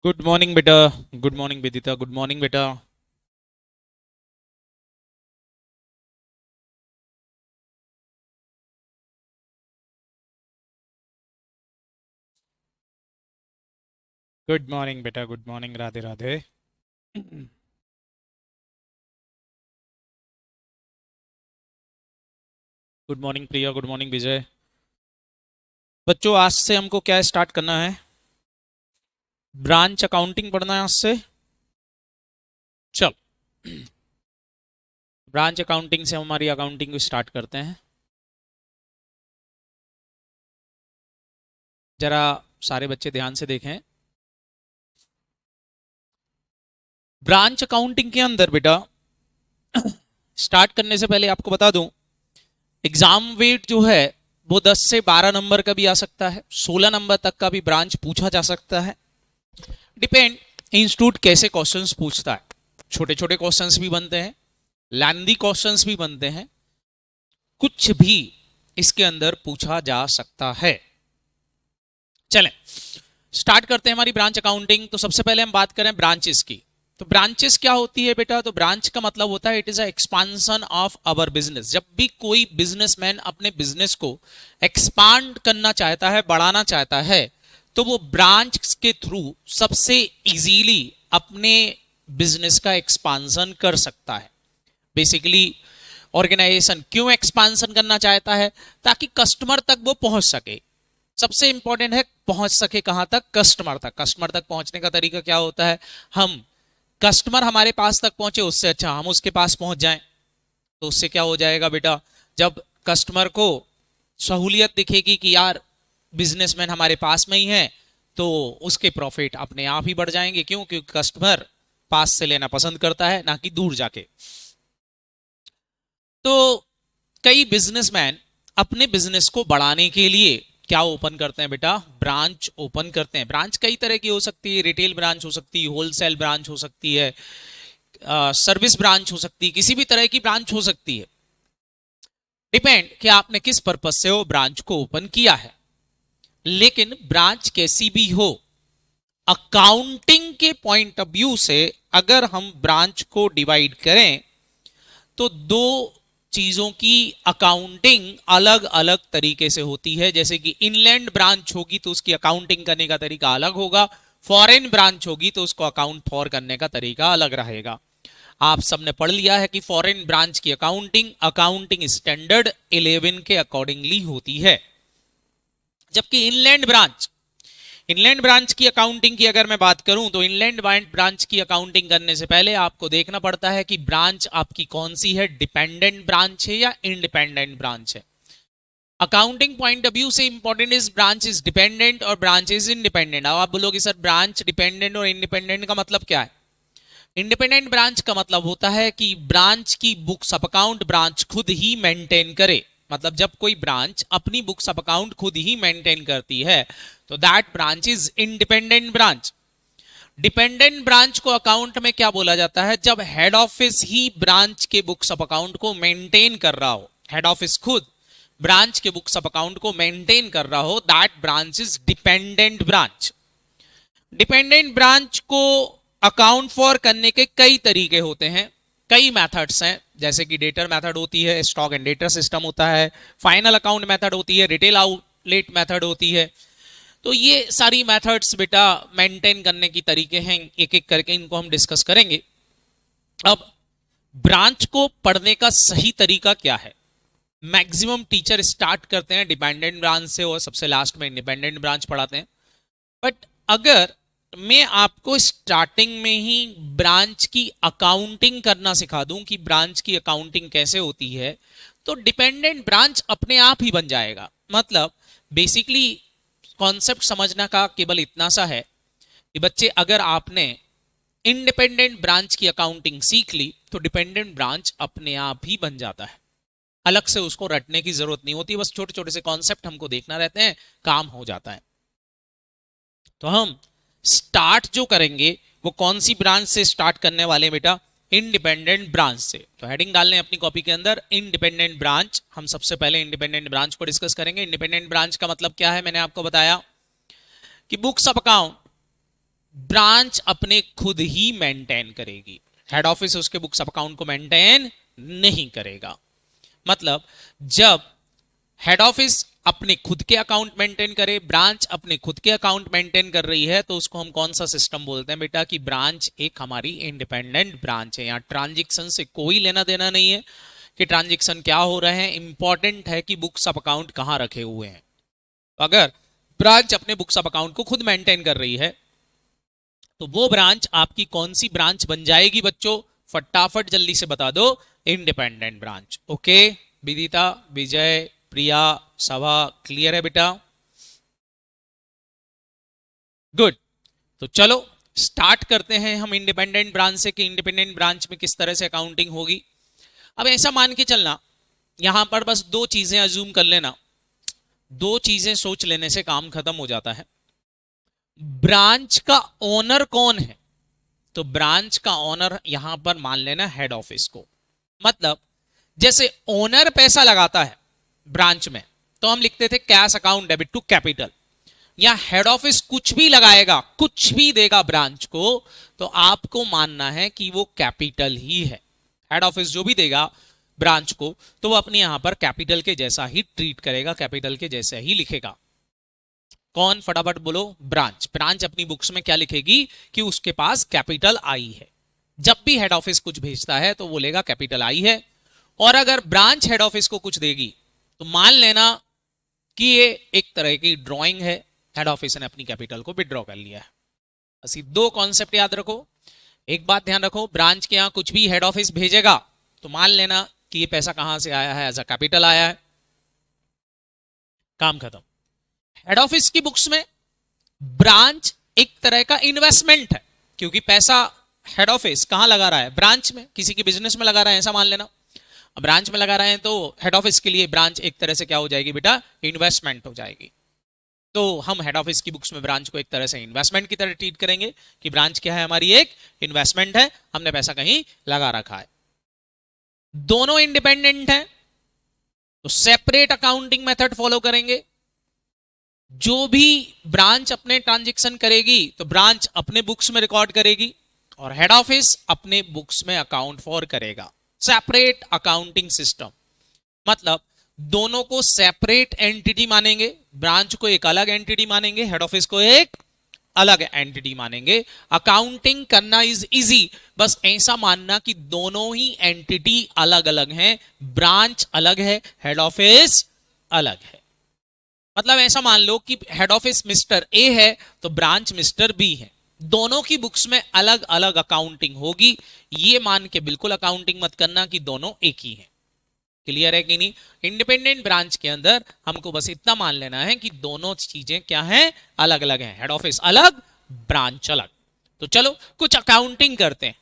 Good morning बेटा। Good morning Vidita. Good morning बेटा। Good morning बेटा। Good morning. Radhe Radhe. Good morning Priya. Good morning Vijay. बच्चों, आज से हमको क्या स्टार्ट करना है? ब्रांच अकाउंटिंग पढ़ना है आज से। चल, ब्रांच अकाउंटिंग से हमारी अकाउंटिंग को स्टार्ट करते हैं। जरा सारे बच्चे ध्यान से देखें। ब्रांच अकाउंटिंग के अंदर बेटा स्टार्ट करने से पहले आपको बता दूं, एग्जाम वेट जो है वो 10 से 12 नंबर का भी आ सकता है, 16 नंबर तक का भी ब्रांच पूछा जा सकता है। डिपेंड इंस्टीट्यूट कैसे क्वेश्चंस पूछता है। छोटे छोटे क्वेश्चंस भी बनते हैं, लैंदी क्वेश्चंस भी बनते हैं, कुछ भी इसके अंदर पूछा जा सकता है। चलें स्टार्ट करते हैं हमारी ब्रांच अकाउंटिंग। तो सबसे पहले हम बात करें ब्रांचेस की। तो ब्रांचेस क्या होती है बेटा? तो ब्रांच का मतलब होता है it is a expansion of our business. जब भी कोई बिजनेसमैन अपने बिजनेस को एक्सपांड करना चाहता है, बढ़ाना चाहता है, तो वो ब्रांच के थ्रू सबसे इजीली अपने बिजनेस का एक्सपांशन कर सकता है। बेसिकली ऑर्गेनाइजेशन क्यों एक्सपांशन करना चाहता है? ताकि कस्टमर तक वो पहुंच सके। सबसे इंपॉर्टेंट है पहुंच सके कहां तक? कस्टमर तक। कस्टमर तक पहुंचने का तरीका क्या होता है? हम कस्टमर हमारे पास तक पहुंचे, उससे अच्छा हम उसके पास पहुंच जाएं। तो उससे क्या हो जाएगा बेटा? जब कस्टमर को सहूलियत दिखेगी कि यार बिजनेसमैन हमारे पास में ही है, तो उसके प्रॉफिट अपने आप ही बढ़ जाएंगे। क्यों? क्योंकि कस्टमर पास से लेना पसंद करता है, ना कि दूर जाके। तो कई बिजनेसमैन अपने बिजनेस को बढ़ाने के लिए क्या ओपन करते हैं बेटा? ब्रांच ओपन करते हैं। ब्रांच कई तरह की हो सकती है। रिटेल ब्रांच हो सकती है, होलसेल ब्रांच हो सकती है, सर्विस ब्रांच हो सकती है, किसी भी तरह की ब्रांच हो सकती है। डिपेंड कि आपने किस पर्पज से वो ब्रांच को ओपन किया है। लेकिन ब्रांच कैसी भी हो, अकाउंटिंग के पॉइंट ऑफ व्यू से अगर हम ब्रांच को डिवाइड करें तो दो चीजों की अकाउंटिंग अलग अलग तरीके से होती है। जैसे कि इनलैंड ब्रांच होगी तो उसकी अकाउंटिंग करने का तरीका अलग होगा, फॉरेन ब्रांच होगी तो उसको अकाउंट फॉर करने का तरीका अलग रहेगा। आप सबने पढ़ लिया है कि फॉरेन ब्रांच की अकाउंटिंग अकाउंटिंग स्टैंडर्ड 11 के अकॉर्डिंगली होती है, जबकि इनलैंड ब्रांच की अकाउंटिंग की अगर मैं बात करूं तो इनलैंड ब्रांच की अकाउंटिंग करने से पहले आपको देखना पड़ता है कि ब्रांच आपकी कौन सी है, डिपेंडेंट ब्रांच है या इंडिपेंडेंट ब्रांच है। अकाउंटिंग पॉइंट ऑफ व्यू से important is branch is dependent और ब्रांच इज इंडिपेंडेंट। अब आप बोलोगे सर ब्रांच डिपेंडेंट और इंडिपेंडेंट का मतलब क्या है? इंडिपेंडेंट ब्रांच का मतलब होता है कि ब्रांच की बुक्स ऑफ अकाउंट ब्रांच खुद ही मेंटेन करे। मतलब जब कोई ब्रांच अपनी बुक्स ऑफ अकाउंट खुद ही मेंटेन करती है तो that branch is independent branch. Dependent branch को अकाउंट में क्या बोला जाता है? जब हेड ऑफिस ही ब्रांच के बुक्स ऑफ अकाउंट को मेंटेन कर रहा हो, हेड ऑफिस खुद ब्रांच के बुक्स ऑफ अकाउंट को मेंटेन कर रहा हो, that branch is dependent branch. Dependent branch को अकाउंट फॉर करने के कई तरीके होते हैं, कई मेथड्स हैं। जैसे कि डेटर मेथड होती है, स्टॉक एंड डेटर सिस्टम होता है, फाइनल अकाउंट मेथड होती है, रिटेल आउटलेट मेथड होती है। तो ये सारी मेथड्स बेटा मेंटेन करने की तरीके हैं, एक एक करके इनको हम डिस्कस करेंगे। अब ब्रांच को पढ़ने का सही तरीका क्या है? मैक्सिमम टीचर स्टार्ट करते हैं डिपेंडेंट ब्रांच से और सबसे लास्ट में इंडिपेंडेंट ब्रांच पढ़ाते हैं। बट अगर मैं आपको स्टार्टिंग में ही ब्रांच की अकाउंटिंग करना सिखा दूं कि ब्रांच की अकाउंटिंग कैसे होती है, तो डिपेंडेंट ब्रांच अपने आप ही बन जाएगा। मतलब बेसिकली कॉन्सेप्ट समझना का केवल इतना सा है कि बच्चे अगर आपने इंडिपेंडेंट ब्रांच की अकाउंटिंग सीख ली तो डिपेंडेंट ब्रांच अपने आप ही बन जाता है। अलग से उसको रटने की जरूरत नहीं होती, बस छोटे छोटे से कॉन्सेप्ट हमको देखना रहते हैं, काम हो जाता है। तो हम स्टार्ट जो करेंगे वो कौन सी ब्रांच से स्टार्ट करने वाले हैं बेटा? इंडिपेंडेंट ब्रांच से। तो हेडिंग डाल लें अपनी कॉपी के अंदर, इंडिपेंडेंट ब्रांच। हम सबसे पहले इंडिपेंडेंट ब्रांच को डिस्कस करेंगे। इंडिपेंडेंट ब्रांच का मतलब क्या है? मैंने आपको बताया कि बुक्स ऑफ अकाउंट ब्रांच अपने खुद ही मेंटेन करेगी, हेड ऑफिस उसके बुक्स ऑफ अकाउंट को मेंटेन नहीं करेगा। मतलब जब हेड ऑफिस अपने खुद के अकाउंट मेंटेन करे, ब्रांच अपने खुद के अकाउंट मेंटेन कर रही है, तो उसको हम कौन सा सिस्टम बोलते हैं बेटा? कि ब्रांच एक हमारी इंडिपेंडेंट ब्रांच है। यहां ट्रांजैक्शन से कोई लेना देना नहीं है कि ट्रांजैक्शन क्या हो रहे हैं, इंपॉर्टेंट है कि बुक्स ऑफ अकाउंट कहां रखे हुए हैं। अगर ब्रांच अपने बुक्स ऑफ अकाउंट को खुद मेंटेन कर रही है तो वो ब्रांच आपकी कौन सी ब्रांच बन जाएगी बच्चों? फटाफट जल्दी से बता दो, इंडिपेंडेंट ब्रांच। ओके विदिता, विजय, प्रिया, सभा, क्लियर है बेटा? गुड। तो चलो स्टार्ट करते हैं हम इंडिपेंडेंट ब्रांच से कि इंडिपेंडेंट ब्रांच में किस तरह से अकाउंटिंग होगी। अब ऐसा मान के चलना, यहां पर बस दो चीजें अज्यूम कर लेना, दो चीजें सोच लेने से काम खत्म हो जाता है। ब्रांच का ओनर कौन है? तो ब्रांच का ओनर यहां पर मान लेना हेड ऑफिस को। मतलब जैसे ओनर पैसा लगाता है ब्रांच में तो हम लिखते थे cash account debit to capital, या हेड ऑफिस कुछ भी लगाएगा, कुछ भी देगा ब्रांच को, तो आपको मानना है कि वो कैपिटल ही है। हेड ऑफिस जो भी देगा ब्रांच को तो वो अपने यहां पर कैपिटल के जैसा ही ट्रीट करेगा, कैपिटल के जैसा ही लिखेगा। कौन? फटाफट बोलो। ब्रांच। ब्रांच अपनी बुक्स में क्या लिखेगी? कि उसके पास कैपिटल आई है। जब भी हेड ऑफिस कुछ भेजता है तो बोलेगा कैपिटल आई है। और अगर ब्रांच हेड ऑफिस को कुछ देगी तो मान लेना कि ये एक तरह की ड्राइंग है, हेड ऑफिस ने अपनी कैपिटल को विड्रॉ कर लिया है। बस दो कॉन्सेप्ट याद रखो। एक बात ध्यान रखो, ब्रांच के यहां कुछ भी हेड ऑफिस भेजेगा तो मान लेना कि ये पैसा कहां से आया है? एज अ कैपिटल आया है। काम खत्म। हेड ऑफिस की बुक्स में ब्रांच एक तरह का इन्वेस्टमेंट है, क्योंकि पैसा हेड ऑफिस कहां लगा रहा है? ब्रांच में, किसी के बिजनेस में लगा रहा है, ऐसा मान लेना। अब ब्रांच में लगा रहे हैं तो हेड ऑफिस के लिए ब्रांच एक तरह से क्या हो जाएगी बेटा? इन्वेस्टमेंट हो जाएगी। तो हम हेड ऑफिस की बुक्स में ब्रांच को एक तरह से इन्वेस्टमेंट की तरह ट्रीट करेंगे कि ब्रांच क्या है? हमारी एक इन्वेस्टमेंट है, हमने पैसा कहीं लगा रखा है। दोनों इंडिपेंडेंट है तो सेपरेट अकाउंटिंग मेथड फॉलो करेंगे। जो भी ब्रांच अपने ट्रांजैक्शन करेगी तो ब्रांच अपने बुक्स में रिकॉर्ड करेगी और हेड ऑफिस अपने बुक्स में अकाउंट फॉर करेगा। Separate accounting system. मतलब दोनों को सेपरेट एंटिटी मानेंगे, ब्रांच को एक अलग एंटिटी मानेंगे, हेड ऑफिस को एक अलग एंटिटी मानेंगे। अकाउंटिंग करना इज इजी, बस ऐसा मानना कि दोनों ही एंटिटी अलग अलग हैं, ब्रांच अलग है, हेड ऑफिस अलग है। मतलब ऐसा मान लो कि हेड ऑफिस मिस्टर ए है तो ब्रांच मिस्टर बी है, दोनों की बुक्स में अलग अलग अकाउंटिंग होगी। ये मान के बिल्कुल अकाउंटिंग मत करना कि दोनों एक ही हैं। क्लियर है कि नहीं? इंडिपेंडेंट ब्रांच के अंदर हमको बस इतना मान लेना है कि दोनों चीजें क्या हैं? अलग अलग हैं, हेड ऑफिस अलग, ब्रांच अलग। तो चलो कुछ अकाउंटिंग करते हैं।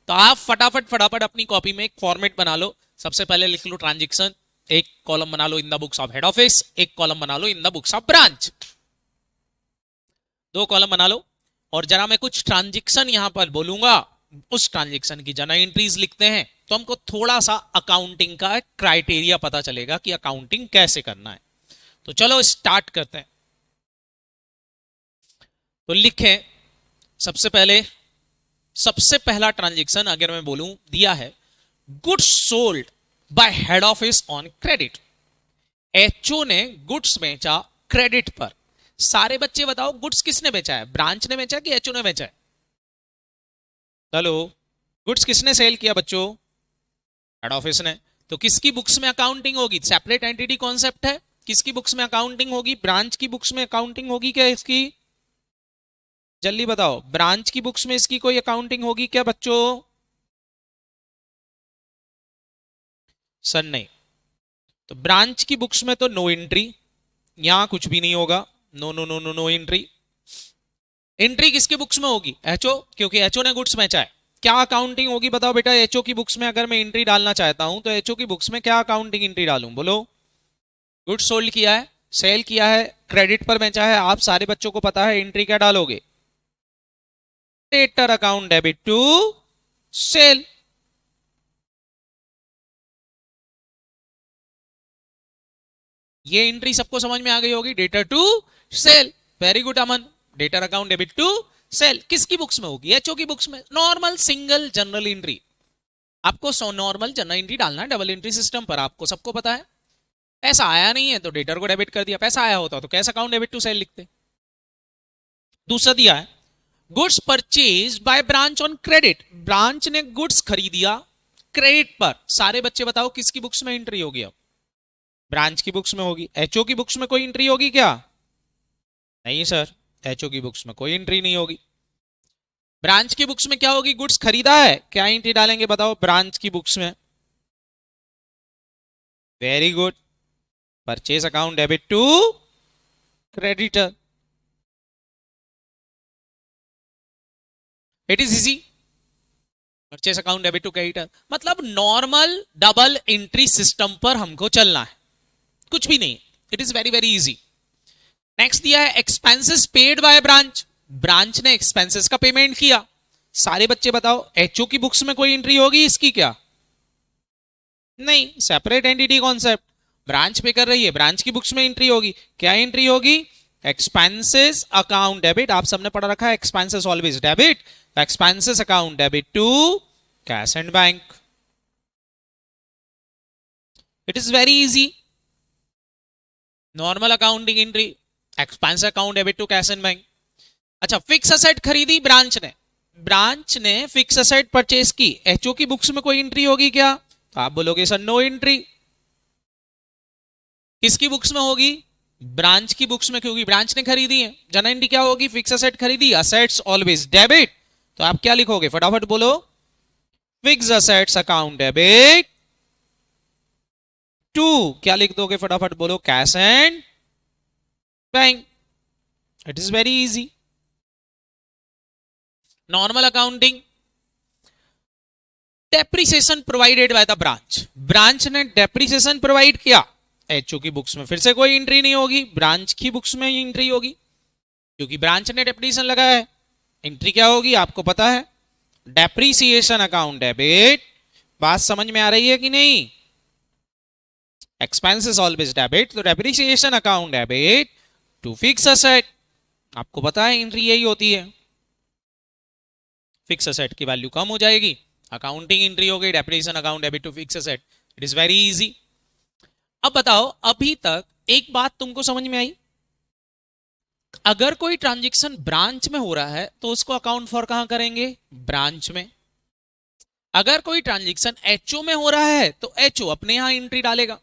तो आप फटाफट फटाफट अपनी कॉपी में एक फॉर्मेट बना लो। सबसे पहले लिख लो ट्रांजैक्शन, एक कॉलम बना लो in the books of head office, एक कॉलम बना लो in the books of branch. दो कॉलम बना लो और जरा मैं कुछ ट्रांजैक्शन यहां पर बोलूंगा, उस ट्रांजैक्शन की जरा एंट्रीज लिखते हैं तो हमको थोड़ा सा अकाउंटिंग का क्राइटेरिया पता चलेगा कि अकाउंटिंग कैसे करना है। तो चलो स्टार्ट करते हैं। तो लिखें सबसे पहले, सबसे पहला ट्रांजैक्शन अगर मैं बोलूं दिया है, goods sold by head office on credit. HO ने गुड्स बेचा क्रेडिट पर। सारे बच्चे बताओ गुड्स किसने बेचा है? ब्रांच ने बेचा कि एचओ ने बेचा है? हेलो, गुड्स किसने सेल किया बच्चों? हेड ऑफिस ने। तो किसकी बुक्स में अकाउंटिंग होगी? सेपरेट एंटिटी कॉन्सेप्ट है, किसकी बुक्स में अकाउंटिंग होगी? ब्रांच की बुक्स में अकाउंटिंग होगी क्या इसकी? जल्दी बताओ, ब्रांच की बुक्स में इसकी कोई अकाउंटिंग होगी क्या बच्चों? सर नहीं। तो ब्रांच की बुक्स में तो नो एंट्री, यहां कुछ भी नहीं होगा। No no no no no entry. Entry किसके बुक्स में होगी? एचओ, क्योंकि एचओ ने गुड्स बेचा है। क्या अकाउंटिंग होगी बताओ बेटा एचओ की बुक्स में? अगर मैं एंट्री डालना चाहता हूं तो एचओ की बुक्स में क्या अकाउंटिंग एंट्री डालूं? बोलो। गुड्स सोल्ड किया है, सेल किया है, क्रेडिट पर बेचा है, आप सारे बच्चों को पता है एंट्री क्या डालोगे? Debtor account debit to sale. ये एंट्री सबको समझ में आ गई होगी, debtor to sale. Very good Aman, debtor account debit to sale किसकी बुक्स में होगी? एचओ की बुक्स में। नॉर्मल सिंगल जनरल एंट्री, आपको नॉर्मल जनरल एंट्री डालना है डबल एंट्री सिस्टम पर, आपको सबको पता है। पैसा आया नहीं है तो डेटर को डेबिट कर दिया, पैसा आया होता तो cash account debit to sale लिखते। दूसरा दिया है goods purchase by branch on credit, branch ने गुड्स खरीदिया क्रेडिट पर। सारे बच्चे बताओ किसकी बुक्स में एंट्री होगी? अब ब्रांच की बुक्स में होगी। एचओ की बुक्स में कोई एंट्री होगी क्या? नहीं सर, एचओ की बुक्स में कोई एंट्री नहीं होगी। ब्रांच की बुक्स में क्या होगी? गुड्स खरीदा है, क्या एंट्री डालेंगे बताओ ब्रांच की बुक्स में? Very good, purchase account debit to creditor. It is easy, purchase account debit to creditor. मतलब नॉर्मल डबल एंट्री सिस्टम पर हमको चलना है, कुछ भी नहीं। It is very very easy. Next दिया है expenses paid by branch, branch ने एक्सपेंसेस का पेमेंट किया। सारे बच्चे बताओ एचओ की बुक्स में कोई एंट्री होगी इसकी क्या? नहीं, सेपरेट एंटिटी कॉन्सेप्ट, ब्रांच पे कर रही है, ब्रांच की बुक्स में एंट्री होगी। क्या एंट्री होगी? Expenses account debit. आप सबने पढ़ा रखा है expenses always debit, expenses account debit to cash and bank. It is very easy. Normal accounting entry, expense account debit to cash and bank. अच्छा, फिक्स असेट खरीदी ब्रांच ने, branch ने fix asset purchase की, HO की books में कोई entry होगी क्या? तो आप बोलोगे सर नो एंट्री। किसकी बुक्स में होगी? ब्रांच की बुक्स में, क्योंकि ब्रांच ने खरीदी है। जनरल एंट्री क्या होगी? फिक्स असेट खरीदी, असेट्स ऑलवेज डेबिट। तो आप क्या लिखोगे? फटाफट बोलो, fix assets account debit to, क्या लिख दोगे? फटाफट बोलो, cash and bank. It is very easy. Normal accounting, depreciation provided by the branch, branch ने डेप्रिसिएशन प्रोवाइड किया, एचओ की बुक्स में फिर से कोई एंट्री नहीं होगी, ब्रांच की बुक्स में ही एंट्री होगी, क्योंकि ब्रांच ने डेप्रिसिएशन लगाया है। एंट्री क्या होगी आपको पता है? Depreciation account debit. बात समझ में आ रही है कि नहीं? एक्सपेंसेस ऑलवेज डेबिट, तो depreciation account debit to fix asset. आपको पता है एंट्री यही होती है। फिक्स असेट की वैल्यू कम हो जाएगी, अकाउंटिंग एंट्री हो गई depreciation account debit to fix asset. It is very easy. अब बताओ, अभी तक एक बात तुमको समझ में आई? अगर कोई ट्रांजैक्शन ब्रांच में हो रहा है तो उसको अकाउंट फॉर कहां करेंगे? ब्रांच में। अगर कोई ट्रांजैक्शन एचओ में हो रहा है तो एचओ अपने यहां एंट्री डालेगा।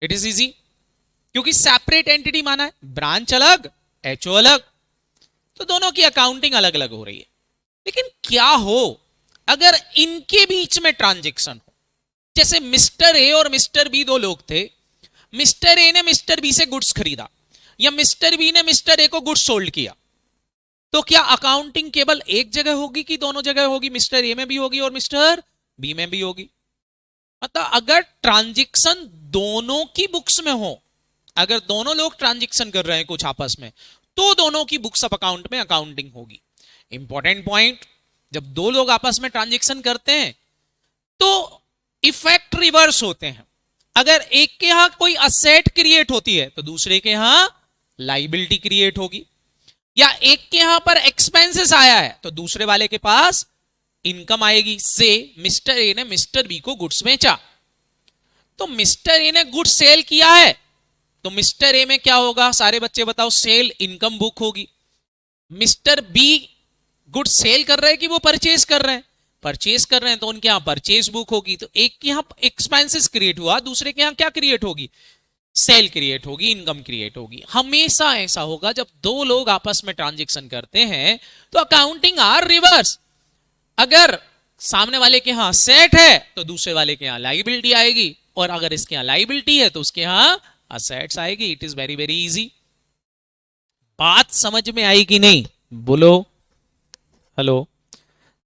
इट इज इजी, क्योंकि सेपरेट एंटिटी माना है, ब्रांच अलग एचओ अलग, तो दोनों की अकाउंटिंग अलग अलग हो रही है। लेकिन क्या हो अगर इनके बीच में ट्रांजैक्शन हो? जैसे मिस्टर ए और मिस्टर बी दो लोग थे, मिस्टर ए ने मिस्टर बी से गुड्स खरीदा, या मिस्टर बी ने मिस्टर ए को गुड्स सोल्ड किया, तो क्या अकाउंटिंग केवल एक जगह होगी कि दोनों जगह होगी? मिस्टर ए में भी होगी और मिस्टर बी में भी होगी। मतलब अगर ट्रांजैक्शन दोनों की बुक्स में हो, अगर दोनों लोग ट्रांजैक्शन कर रहे हैं कुछ आपस में, तो दोनों की बुक्स ऑफ अकाउंट में अकाउंटिंग होगी। इंपॉर्टेंट पॉइंट, जब दो लोग आपस में ट्रांजैक्शन करते हैं तो इफेक्ट रिवर्स होते हैं। अगर एक के यहां कोई असेट क्रिएट होती है तो दूसरे के यहां लाइबिलिटी क्रिएट होगी, या एक के यहां पर एक्सपेंसेस आया है तो दूसरे वाले के पास इनकम आएगी। से मिस्टर ए ने मिस्टर बी को गुड्स बेचा, तो मिस्टर ए ने गुड्स सेल किया है तो मिस्टर ए में क्या होगा? सारे बच्चे बताओ, सेल इनकम बुक होगी। मिस्टर बी गुड्स सेल कर रहे हैं कि वो परचेज कर रहे हैं? परचेज कर रहे हैं, तो उनके यहां परचेज बुक होगी। तो एक के यहां एक्सपेंसेस क्रिएट हुआ, दूसरे के यहां क्या क्रिएट होगी? सेल क्रिएट होगी, इनकम क्रिएट होगी। हमेशा ऐसा होगा जब दो लोग आपस में ट्रांजैक्शन करते हैं तो अकाउंटिंग आर रिवर्स। अगर सामने वाले के यहां सेट है तो दूसरे वाले के यहां लाइबिलिटी आएगी, और अगर इसके यहां लाइबिलिटी है तो उसके यहां असेट्स आएगी। It is very very easy. बात समझ में आई कि नहीं? बोलो हेलो।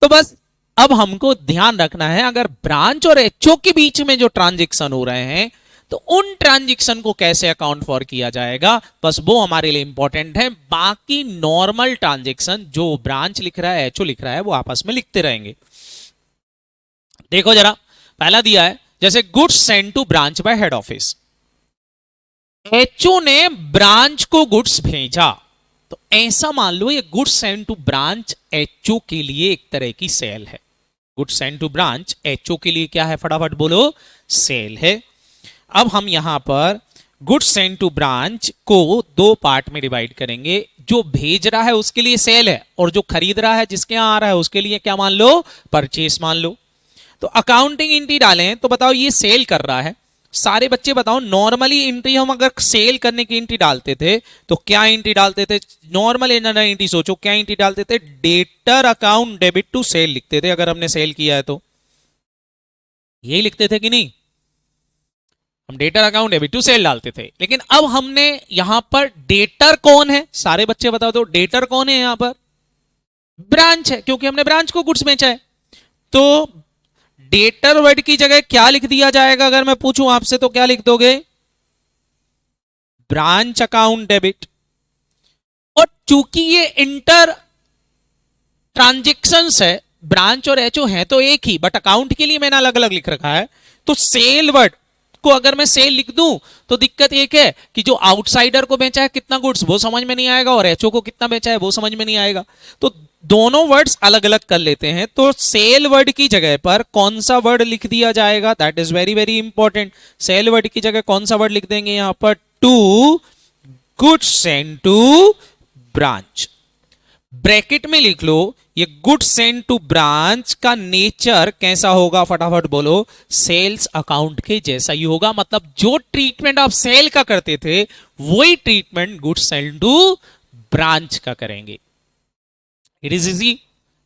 तो बस अब हमको ध्यान रखना है, अगर ब्रांच और एचओ के बीच में जो ट्रांजैक्शन हो रहे हैं तो उन ट्रांजैक्शन को कैसे अकाउंट फॉर किया जाएगा, बस वो हमारे लिए इंपॉर्टेंट है। बाकी नॉर्मल ट्रांजैक्शन जो ब्रांच लिख रहा है, एचओ लिख रहा है, वो आपस में लिखते रहेंगे। देखो जरा, पहला दिया है जैसे goods send to branch by head office. HO ने ब्रांच को गुड्स भेजा, तो ऐसा मान लो ये goods send to branch HO के लिए एक तरह की सेल है। Goods send to branch HO के लिए क्या है, फटाफट बोलो, सेल है। अब हम यहां पर गुड्स सेंड टू ब्रांच को दो पार्ट में डिवाइड करेंगे। जो भेज रहा है उसके लिए सेल है, और जो खरीद रहा है, जिसके यहां आ रहा है, उसके लिए क्या मान लो, परचेस मान लो। तो अकाउंटिंग एंट्री डालें तो बताओ ये सेल कर रहा है। सारे बच्चे बताओ, नॉर्मली एंट्री हम अगर सेल करने की एंट्री डालते थे तो क्या एंट्री डालते थे? नॉर्मल एंट्री सोचो, क्या एंट्री डालते थे? Debtor account debit to sale लिखते थे। अगर हमने सेल किया है तो यही लिखते थे कि नहीं? हम debtor account debit to sale डालते थे। लेकिन अब हमने यहां पर डेटर कौन है, सारे बच्चे बताओ तो डेटर कौन है? यहां पर ब्रांच है, क्योंकि हमने ब्रांच को गुड्स बेचा है। तो डेटर वर्ड की जगह क्या लिख दिया जाएगा? अगर मैं पूछूं आपसे तो क्या लिख दोगे? Branch account debit. और चूंकि ये इंटर ट्रांजेक्शंस है, ब्रांच और एचओ है तो एक ही, बट अकाउंट के लिए मैंने अलग अलग लिख रखा है। तो सेल वर्ड को अगर मैं सेल लिख दूं तो दिक्कत एक है कि जो आउटसाइडर को बेचा है कितना गुड्स वो समझ में नहीं आएगा, और एचओ को कितना बेचा है वो समझ में नहीं आएगा। तो दोनों वर्ड्स अलग अलग कर लेते हैं। तो सेल वर्ड की जगह पर कौन सा वर्ड लिख दिया जाएगा? That is very very important. Sale word की जगह कौन सा वर्ड लिख देंगे यहां पर? To goods send to branch. Bracket में लिख लो, ये गुड्स सेंड टू ब्रांच का नेचर कैसा होगा? फटाफट बोलो, सेल्स अकाउंट के जैसा ही होगा। मतलब जो ट्रीटमेंट आप सेल का करते थे वही treatment goods send to branch का करेंगे। It is easy.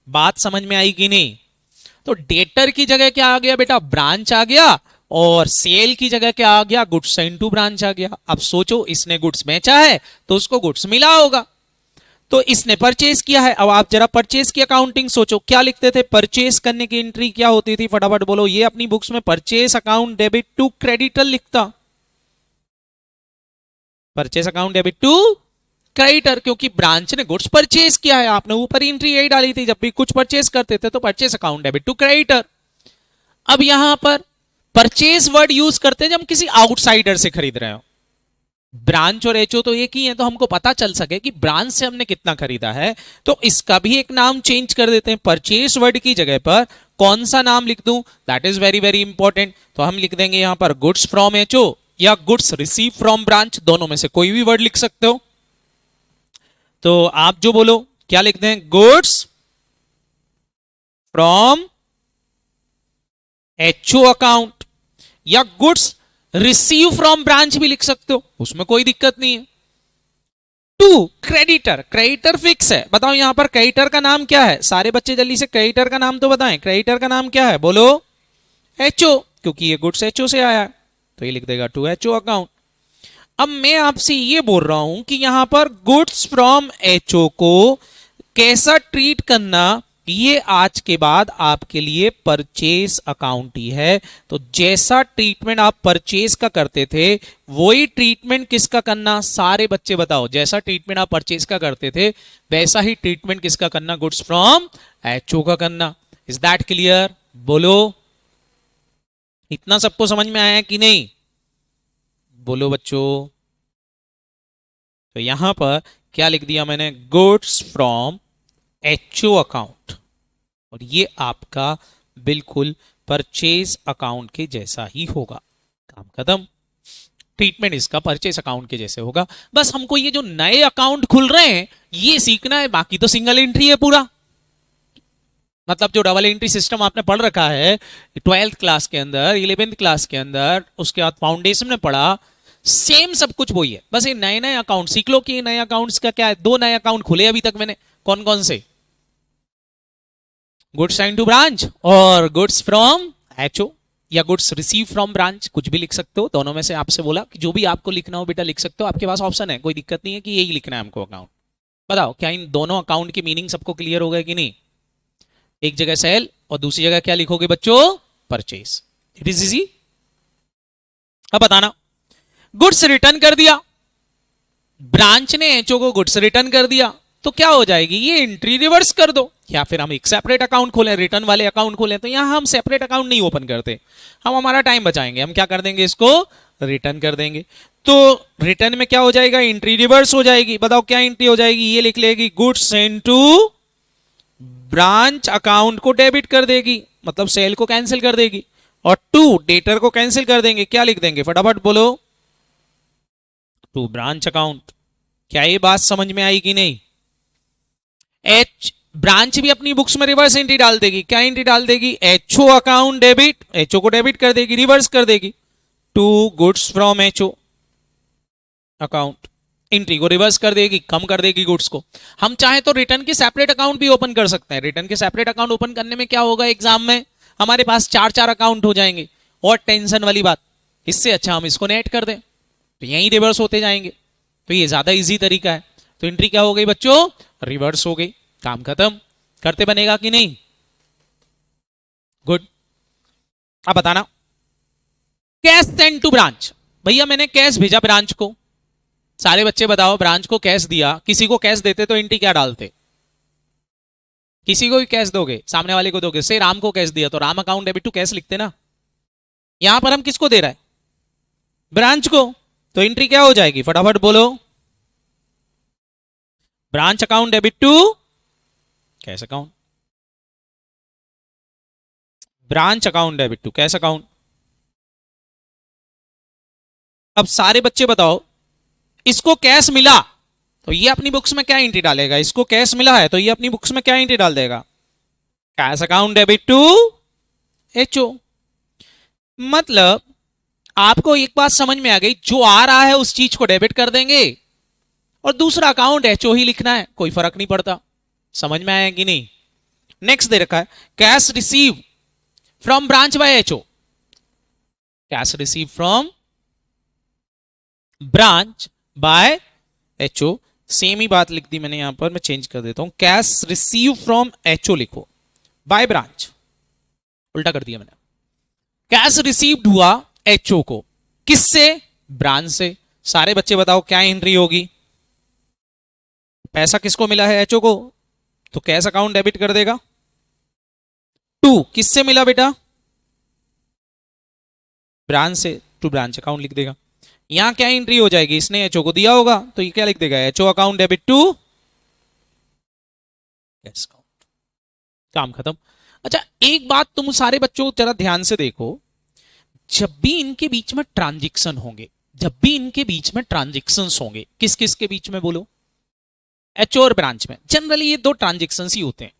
बात समझ में आई कि नहीं? तो डेटर की जगह क्या आ गया बेटा? ब्रांच आ गया। और सेल की जगह क्या आ गया? गुड्स सेंड टू ब्रांच आ गया। अब सोचो, इसने गुड्स बेचा है तो उसको गुड्स मिला होगा, तो इसने परचेस किया है। अब आप जरा परचेस की अकाउंटिंग सोचो, क्या लिखते थे? परचेस करने की एंट्री क्या होती थी? फटाफट बोलो। ये अपनी बुक्स में purchase account debit to creditor लिखता। Purchase account debit to creditor, क्योंकि ब्रांच ने गुड्स परचेस किया है। आपने ऊपर एंट्री यही डाली थी, जब भी कुछ परचेस करते थे तो purchase account debit to creditor. अब यहां पर परचेस वर्ड यूज करते हैं जब हम किसी आउटसाइडर से खरीद रहे हो। ब्रांच और एचओ तो एक ही है, तो हमको पता चल सके कि ब्रांच से हमने कितना खरीदा है, तो इसका भी एक नाम चेंज कर देते हैं। परचेस वर्ड की जगह पर कौन सा नाम लिख दूं? That is very very important. तो हम लिख देंगे यहां पर गुड्स फ्रॉम एचओ या गुड्स रिसीव फ्रॉम ब्रांच, दोनों में से कोई भी वर्ड लिख सकते हो। तो आप जो बोलो, क्या लिख दें? गुड्स फ्रॉम एचओ अकाउंट, या गुड्स रिसीव फ्रॉम ब्रांच भी लिख सकते हो, उसमें कोई दिक्कत नहीं है। टू क्रेडिटर, क्रेडिटर फिक्स है। बताओ यहां पर क्रेडिटर का नाम क्या है? सारे बच्चे जल्दी से क्रेडिटर का नाम तो बताएं। क्रेडिटर का नाम क्या है? बोलो। एचओ, क्योंकि ये गुड्स एचओ से आया है तो ये लिख देगा टू एचओ अकाउंट। अब मैं आपसे ये बोल रहा हूं कि यहां पर गुड्स फ्रॉम एचओ को कैसा ट्रीट करना, ये आज के बाद आपके लिए परचेस अकाउंट ही है। तो जैसा ट्रीटमेंट आप परचेस का करते थे वही ट्रीटमेंट किसका करना? सारे बच्चे बताओ, जैसा ट्रीटमेंट आप परचेस का करते थे वैसा ही ट्रीटमेंट किसका करना? गुड्स फ्रॉम एचओ का करना। Is that clear? बोलो, इतना सबको समझ में आया कि नहीं? बोलो बच्चों। तो यहां पर क्या लिख दिया मैंने? गुड्स फ्रॉम एचओ अकाउंट, और ये आपका बिल्कुल परचेज अकाउंट के जैसा ही होगा। काम खत्म। ट्रीटमेंट इसका परचेज अकाउंट के जैसे होगा। बस हमको ये जो नए अकाउंट खुल रहे हैं ये सीखना है, बाकी तो सिंगल एंट्री है पूरा। मतलब जो डबल एंट्री सिस्टम आपने पढ़ रखा है 12th क्लास के अंदर, 11th क्लास के अंदर, उसके बाद फाउंडेशन में पढ़ा, सेम सब कुछ वही है। बस ये नए नए अकाउंट सीख लो कि नए अकाउंट्स का क्या है। 2 नए अकाउंट खुले अभी तक मैंने। कौन कौन से? गुड्स सेंड टू ब्रांच और गुड्स फ्रॉम एचओ, या गुड्स रिसीव फ्रॉम ब्रांच, कुछ भी लिख सकते हो। दोनों में से आपसे बोला कि जो भी आपको लिखना हो बेटा लिख सकते हो, आपके पास ऑप्शन है, कोई दिक्कत नहीं है कि यही लिखना है हमको अकाउंट। बताओ क्या इन दोनों अकाउंट की मीनिंग सबको क्लियर हो गया कि नहीं? एक जगह सेल और दूसरी जगह क्या लिखोगे बच्चों? परचेज। It is easy. अब बताना, गुड्स रिटर्न कर दिया, ब्रांच ने एचओ को गुड्स रिटर्न कर दिया, तो क्या हो जाएगी? ये एंट्री रिवर्स कर दो, या फिर हम एक सेपरेट अकाउंट खोलें, रिटर्न वाले अकाउंट खोलें। तो यहां हम सेपरेट अकाउंट नहीं ओपन करते, हम हमारा टाइम बचाएंगे। हम क्या कर देंगे? इसको रिटर्न कर देंगे। तो रिटर्न में क्या हो जाएगा, एंट्री रिवर्स हो जाएगी। बताओ क्या एंट्री हो जाएगी, ये लिख लेगी goods send to branch account को डेबिट कर देगी, मतलब सेल को कैंसिल कर देगी, और टू डेटर को कैंसिल कर देंगे। क्या लिख देंगे, फटाफट बोलो, टू ब्रांच अकाउंट। क्या ये बात समझ में आई कि नहीं? एच ब्रांच भी अपनी बुक्स में रिवर्स एंट्री डाल देगी। क्या एंट्री डाल देगी, एचओ अकाउंट डेबिट, एचओ को डेबिट कर देगी, रिवर्स कर देगी, to goods from HO account, entry को रिवर्स कर देगी, कम कर देगी गुड्स को। हम चाहे तो रिटर्न के सेपरेट अकाउंट भी ओपन कर सकते हैं। रिटर्न के सेपरेट अकाउंट ओपन करने में क्या होगा, एग्जाम में हमारे पास चार चार अकाउंट हो जाएंगे, और टेंशन वाली बात। इससे अच्छा हम इसको नेट कर दें, तो यहीं रिवर्स होते जाएंगे। तो ये ज्यादा इजी तरीका है। तो एंट्री क्या हो गई बच्चों, रिवर्स हो गई, काम खत्म। करते बनेगा कि नहीं, गुड। अब बताना, कैश सेंड टू ब्रांच। भैया मैंने कैश भेजा ब्रांच को, सारे बच्चे बताओ, ब्रांच को कैश दिया। किसी को कैश देते तो एंट्री क्या डालते, किसी को भी कैश दोगे, सामने वाले को दोगे, से राम को कैश दिया तो Ram account debit to cash लिखते ना। यहां पर हम किसको दे रहा है, ब्रांच को, तो एंट्री क्या हो जाएगी, फटाफट बोलो, branch account debit to cash account, branch account debit to cash account. अब सारे बच्चे बताओ, इसको कैश मिला तो ये अपनी बुक्स में क्या एंट्री डालेगा, इसको कैश मिला है तो ये अपनी बुक्स में क्या एंट्री डाल देगा, cash account debit to HO. मतलब आपको एक बात समझ में आ गई, जो आ रहा है उस चीज को डेबिट कर देंगे, और दूसरा अकाउंट एचओ ही लिखना है, कोई फर्क नहीं पड़ता। समझ में आया कि नहीं? नेक्स्ट दे रखा है, cash receive from branch by HO, cash receive from branch by HO. Same ही बात लिख दी मैंने, यहां पर मैं चेंज कर देता हूं, कैश रिसीव फ्रॉम एचओ लिखो, बाय ब्रांच उल्टा कर दिया मैंने। कैश रिसीव्ड हुआ एचओ को, किससे, ब्रांच से। सारे बच्चे बताओ क्या एंट्री होगी, पैसा किसको मिला है, एचओ को, तो कैश अकाउंट डेबिट कर देगा। टू किससे मिला बेटा, ब्रांच से, टू ब्रांच अकाउंट लिख देगा। यहां क्या एंट्री हो जाएगी, इसने एचओ को दिया होगा तो ये क्या लिख देगा, HO account debit to cash account, काम खत्म। अच्छा एक बात तुम सारे बच्चों जरा ध्यान से देखो, जब भी इनके बीच में ट्रांजैक्शन होंगे, जब भी इनके बीच में ट्रांजैक्शंस होंगे, किस किस के बीच में बोलो, एचओ और ब्रांच में, जनरली ये दो ट्रांजैक्शंस ही होते हैं,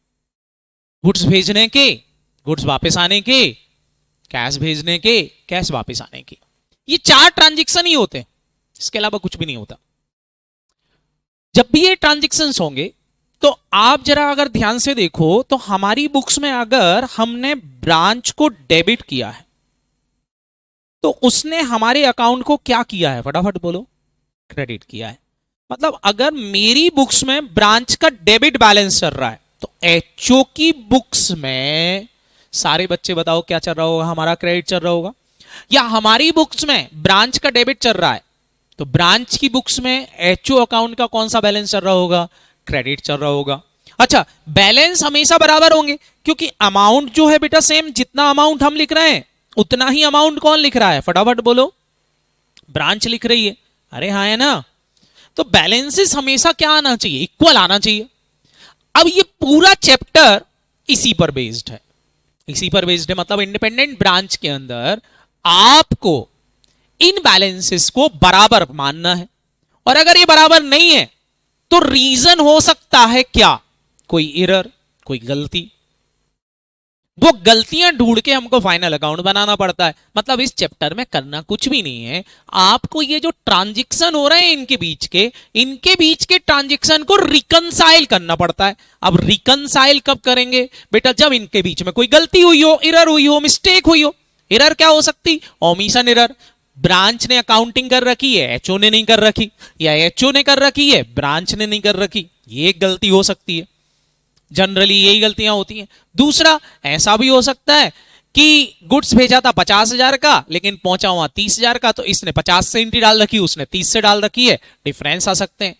गुड्स भेजने के, गुड्स वापस आने के, कैश भेजने के, कैश वापस आने के, ये चार ट्रांजैक्शन ही होते हैं, इसके अलावा कुछ भी नहीं होता। जब भी ये ट्रांजैक्शंस होंगे तो आप जरा अगर ध्यान से देखो तो हमारी बुक्स में अगर हमने ब्रांच को डेबिट किया है तो उसने हमारे अकाउंट को क्या किया है, फटाफट बोलो, क्रेडिट किया है। मतलब अगर मेरी बुक्स में ब्रांच का डेबिट बैलेंस चल रहा है तो एचओ की बुक्स में सारे बच्चे बताओ क्या चल रहा होगा, हमारा क्रेडिट चल रहा होगा। या हमारी बुक्स में ब्रांच का डेबिट चल रहा है तो ब्रांच की बुक्स में एचओ अकाउंट का कौन सा बैलेंस चल रहा होगा, क्रेडिट चल रहा होगा। अच्छा बैलेंस हमेशा बराबर होंगे क्योंकि अमाउंट जो है बेटा सेम, जितना अमाउंट हम लिख रहे हैं उतना ही अमाउंट कौन लिख रहा है, फटाफट बोलो, ब्रांच लिख रही है। अरे हाँ है ना, तो बैलेंसेस हमेशा क्या आना चाहिए, इक्वल आना चाहिए। अब ये पूरा चैप्टर इसी पर बेस्ड है, इसी पर बेस्ड है। मतलब इंडिपेंडेंट ब्रांच के अंदर आपको इन बैलेंसेस को बराबर मानना है, और अगर ये बराबर नहीं है तो रीजन हो सकता है क्या, कोई एरर, कोई गलती। वो गलतियां ढूंढ के हमको फाइनल अकाउंट बनाना पड़ता है। मतलब इस चैप्टर में करना कुछ भी नहीं है, आपको ये जो ट्रांजैक्शन हो रहे हैं इनके बीच के ट्रांजैक्शन को रिकंसाइल करना पड़ता है। अब रिकंसाइल कब करेंगे बेटा, जब इनके बीच में कोई गलती हुई हो, एरर हुई हो, मिस्टेक हुई हो। एरर क्या हो सकती, ओमिशन एरर, ब्रांच ने अकाउंटिंग कर रखी है, एचओ ने नहीं कर रखी, या एचओ ने कर रखी है, ब्रांच ने नहीं कर रखी, ये एक गलती हो सकती है। जनरली यही गलतियां होती हैं। दूसरा ऐसा भी हो सकता है कि गुड्स भेजा था 50,000 का लेकिन पहुंचा हुआ 30,000 का, तो इसने 50 से एंट्री डाल रखी, उसने 30 से डाल रखी है, डिफरेंस आ सकते हैं।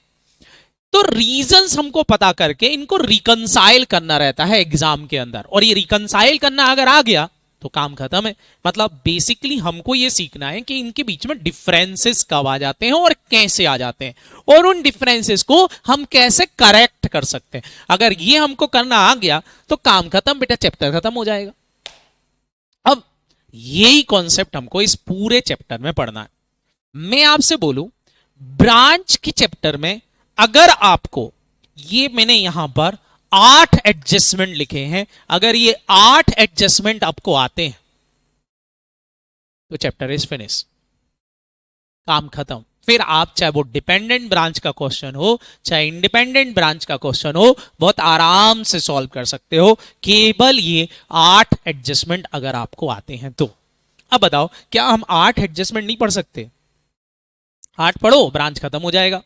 तो रीजंस हमको पता करके इनको रिकंसाइल करना रहता है एग्जाम के अंदर, और ये रिकंसाइल करना अगर आ गया तो काम खत्म है। मतलब बेसिकली हमको ये सीखना है कि इनके बीच में डिफरेंसेस कब आ जाते हैं और कैसे आ जाते हैं और उन डिफरेंसेस को हम कैसे करेक्ट कर सकते हैं। अगर ये हमको करना आ गया तो काम खत्म बेटा, चैप्टर खत्म हो जाएगा। अब यही कॉन्सेप्ट हमको इस पूरे चैप्टर में पढ़ना है। मैं आपसे बोलूं ब्रांच के चैप्टर में अगर आपको ये मैंने यहां पर 8 एडजस्टमेंट लिखे हैं, अगर ये 8 एडजस्टमेंट आपको आते हैं तो चैप्टर इज फिनिश, काम खत्म। फिर आप चाहे वो डिपेंडेंट ब्रांच का क्वेश्चन हो चाहे इंडिपेंडेंट ब्रांच का क्वेश्चन हो, बहुत आराम से सॉल्व कर सकते हो, केवल ये 8 एडजस्टमेंट अगर आपको आते हैं तो। अब बताओ क्या हम 8 एडजस्टमेंट नहीं पढ़ सकते? 8 पढ़ो, ब्रांच खत्म हो जाएगा।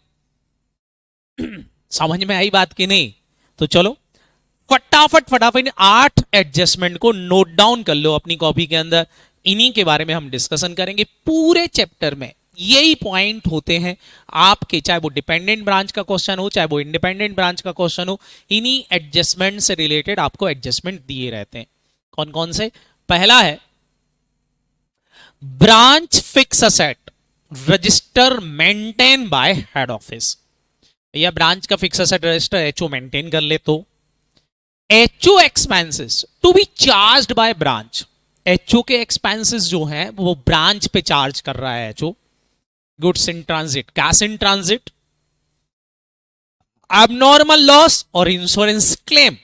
समझ में आई बात की नहीं? तो चलो फटाफट 8 एडजस्टमेंट को नोट डाउन कर लो अपनी कॉपी के अंदर। इन्हीं के बारे में हम डिस्कशन करेंगे पूरे चैप्टर में। यही पॉइंट होते हैं आपके, चाहे वो डिपेंडेंट ब्रांच का क्वेश्चन हो चाहे वो इंडिपेंडेंट ब्रांच का क्वेश्चन हो, इन्हीं एडजस्टमेंट से रिलेटेड आपको एडजस्टमेंट दिए रहते हैं। कौन कौन से? पहला है branch fix asset register maintain by head office. या ब्रांच का fix asset register HO maintain कर ले तो HO expenses to be charged by branch. HO के एक्सपेंसेस जो हैं वो ब्रांच पे चार्ज कर रहा है HO. Goods in transit, cash in transit, abnormal loss और insurance claim.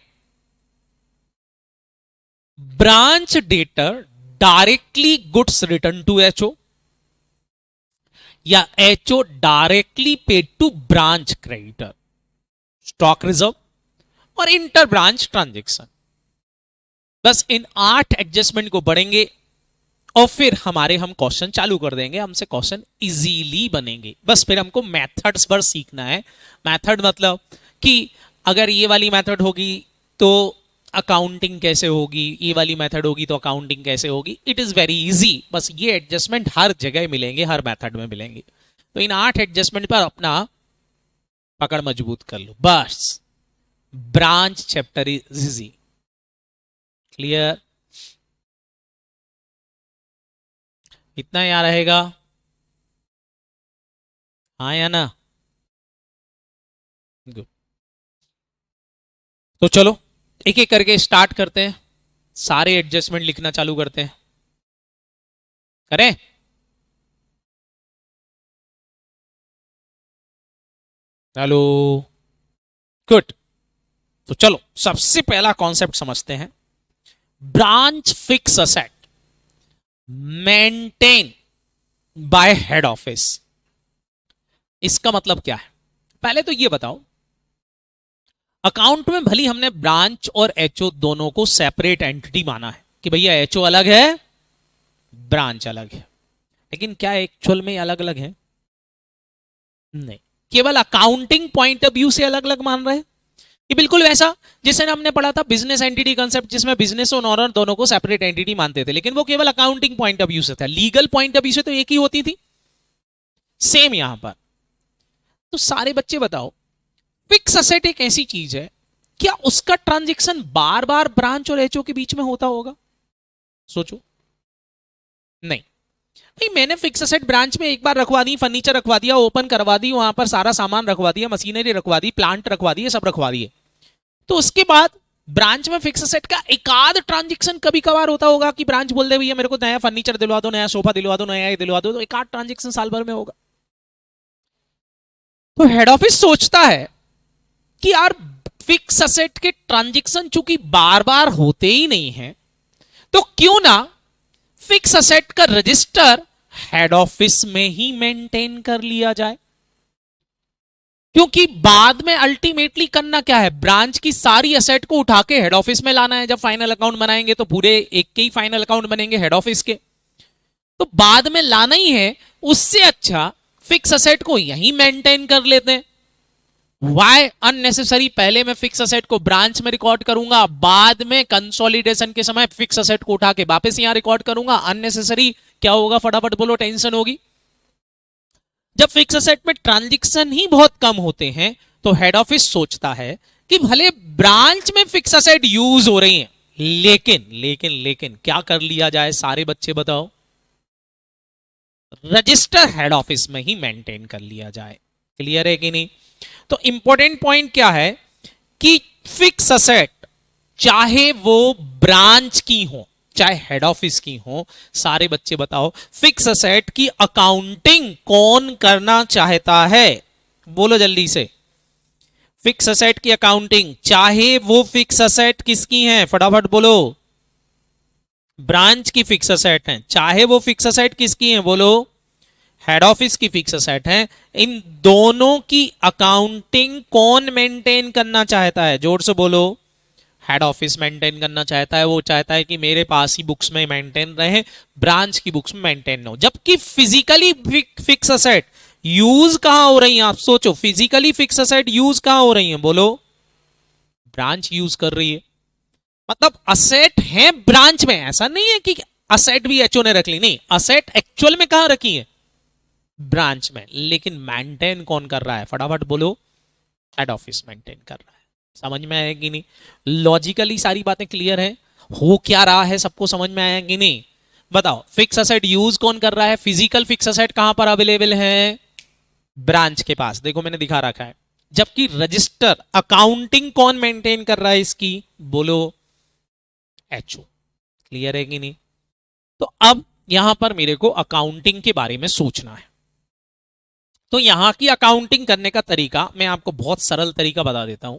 Branch debtor directly goods return to HO या HO directly paid to branch creditor, stock reserve और इंटर ब्रांच ट्रांजेक्शन। बस इन 8 adjustment को पढ़ेंगे और फिर हम क्वेश्चन चालू कर देंगे, हमसे क्वेश्चन इजीली बनेंगे। बस फिर हमको मेथड्स पर सीखना है। मेथड मतलब कि अगर ये वाली मेथड होगी तो अकाउंटिंग कैसे होगी, ये वाली मेथड होगी तो अकाउंटिंग कैसे होगी। It is very easy. बस ये एडजस्टमेंट हर जगह मिलेंगे, हर मेथड में मिलेंगे। तो इन 8 एडजस्टमेंट पर अपना पकड़ मजबूत कर लो। बस branch chapter is easy. Clear? इतना याद रहेगा? हाँ या ना? गुड। तो चलो एक एक करके स्टार्ट करते हैं, सारे एडजस्टमेंट लिखना चालू करते हैं। करें? Hello, good. तो चलो सबसे पहला कॉन्सेप्ट समझते हैं। Branch fix asset maintain by head office. इसका मतलब क्या है? पहले तो ये बताओ, अकाउंट में भली हमने ब्रांच और एचओ दोनों को सेपरेट एंटिटी माना है कि भैया एचओ अलग है ब्रांच अलग है, लेकिन क्या एक्चुअल में अलग अलग है? नहीं, केवल अकाउंटिंग पॉइंट ऑफ व्यू से अलग अलग मान रहे हैं। ये बिल्कुल वैसा जिसे हमने पढ़ा था बिजनेस एंटिटी कंसेप्ट, जिसमें बिजनेस और ओनर दोनों को सेपरेट एंटिटी मानते थे, लेकिन वो केवल अकाउंटिंग पॉइंट ऑफ व्यू से था। लीगल पॉइंट ऑफ व्यू से तो एक ही होती थी। सेम यहां पर। तो सारे बच्चे बताओ, फिक्स असेट एक ऐसी चीज है, क्या उसका ट्रांजैक्शन बार बार ब्रांच और एचओ के बीच में होता होगा? सोचो। नहीं भाई, मैंने फिक्स असेट ब्रांच में एक बार रखवा दी, फर्नीचर रखवा दिया, ओपन करवा दी, वहां पर सारा सामान रखवा दिया, मशीनरी रखवा दी, प्लांट रखवा दिए, सब रखवा दिए। तो उसके बाद ब्रांच में फिक्स असेट का एक आध ट्रांजैक्शन कभी कभार होता होगा कि ब्रांच बोल दे भैया मेरे को नया फर्नीचर दिलवा दो, नया सोफा दिलवा दो, नया ये दिलवा दो, तो एक आध ट्रांजैक्शन साल भर में होगा। तो हेड ऑफिस सोचता है कि यार फिक्स असेट के ट्रांजैक्शन चूंकि बार बार होते ही नहीं है, तो क्यों ना फिक्स असेट का रजिस्टर हेड ऑफिस में ही मेंटेन कर लिया जाए। क्योंकि बाद में अल्टीमेटली करना क्या है, ब्रांच की सारी असेट को उठा के हेड ऑफिस में लाना है। जब फाइनल अकाउंट बनाएंगे तो पूरे एक के ही फाइनल अकाउंट बनेंगे हेड ऑफिस के, तो बाद में लाना ही है। उससे अच्छा फिक्स असेट को यहीं मेंटेन कर लेते हैं। वाई अननेसेसरी पहले मैं फिक्स असेट को ब्रांच में रिकॉर्ड करूंगा, बाद में कंसोलिडेशन के समय फिक्स असेट को उठा के वापस यहां रिकॉर्ड करूंगा। अननेसेसरी क्या होगा, फटाफट बोलो, टेंशन होगी। जब फिक्स असेट में ट्रांजैक्शन ही बहुत कम होते हैं तो हेड ऑफिस सोचता है कि भले ब्रांच में फिक्स असेट यूज हो रही हैं, लेकिन लेकिन लेकिन क्या कर लिया जाए, सारे बच्चे बताओ, रजिस्टर हेड ऑफिस में ही मेंटेन कर लिया जाए। क्लियर है कि नहीं? तो इंपॉर्टेंट पॉइंट क्या है कि फिक्स असेट चाहे वो ब्रांच की हो चाहे हेड ऑफिस की हो, सारे बच्चे बताओ, फिक्स असेट की अकाउंटिंग कौन करना चाहता है? बोलो जल्दी से। फिक्स असेट की अकाउंटिंग, चाहे वो फिक्स असेट किसकी है, फटाफट बोलो। ब्रांच की फिक्स असेट है, चाहे वो फिक्स असेट किसकी है, बोलो। हेड ऑफिस की फिक्स असेट है। इन दोनों की अकाउंटिंग कौन मेंटेन करना चाहता है? जोर से बोलो। हेड ऑफिस मेंटेन करना चाहता है, वो चाहता है कि मेरे पास ही बुक्स में मेंटेन रहे, ब्रांच की बुक्स में मेंटेन ना हो। जबकि फिजिकली फिक्स असेट यूज कहां हो रही है? आप सोचो, फिजिकली फिक्स असेट यूज कहां हो रही है, बोलो। ब्रांच यूज कर रही है। मतलब असेट है ब्रांच में, ऐसा नहीं है कि असेट भी एचओ ने रख ली, नहीं, असेट एक्चुअल में कहां रखी है? ब्रांच में। लेकिन मेंटेन कौन कर रहा है, फटाफट बोलो। हेड ऑफिस मेंटेन कर रहा है। समझ में आया कि नहीं? लॉजिकली सारी बातें क्लियर है? हो क्या रहा है सबको समझ में आया कि नहीं? बताओ, फिक्स असेट यूज कौन कर रहा है? फिजिकल फिक्स असेट कहां पर अवेलेबल है? ब्रांच के पास, देखो मैंने दिखा रखा है। जबकि रजिस्टर अकाउंटिंग कौन मेंटेन कर रहा है इसकी, बोलो। एचओ। क्लियर है कि नहीं? तो अब यहां पर मेरे को अकाउंटिंग के बारे में सोचना है। तो यहां की अकाउंटिंग करने का तरीका मैं आपको बहुत सरल तरीका बता देता हूं।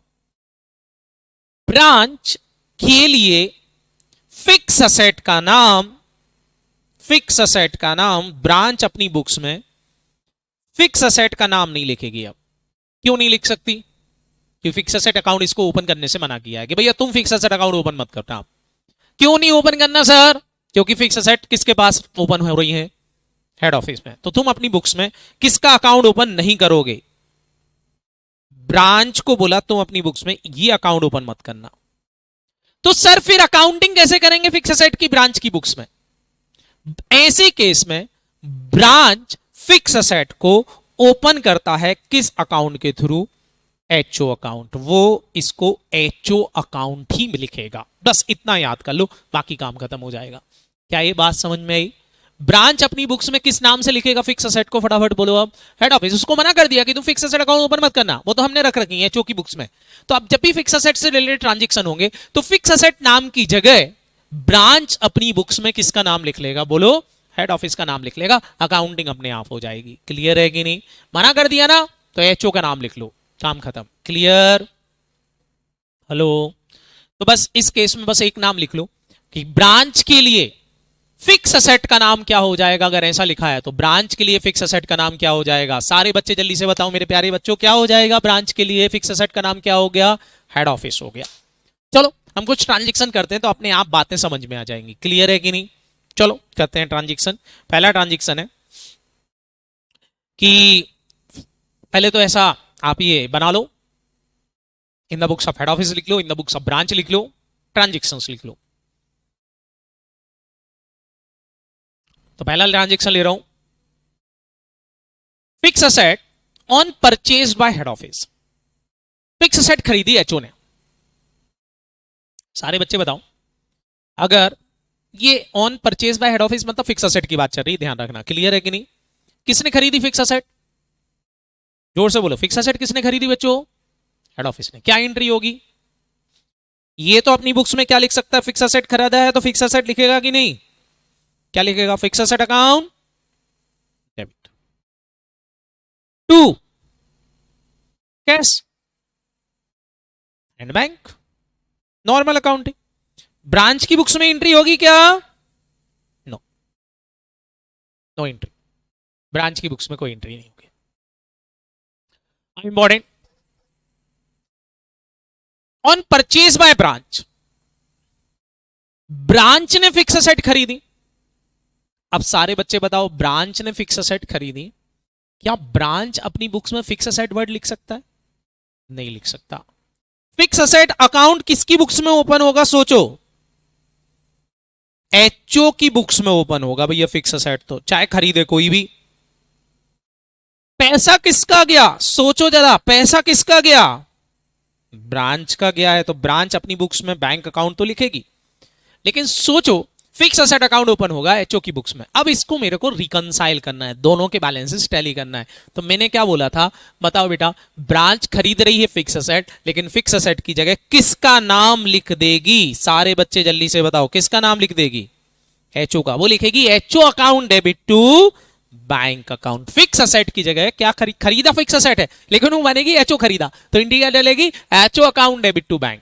ब्रांच के लिए फिक्स असेट का नाम, फिक्स असेट का नाम ब्रांच अपनी बुक्स में फिक्स असेट का नाम नहीं लिखेगी। अब क्यों नहीं लिख सकती? क्योंकि फिक्स असेट अकाउंट इसको ओपन करने से मना किया है कि भैया तुम फिक्स असेट अकाउंट ओपन मत करना। क्यों नहीं ओपन करना सर? क्योंकि फिक्स असेट किसके पास ओपन हो रही है? हेड ऑफिस में। तो तुम अपनी बुक्स में किसका अकाउंट ओपन नहीं करोगे? ब्रांच को बोला तुम अपनी बुक्स में ये अकाउंट ओपन मत करना। तो सर फिर अकाउंटिंग कैसे करेंगे फिक्स असेट की ब्रांच की बुक्स में? ऐसे केस में ब्रांच फिक्स असेट को ओपन करता है किस अकाउंट के थ्रू? HO account. वो इसको एचओ अकाउंट ही लिखेगा। बस इतना याद कर लो, बाकी काम खत्म हो जाएगा। क्या ये बात समझ में आई? ब्रांच अपनी बुक्स में किस नाम से लिखेगा फिक्स असेट को, फटाफट बोलो। अब हेड ऑफिस उसको मना कर दिया कि तुम फिक्स असेट अकाउंट ओपन मत करना, वो तो हमने रख रखी है एचओ की बुक्स में। तो अब जब भी फिक्स असेट से रिलेटेड ट्रांजेक्शन होंगे तो फिक्स असेट नाम की जगह ब्रांच अपनी बुक्स में किसका नाम लिख लेगा, बोलो। हेड ऑफिस का नाम लिख लेगा। अकाउंटिंग अपने आप हो जाएगी। क्लियर है कि नहीं? मना कर दिया ना, तो एचओ का नाम लिख लो, काम खत्म। क्लियर? हेलो? तो बस इस केस में बस एक नाम लिख लो कि ब्रांच के लिए फिक्स असेट का नाम क्या हो जाएगा। अगर ऐसा लिखा है तो ब्रांच के लिए फिक्स असेट का नाम क्या हो जाएगा? सारे बच्चे जल्दी से बताओ मेरे प्यारे बच्चों, क्या हो जाएगा? ब्रांच के लिए फिक्स असेट का नाम क्या हो गया? हेड ऑफिस हो गया। चलो हम कुछ ट्रांजेक्शन करते हैं तो अपने आप बातें समझ में आ जाएंगी। क्लियर है कि नहीं? चलो करते हैं ट्रांजेक्शन। पहला ट्रांजेक्शन है कि पहले तो ऐसा आप ये बना लो, in the books of head office लिख लो, in the books of branch लिख लो, ट्रांजेक्शंस लिख लो। तो पहला ट्रांजेक्शन ले रहा हूं, fix asset on purchase bye head office. Fix asset खरीदी एचओ ने। सारे बच्चे बताओ, अगर ये on purchase bye head office मतलब फिक्स असेट की बात चल रही है, ध्यान रखना। क्लियर है कि नहीं? किसने खरीदी फिक्स असेट? जोर से बोलो, फिक्स असेट किसने खरीदी बच्चों? हेड ऑफिस ने। क्या एंट्री होगी? ये तो अपनी बुक्स में क्या लिख सकता है? फिक्स असेट खरीदा है तो फिक्स असेट लिखेगा कि नहीं? क्या लिखेगा? Fix asset account debit. To cash and bank, normal accounting. Branch की बुक्स में एंट्री होगी क्या? No, no entry. ब्रांच की बुक्स में कोई एंट्री नहीं होगी। Important, on purchase by branch, branch ने फिक्स असेट खरीदी। अब सारे बच्चे बताओ, ब्रांच ने फिक्स असेट खरीदी, क्या ब्रांच अपनी बुक्स में फिक्स असेट वर्ड लिख सकता है? नहीं लिख सकता। फिक्स असेट अकाउंट किसकी बुक्स में ओपन होगा, सोचो। एचओ की बुक्स में ओपन होगा भैया फिक्स असेट, तो चाहे खरीदे कोई भी। पैसा किसका गया, सोचो जरा, पैसा किसका गया? ब्रांच का गया है, तो ब्रांच अपनी बुक्स में बैंक अकाउंट तो लिखेगी। लेकिन सोचो फिक्स असेट अकाउंट ओपन होगा एचओ की बुक्स में, अब इसको मेरे को रिकंसाइल करना है, दोनों के बैलेंसेस टैली करना है। तो मैंने क्या बोला था, बताओ बेटा, ब्रांच खरीद रही है फिक्स असेट, लेकिन फिक्स असेट की जगह किसका नाम लिख देगी? सारे बच्चे जल्दी से बताओ, किसका नाम लिख देगी? एचओ का। वो लिखेगी HO account debit to bank account. Fix asset की जगह क्या खरीदा फिक्स असेट है, लेकिन वो बनेगी एचओ खरीदा, तो इंडी क्या डालेगी? HO account debit to bank.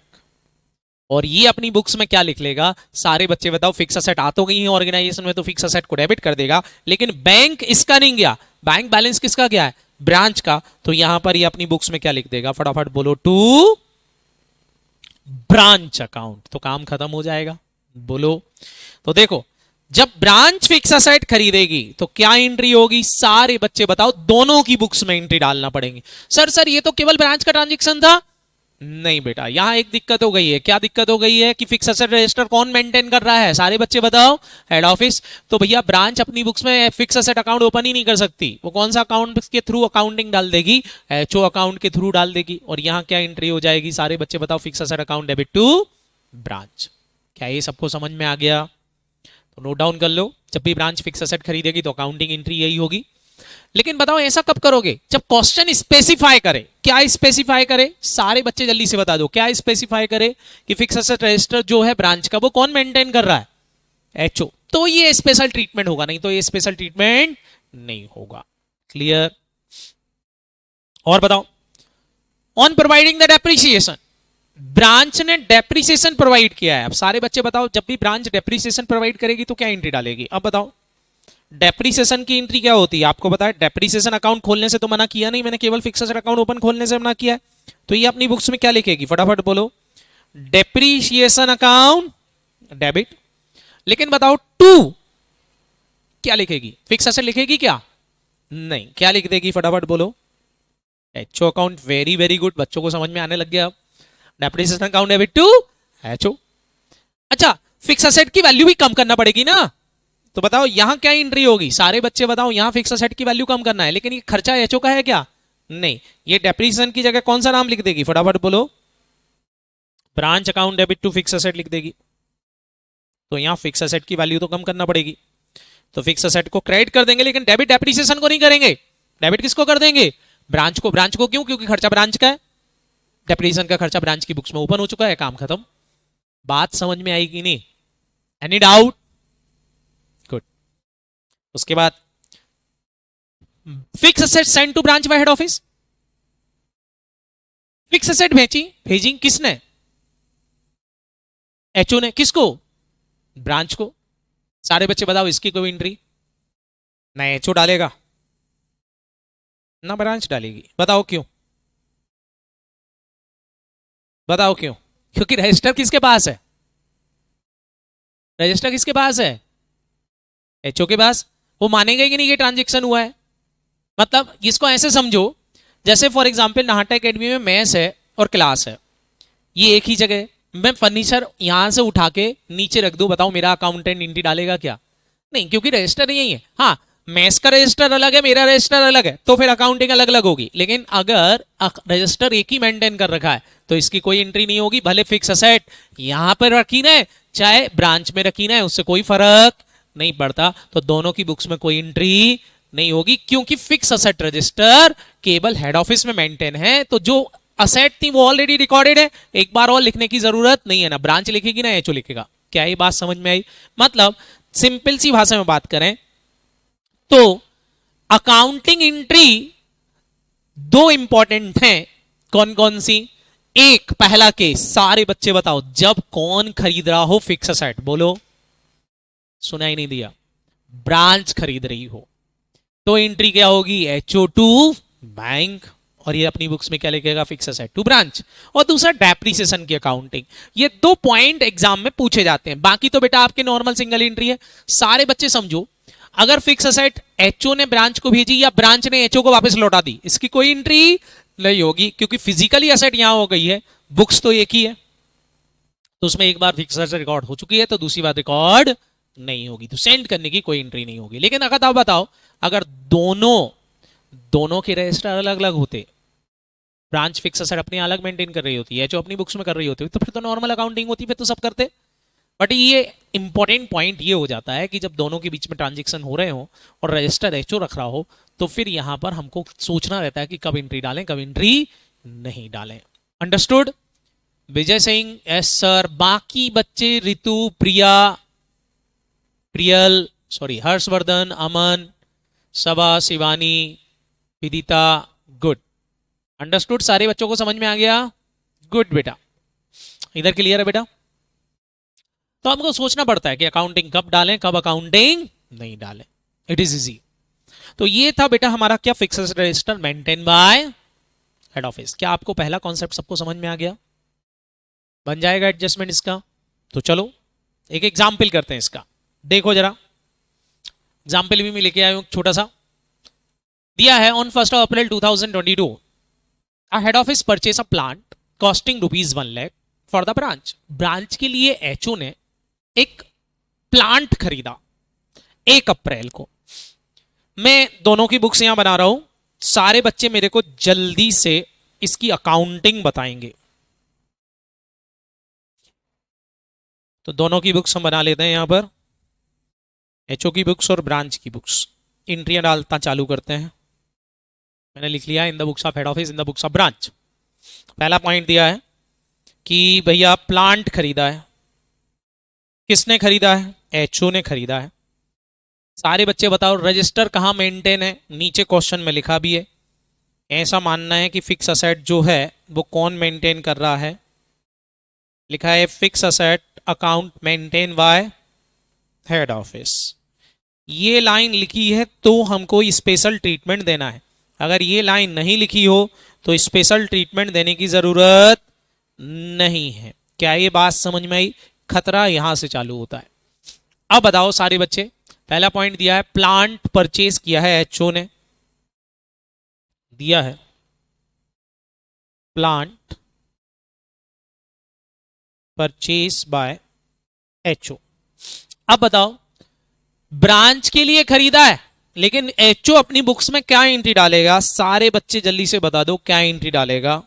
और ये अपनी बुक्स में क्या लिख लेगा? सारे बच्चे बताओ, फिक्स असेट आ तो गई है ऑर्गेनाइजेशन में, तो फिक्स असेट को डेबिट कर देगा, लेकिन बैंक इसका नहीं गया, बैंक बैलेंस किसका गया है? ब्रांच का। तो यहां पर ये अपनी बुक्स में क्या लिख देगा? फटाफट बोलो, टू ब्रांच अकाउंट। तो काम खत्म हो जाएगा। बोलो। तो देखो, जब ब्रांच फिक्स असेट खरीदेगी तो क्या एंट्री होगी? सारे बच्चे बताओ, दोनों की बुक्स में एंट्री डालना पड़ेगी। सर ये तो केवल ब्रांच का ट्रांजेक्शन था। नहीं बेटा, यहां एक दिक्कत हो गई है। क्या दिक्कत हो गई है? कि फिक्स असेट रजिस्टर कौन मेंटेन कर रहा है? सारे बच्चे बताओ, हेड ऑफिस। तो भैया ब्रांच अपनी बुक्स में फिक्स असेट अकाउंट ओपन ही नहीं कर सकती। वो कौन सा अकाउंट के थ्रू अकाउंटिंग डाल देगी? एचओ अकाउंट के थ्रू डाल देगी। और यहां क्या एंट्री हो जाएगी? सारे बच्चे बताओ, fix asset account debit to branch. क्या ये सबको समझ में आ गया? तो नोट डाउन कर लो, जब भी ब्रांच फिक्स असेट खरीदेगी तो अकाउंटिंग एंट्री यही होगी। लेकिन बताओ ऐसा कब करोगे? जब क्वेश्चन स्पेसिफाई करे। क्या स्पेसिफाई करे? सारे बच्चे जल्दी से बता दो, क्या स्पेसिफाई करे? कि फिक्स असेट रजिस्टर जो है ब्रांच का, वो कौन मेंटेन कर रहा है? एचओ। तो ये स्पेशल ट्रीटमेंट होगा, नहीं तो ये स्पेशल ट्रीटमेंट नहीं होगा। क्लियर? और बताओ, on providing the depreciation, branch ने डेप्रिसिएशन प्रोवाइड किया है। अब सारे बच्चे बताओ, जब भी ब्रांच डेप्रिसिएशन प्रोवाइड करेगी तो क्या एंट्री डालेगी? अब बताओ, डेप्रिसिएशन की एंट्री क्या होती है? आपको पता है, डेप्रिसिएशन अकाउंट खोलने से तो मना किया नहीं मैंने, केवल फिक्स असेट अकाउंट ओपन खोलने से मना किया है। तो ये अपनी बुक्स में क्या लिखेगी? फटाफट बोलो, डेप्रिसिएशन अकाउंट डेबिट। लेकिन बताओ, टू क्या लिखेगी? फिक्स असेट लिखेगी क्या? नहीं। क्या लिख देगी? फटाफट बोलो, HO account. Very very good, बच्चों को समझ में आने लग गया। अब depreciation account debit to HO. अच्छा, फिक्स असेट की वैल्यू भी कम करना पड़ेगी ना, तो बताओ यहां क्या एंट्री होगी? सारे बच्चे बताओ, यहां फिक्स असेट की वैल्यू कम करना है, लेकिन ये खर्चा एचओ का है क्या? नहीं। ये डेप्रिसिएशन की जगह कौन सा नाम लिख देगी? फटाफट बोलो, branch account debit to fix asset लिख देगी। तो यहां फिक्स असेट की वैल्यू तो कम करना पड़ेगी, तो फिक्स असेट को क्रेडिट कर देंगे, लेकिन डेबिट डेप्रिसिएशन को नहीं करेंगे। डेबिट किसको कर देंगे? ब्रांच को। ब्रांच को क्यों? क्योंकि खर्चा ब्रांच का है, डेप्रिसिएशन का खर्चा ब्रांच की बुक्स में ओपन हो चुका है, काम खत्म। बात समझ में आई कि नहीं? Any doubt? गुड। उसके बाद fix asset send to branch by head office. Fix asset भेजी किसने? एचओ ने। किसको? ब्रांच को। सारे बच्चे बताओ, इसकी कोई एंट्री? ना एचओ डालेगा ना ब्रांच डालेगी। बताओ क्यों? बताओ क्यों? क्योंकि रजिस्टर किसके पास है? रजिस्टर किसके पास है? एचओ के पास। वो मानेगा कि नहीं ये ट्रांजेक्शन हुआ है? मतलब इसको ऐसे समझो, जैसे फॉर एग्जांपल नाहटा एकेडमी में मेस है और क्लास है, ये एक ही जगह। मैं फर्नीचर यहां से उठा के नीचे रख दूं, बताओ मेरा अकाउंटेंट एंट्री डालेगा क्या? नहीं, क्योंकि रजिस्टर यही है। हाँ, मेस का रजिस्टर अलग है, मेरा रजिस्टर अलग है, तो फिर अकाउंटिंग अलग अलग होगी। लेकिन अगर रजिस्टर एक ही मेंटेन कर रखा है तो इसकी कोई एंट्री नहीं होगी, भले फिक्स असेट यहां पर रखी ना चाहे ब्रांच में रखी ना, उससे कोई फर्क नहीं पड़ता। तो दोनों की बुक्स में कोई एंट्री नहीं होगी, क्योंकि फिक्स असेट रजिस्टर केवल हेड ऑफिस में मेंटेन है। तो जो असेट थी वो ऑलरेडी रिकॉर्डेड है, एक बार और लिखने की जरूरत नहीं है, ना ब्रांच लिखेगी ना एचओ लिखेगा। क्या ये बात समझ में आई? मतलब सिंपल सी भाषा में बात करें तो अकाउंटिंग एंट्री दो इंपॉर्टेंट हैं। कौन कौन सी? एक, पहला केस, सारे बच्चे बताओ, जब कौन खरीद रहा हो फिक्स असेट? बोलो, सुना ही नहीं दिया। ब्रांच खरीद रही हो तो एंट्री क्या होगी? HO to bank. और ये अपनी बुक्स में क्या लिखेगा? Fix asset to branch. और दूसरा डेप्रिसिएशन की अकाउंटिंग। ये दो पॉइंट एग्जाम में पूछे जाते हैं, बाकी तो बेटा आपके नॉर्मल सिंगल एंट्री है। सारे बच्चे समझो, अगर फिक्स असेट एचओ ने ब्रांच को भेजी या ब्रांच ने एचओ को वापस लौटा दी, इसकी कोई एंट्री नहीं होगी, क्योंकि फिजिकली असेट यहां हो गई है, बुक्स तो एक ही है, तो उसमें एक बार फिक्स असेट रिकॉर्ड हो चुकी है, तो दूसरी बार रिकॉर्ड नहीं होगी, तो सेंड करने की कोई एंट्री नहीं होगी। लेकिन अगर आप बताओ, अगर दोनों के रजिस्टर अलग अलग होते, ब्रांच फिक्स असेट अपनी अलग मेंटेन कर रही होती है, जो अपनी बुक्स में कर रही होती है, तो फिर तो नॉर्मल अकाउंटिंग होती, फिर तो सब करते। बट ये इंपॉर्टेंट पॉइंट ये हो जाता है कि जब दोनों के बीच में ट्रांजेक्शन हो रहे हो और रजिस्टर एचओ रख रहा हो, तो फिर यहां पर हमको सोचना रहता है कि कब एंट्री डालें कब एंट्री नहीं डालें। Understood? Vijay Singh, yes sir. बाकी बच्चे, रितु, प्रिया, प्रियल, सॉरी, हर्षवर्धन, अमन, सबा, शिवानी, विदिता, गुड। अंडरस्टूड? सारे बच्चों को समझ में आ गया? गुड बेटा। इधर क्लियर है बेटा? तो हमको सोचना पड़ता है कि अकाउंटिंग कब डालें कब अकाउंटिंग नहीं डालें। It is easy. तो ये था बेटा हमारा क्या, fixed register maintain by head office. क्या आपको पहला कॉन्सेप्ट सबको समझ में आ गया? बन जाएगा एडजस्टमेंट इसका? तो चलो एक एग्जाम्पल करते हैं इसका। देखो जरा, एग्जाम्पल भी मैं लेके आया हूं छोटा सा। दिया है on 1 April 2022 a head office purchase a plant costing ₹1 lakh for the branch। Branch के लिए एचओ ने एक प्लांट खरीदा 1 अप्रैल को। मैं दोनों की बुक्स यहां बना रहा हूं, सारे बच्चे मेरे को जल्दी से इसकी अकाउंटिंग बताएंगे। तो दोनों की बुक्स हम बना लेते हैं यहां पर, एचओ की बुक्स और ब्रांच की बुक्स। एंट्रियां डालता चालू करते हैं। मैंने लिख लिया इन the books of head office, in the books of branch. पहला पॉइंट दिया है कि भैया प्लांट खरीदा है। किसने खरीदा है? एचओ ने खरीदा है। सारे बच्चे बताओ रजिस्टर कहां मेंटेन है? नीचे क्वेश्चन में लिखा भी है। ऐसा मानना है कि फिक्स असेट जो है वो कौन मेंटेन कर रहा है? लिखा है fix asset account maintain by head office. ये लाइन लिखी है तो हमको स्पेशल ट्रीटमेंट देना है। अगर ये लाइन नहीं लिखी हो तो स्पेशल ट्रीटमेंट देने की जरूरत नहीं है। क्या ये बात समझ में आई? खतरा यहां से चालू होता है। अब बताओ सारे बच्चे, पहला पॉइंट दिया है प्लांट परचेज किया है एचओ ने, दिया है प्लांट परचेज बाय एचओ। अब बताओ ब्रांच के लिए खरीदा है, लेकिन एचओ अपनी बुक्स में क्या एंट्री डालेगा? सारे बच्चे जल्दी से बता दो क्या एंट्री डालेगा?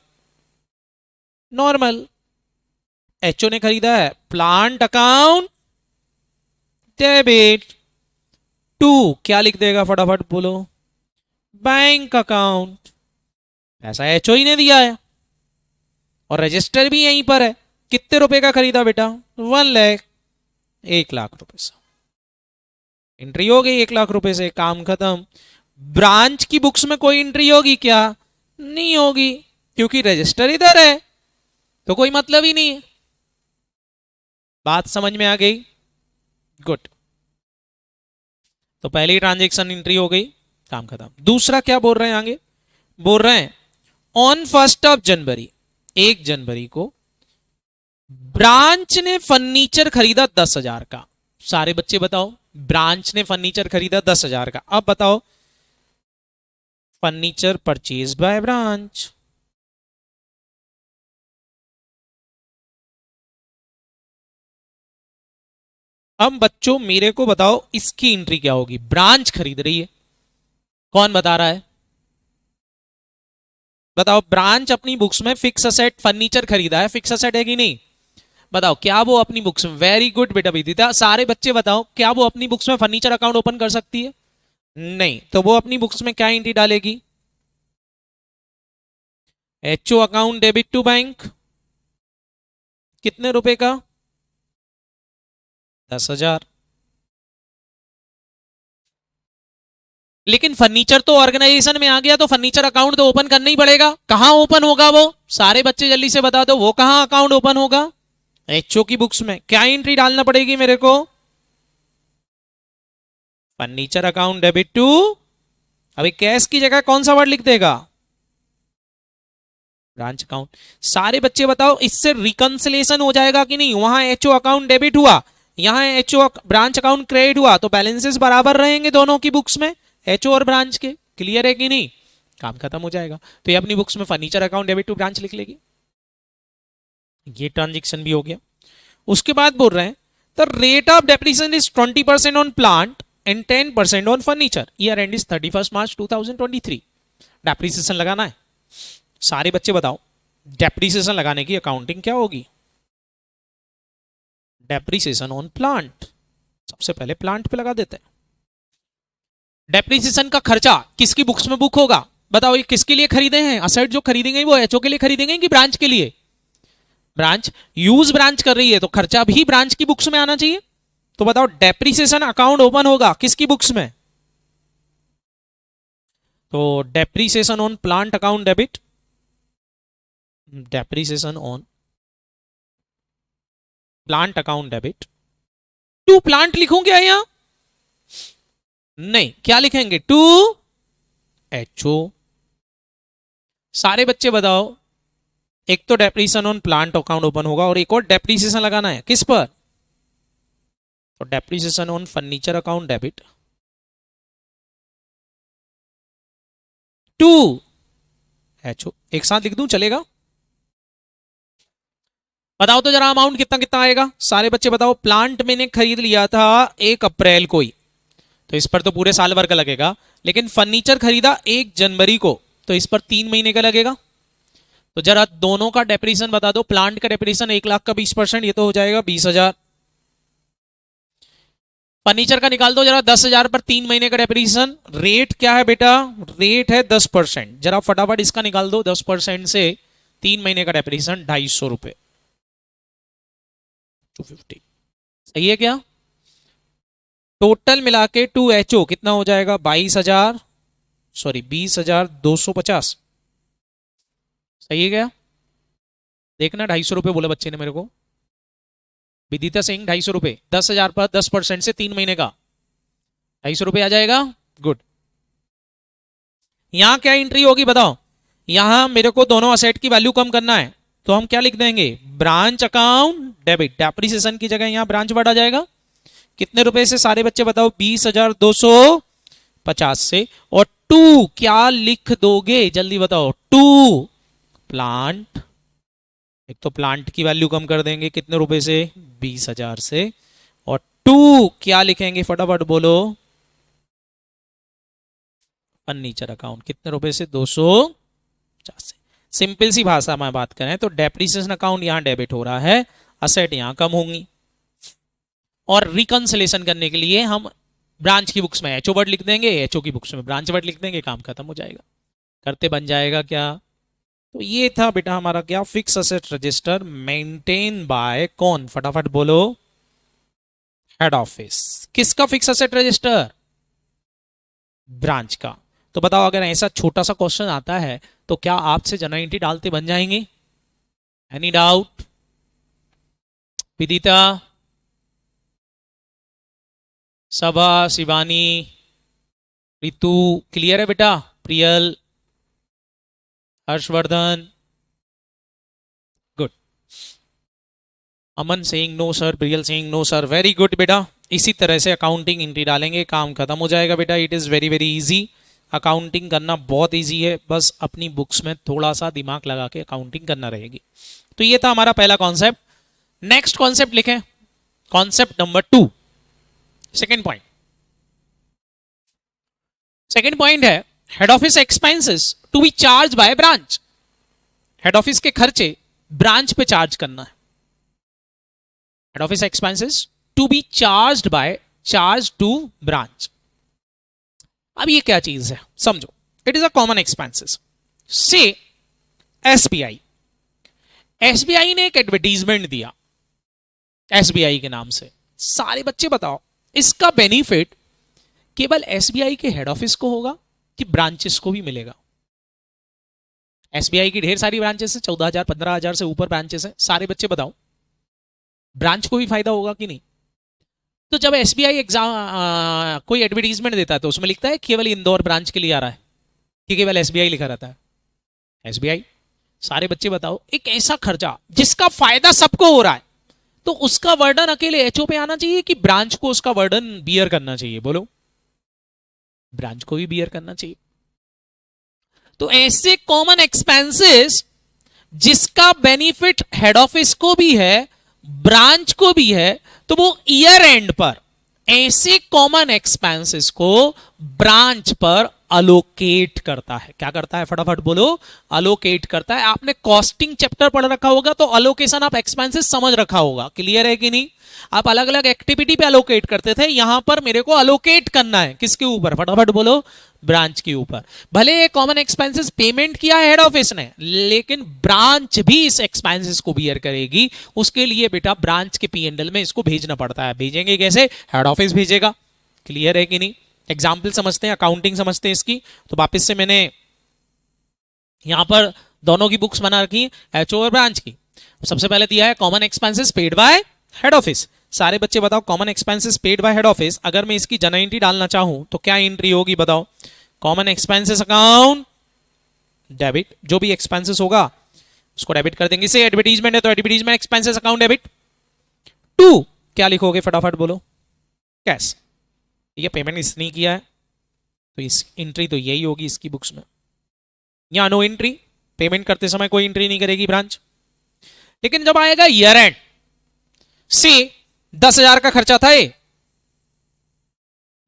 नॉर्मल। एचओ ने खरीदा है प्लांट अकाउंट डेबिट टू, क्या लिख देगा फटाफट बोलो? Bank account. पैसा एचओ ही ने दिया है और रजिस्टर भी यहीं पर है। कितने रुपए का खरीदा बेटा? 1 लाख, 1 लाख रुपए से एंट्री हो गई। 1 लाख रुपए से काम खत्म। ब्रांच की बुक्स में कोई एंट्री होगी क्या? नहीं होगी, क्योंकि रजिस्टर इधर है तो कोई मतलब ही नहीं है। बात समझ में आ गई? गुड। तो पहली ट्रांजैक्शन एंट्री हो गई, काम खत्म। दूसरा क्या बोल रहे हैं आगे? बोल रहे हैं ऑन 1 जनवरी, 1 जनवरी को ब्रांच ने फर्नीचर खरीदा 10,000 का। सारे बच्चे बताओ, ब्रांच ने फर्नीचर खरीदा 10,000 का। अब बताओ फर्नीचर परचेज बाय ब्रांच। अब बच्चों मेरे को बताओ इसकी एंट्री क्या होगी? ब्रांच खरीद रही है, कौन बता रहा है? बताओ, ब्रांच अपनी बुक्स में फिक्स असेट फर्नीचर खरीदा है, फिक्स असेट है कि नहीं? बताओ क्या वो अपनी बुक्स में, वेरी गुड बेटा विदिता, सारे बच्चे बताओ क्या वो अपनी बुक्स में फर्नीचर अकाउंट ओपन कर सकती है? नहीं। तो वो अपनी बुक्स में क्या एंट्री डालेगी? HO account debit to bank. कितने रुपए का? 10,000। लेकिन फर्नीचर तो ऑर्गेनाइजेशन में आ गया तो फर्नीचर अकाउंट तो ओपन करना ही पड़ेगा। कहां ओपन होगा वो? सारे बच्चे जल्दी से बता दो, वो कहां अकाउंट ओपन होगा? एचओ की बुक्स में। क्या एंट्री डालना पड़ेगी मेरे को? Furniture account debit to. अभी कैश की जगह कौन सा वर्ड लिख देगा? Branch account. सारे बच्चे बताओ इससे रिकंसिलेशन हो जाएगा कि नहीं? वहां एचओ अकाउंट डेबिट हुआ, यहां एचओ ब्रांच अकाउंट क्रेडिट हुआ, तो बैलेंसेस बराबर रहेंगे दोनों की बुक्स में, एचओ और ब्रांच के। क्लियर है कि नहीं? काम खत्म हो जाएगा। तो ये अपनी बुक्स में furniture account debit to branch लिख लेगी। ये ट्रांजेक्शन भी हो गया। उसके बाद बोल रहे हैं the rate of depreciation is 20% on plant and 10% on furniture. Year and is 31 March 2023। Depreciation लगाना है। सारे बच्चे बताओ डेप्रिसिएशन लगाने की अकाउंटिंग क्या होगी? डेप्रिसिएशन ऑन प्लांट, सबसे पहले प्लांट पे लगा देते हैं। डेप्रिसिएशन का खर्चा किसकी बुक्स में बुक होगा? बताओ, ये किसके लिए खरीदे हैं? असेट जो खरीदेंगे वो एचओ के लिए खरीदेंगे कि ब्रांच के लिए? ब्रांच यूज ब्रांच कर रही है तो खर्चा भी ब्रांच की बुक्स में आना चाहिए। तो बताओ, डेप्रिसिएशन अकाउंट ओपन होगा किसकी बुक्स में? तो depreciation on plant account debit, depreciation on plant account debit. To plant लिखूं क्या यहां? नहीं, क्या लिखेंगे? To HO. सारे बच्चे बताओ, एक तो depreciation on plant account open होगा और एक और डेप्रिसिएशन लगाना है किस पर? तो depreciation on furniture account debit to HO. एक साथ लिख दूं, चलेगा? बताओ तो जरा अमाउंट कितना कितना आएगा। सारे बच्चे बताओ, प्लांट मैंने खरीद लिया था 1 अप्रैल को ही, तो इस पर तो पूरे साल भर का लगेगा। लेकिन फर्नीचर खरीदा 1 जनवरी को, तो इस पर 3 महीने का लगेगा। तो जरा दोनों का डेप्रिसिएशन बता दो। प्लांट का डेप्रिसिएशन 1 लाख का 20%, ये तो हो जाएगा 20,000। फर्नीचर का निकाल दो जरा 10,000 पर 3 महीने का डेप्रिसिएशन। रेट क्या है बेटा? रेट है 10%। जरा फटाफट इसका निकाल दो, 10% से 3 महीने का डेप्रिसिएशन 250 रुपए, 250। सही है क्या? टोटल मिला के 2HO कितना हो जाएगा? 20,250। सही है क्या? देखना, 250 रुपए बोला बच्चे ने मेरे को। विदिता सिंह 250 रुपए, 10,000 पर 10% से 3 महीने का 250 रुपए आ जाएगा। गुड। यहां क्या एंट्री होगी बताओ? यहां मेरे को दोनों असेट की वैल्यू कम करना है, तो हम क्या लिख देंगे? Branch account debit. डेप्रिसिएशन की जगह यहां ब्रांच वर्ड आ जाएगा। कितने रुपए से? सारे बच्चे बताओ, 20,250 से। और टू क्या लिख दोगे? जल्दी बताओ। टू प्लांट, एक तो प्लांट की वैल्यू कम कर देंगे कितने रुपए से? 20,000 से। और टू क्या लिखेंगे? फटाफट बोलो। फर्नीचर अकाउंट कितने रुपए से? 250 से। सिंपल सी भाषा में बात करें तो डेप्रिसिएशन अकाउंट यहां डेबिट हो रहा है, असेट यहां कम होंगी। और रिकंसिलेशन करने के लिए हम ब्रांच की बुक्स में एचओ वर्ड लिख देंगे, एचओ की बुक्स में ब्रांच वर्ड लिख देंगे, काम खत्म हो जाएगा। करते बन जाएगा क्या? तो ये था बेटा हमारा क्या? Fix asset register maintain bye कौन? फटाफट बोलो। Head office. किसका फिक्स असेट रजिस्टर? ब्रांच का। तो बताओ, अगर ऐसा छोटा सा क्वेश्चन आता है तो क्या आपसे जनरल एंट्री डालते बन जाएंगे? Any doubt? विदिता, सभा, शिवानी, रितु, क्लियर है बेटा? Priyal, Harshvardhan, good. Aman saying no sir, Priyal saying no sir, very good बेटा। इसी तरह से अकाउंटिंग एंट्री डालेंगे, काम खत्म हो जाएगा बेटा। It is very very easy. Accounting करना बहुत इजी है, बस अपनी बुक्स में थोड़ा सा दिमाग लगा के अकाउंटिंग करना रहेगी। तो ये था हमारा पहला कॉन्सेप्ट। नेक्स्ट कॉन्सेप्ट लिखें, concept number 2, second point. Second point है head office expenses to be charge by branch. Head office के खर्चे ब्रांच पे चार्ज करना है। Head office expenses to be charge to branch. अब ये क्या चीज है समझो। It is a common expenses. से एसबीआई ने एक एडवर्टीजमेंट दिया एसबीआई के नाम से। सारे बच्चे बताओ, इसका बेनिफिट केवल एसबीआई के हेड ऑफिस को होगा कि ब्रांचेस को भी मिलेगा? एसबीआई की ढेर सारी ब्रांचेस है, 14,000 15,000 से ऊपर ब्रांचेस है। सारे बच्चे बताओ, ब्रांच को भी फायदा होगा कि नहीं? तो जब एसबीआई एग्जाम कोई एडवर्टीजमेंट देता है तो उसमें लिखता है केवल इंदौर ब्रांच के लिए आ रहा है कि केवल एसबीआई लिखा रहता है? एसबीआई। सारे बच्चे बताओ, एक ऐसा खर्चा जिसका फायदा सबको हो रहा है, तो उसका वर्डन अकेले एचओ पे आना चाहिए कि ब्रांच को उसका वर्डन बियर करना चाहिए? बोलो। ब्रांच को भी बियर करना चाहिए। तो ऐसे कॉमन एक्सपेंसेस जिसका बेनिफिट हेड ऑफिस को भी है, ब्रांच को भी है, तो वो ईयर एंड पर ऐसे कॉमन एक्सपेंसेस को ब्रांच पर अलोकेट करता है। क्या करता है, फटाफट बोलो, अलोकेट करता है। आपने कॉस्टिंग चैप्टर पढ़ रखा होगा तो अलोकेशन ऑफ एक्सपेंसेस समझ रखा होगा, क्लियर है कि नहीं। आप अलग अलग एक्टिविटी पे अलोकेट करते थे, यहां पर मेरे को अलोकेट करना है किसके ऊपर, फटाफट बोलो, ब्रांच के ऊपर। भले ये कॉमन एक्सपेंसेस पेमेंट किया है हेड ऑफिस ने, लेकिन ब्रांच भी इस एक्सपेंसेस को बियर करेगी। उसके लिए बेटा ब्रांच के पी&एल में इसको भेजना पड़ता है। भेजेंगे कैसे, हेड ऑफिस भेजेगा, क्लियर है कि नहीं। एग्जाम्पल समझते हैं, अकाउंटिंग समझते हैं इसकी। तो वापस से मैंने यहां पर दोनों की बुक्स बना रखी, एचओ और ब्रांच की। सबसे पहले दिया है common expenses paid by head office. सारे बच्चे बताओ, common expenses paid by head office, अगर मैं इसकी जनरल एंट्री डालना चाहूं तो क्या एंट्री होगी बताओ। कॉमन एक्सपेंसेस अकाउंट डेबिट, जो भी एक्सपेंसेस होगा उसको डेबिट कर देंगे। से एडवर्टीजमेंट है तो advertisement expenses account debit. To क्या लिखोगे, फटाफट बोलो, कैश। ये पेमेंट इसने किया है तो इस एंट्री तो यही होगी इसकी बुक्स में। यहां नो एंट्री, पेमेंट करते समय कोई एंट्री नहीं करेगी ब्रांच। लेकिन जब आएगा ईयर एंड, से 10,000 का खर्चा था ये,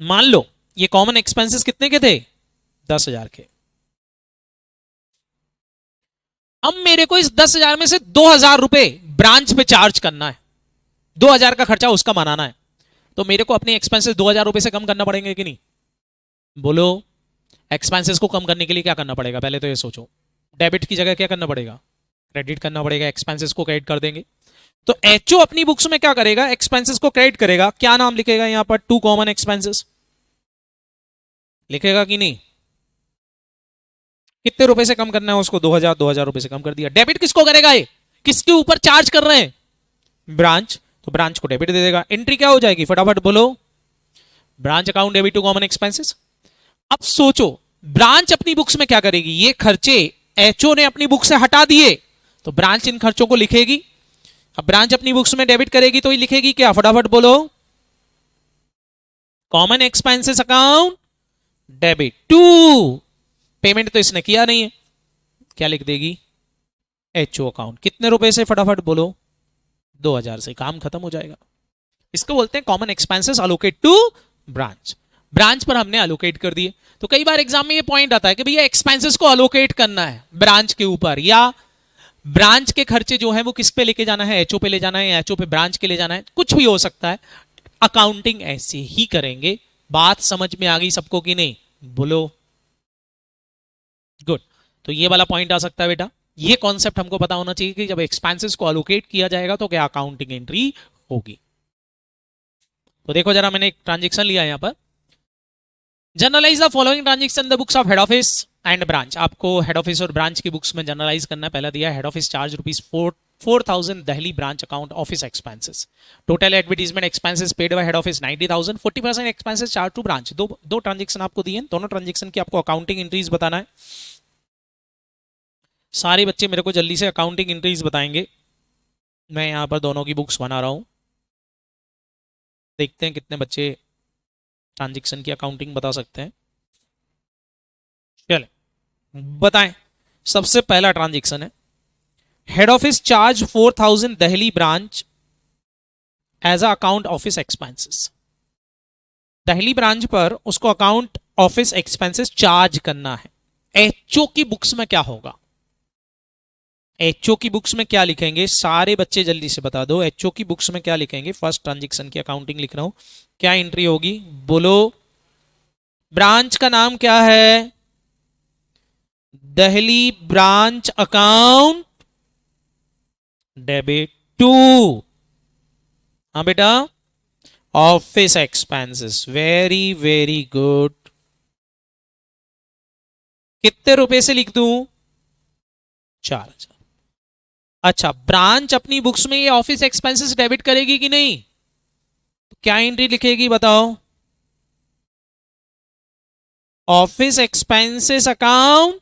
मान लो ये कॉमन एक्सपेंसेस कितने के थे, 10,000 के। अब मेरे को इस 10,000 में से 2,000 रुपए ब्रांच पे चार्ज करना है, 2,000 का खर्चा उसका मनाना है। तो मेरे को अपने एक्सपेंसेस 2,000 रुपए से कम करना पड़ेंगे कि नहीं, बोलो। एक्सपेंसेस को कम करने के लिए क्या करना पड़ेगा, पहले तो ये सोचो। डेबिट की जगह क्या करना पड़ेगा, क्रेडिट करना पड़ेगा। एक्सपेंसेस को क्रेडिट कर देंगे। तो एचओ अपनी बुक्स में क्या करेगा, एक्सपेंसेस को क्रेडिट करेगा। क्या नाम लिखेगा यहां पर, टू कॉमन एक्सपेंसेस लिखेगा कि नहीं। कितने रुपए से कम करना है उसको, 2,000 रुपए से कम कर दिया। डेबिट किसको करेगा, ये किसके ऊपर चार्ज कर रहे हैं, ब्रांच, तो ब्रांच को डेबिट दे देगा। एंट्री क्या हो जाएगी, फटाफट बोलो, branch account debit to common expenses. अब सोचो ब्रांच अपनी बुक्स में क्या करेगी, ये खर्चे एचओ ने अपनी बुक से हटा दिए तो ब्रांच इन खर्चों को लिखेगी। अब ब्रांच अपनी बुक्स में डेबिट करेगी तो ये लिखेगी क्या, फटाफट बोलो, common expenses account debit to, payment तो इसने किया नहीं है, क्या लिख देगी, एचओ अकाउंट। कितने रुपए से, फटाफट बोलो, 2,000 से, काम खत्म हो जाएगा। इसको बोलते हैं common expenses allocate to branch. Branch पर हमने अलोकेट कर दिए। तो कई बार एग्जाम में ये पॉइंट आता है कि भैया एक्सपेंसेस को अलोकेट करना है ब्रांच के ऊपर, या ब्रांच के खर्चे जो है वो किस पे लेके जाना है, एचओ पे ले जाना है, या एचओ पे ब्रांच के ले जाना है, कुछ भी हो सकता है। अकाउंटिंग ऐसे ही करेंगे। बात समझ में आ गई सबको कि नहीं, बोलो, गुड। तो ये वाला पॉइंट आ सकता है बेटा। ये कॉन्सेप्ट हमको पता होना चाहिए कि जब एक्सपेंसेस को अलोकेट किया जाएगा तो क्या अकाउंटिंग एंट्री होगी। तो देखो जरा, मैंने एक ट्रांजेक्शन लिया यहां पर, journalise the following transaction the books of head office and branch. आपको हेड ऑफिस और ब्रांच की बुक्स में जनरलाइज करना है। पहला दिया head office charge ₹4,000 Delhi branch account office expenses. Total advertisement expenses paid by head office 90,000। 40% expenses charge to branch. दो transaction आपको दिए, दोनों ट्रांजेक्शन की आपको अकाउंटिंग एंट्रीज बताना है। सारे बच्चे मेरे को जल्दी से अकाउंटिंग एंट्रीज बताएंगे। मैं यहां पर दोनों की बुक्स बना रहा हूं, देखते हैं कितने बच्चे ट्रांजेक्शन की अकाउंटिंग बता सकते हैं। चले बताएं। सबसे पहला ट्रांजेक्शन है head office charge 4,000 Delhi branch as a account office expenses. Delhi branch पर उसको अकाउंट ऑफिस एक्सपेंसेस चार्ज करना है। एचओ की बुक्स में क्या होगा, एचओ की बुक्स में क्या लिखेंगे, सारे बच्चे जल्दी से बता दो। एचओ की बुक्स में क्या लिखेंगे, फर्स्ट ट्रांजेक्शन की अकाउंटिंग लिख रहा हूं, क्या एंट्री होगी, बोलो। ब्रांच का नाम क्या है, Delhi branch account debit to, हाँ बेटा, office expenses. Very very good. कितने रुपए से लिख दूं, 4,000। अच्छा, ब्रांच अपनी बुक्स में ये ऑफिस एक्सपेंसेस डेबिट करेगी कि नहीं, क्या एंट्री लिखेगी बताओ, ऑफिस एक्सपेंसेस अकाउंट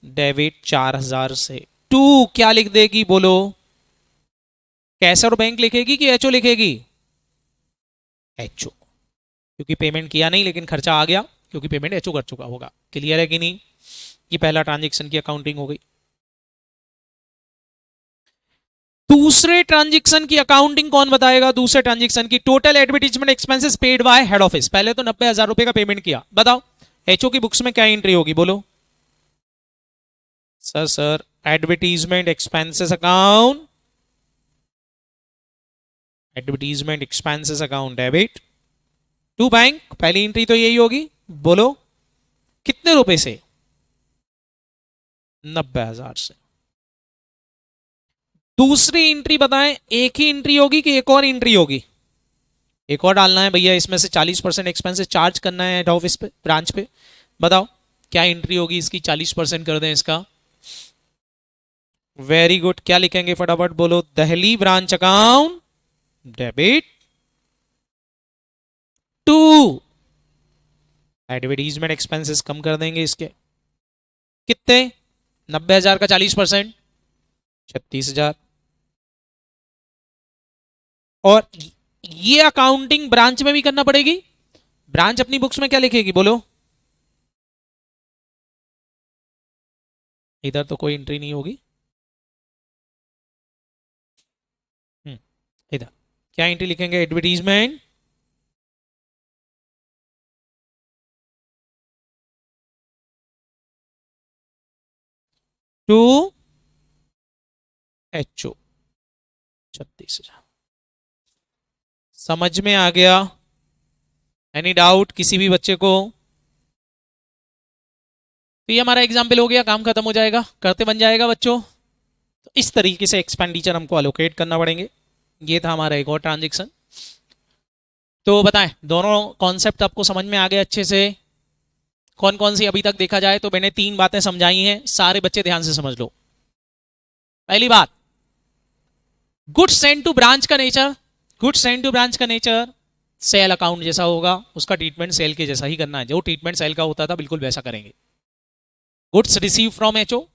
डेबिट 4,000 से। टू क्या लिख देगी, बोलो, कैश और बैंक लिखेगी कि एचओ लिखेगी, एचओ, क्योंकि पेमेंट किया नहीं लेकिन खर्चा आ गया, क्योंकि पेमेंट एचओ कर चुका होगा। क्लियर है कि नहीं। ये पहला ट्रांजेक्शन की अकाउंटिंग हो गई। दूसरे ट्रांजेक्शन की अकाउंटिंग कौन बताएगा, दूसरे ट्रांजेक्शन की, total advertisement expenses paid by head office. पहले तो 90,000 रुपए का पेमेंट किया, बताओ एचओ की बुक्स में क्या एंट्री होगी बोलो? Sir advertisement expenses account, advertisement expenses account debit to bank. पहली एंट्री तो यही होगी, बोलो कितने रुपए से? 90,000 से। दूसरी एंट्री बताएं, एक ही एंट्री होगी कि एक और एंट्री होगी? एक और डालना है भैया, इसमें से 40% एक्सपेंसेस चार्ज करना है हेड ऑफिस पे, ब्रांच पे। बताओ क्या एंट्री होगी इसकी? 40% कर दें इसका। वेरी गुड, क्या लिखेंगे फटाफट बोलो? Delhi branch account debit to advertisement expenses, कम कर देंगे इसके कितने? 90,000 का 40%, 36,000। और ये अकाउंटिंग ब्रांच में भी करना पड़ेगी। ब्रांच अपनी बुक्स में क्या लिखेगी बोलो? इधर तो कोई एंट्री नहीं होगी। इधर क्या एंट्री लिखेंगे? Advertisement to HO 36,000। समझ में आ गया? एनी डाउट किसी भी बच्चे को? तो ये हमारा एग्जाम्पल हो गया, काम खत्म हो जाएगा, करते बन जाएगा बच्चों। तो इस तरीके से एक्सपेंडिचर हमको अलोकेट करना पड़ेंगे। ये था हमारा एक और ट्रांजेक्शन। तो बताएं दोनों कॉन्सेप्ट आपको समझ में आ गए अच्छे से? कौन कौन सी अभी तक देखा जाए तो मैंने 3 बातें समझाई हैं, सारे बच्चे ध्यान से समझ लो। पहली बात, गुड्स सेंड टू ब्रांच का nature, goods send to branch का नेचर सेल अकाउंट जैसा होगा, उसका ट्रीटमेंट सेल के जैसा ही करना है, जो ट्रीटमेंट सेल का होता था बिल्कुल वैसा करेंगे। Goods receive from HO,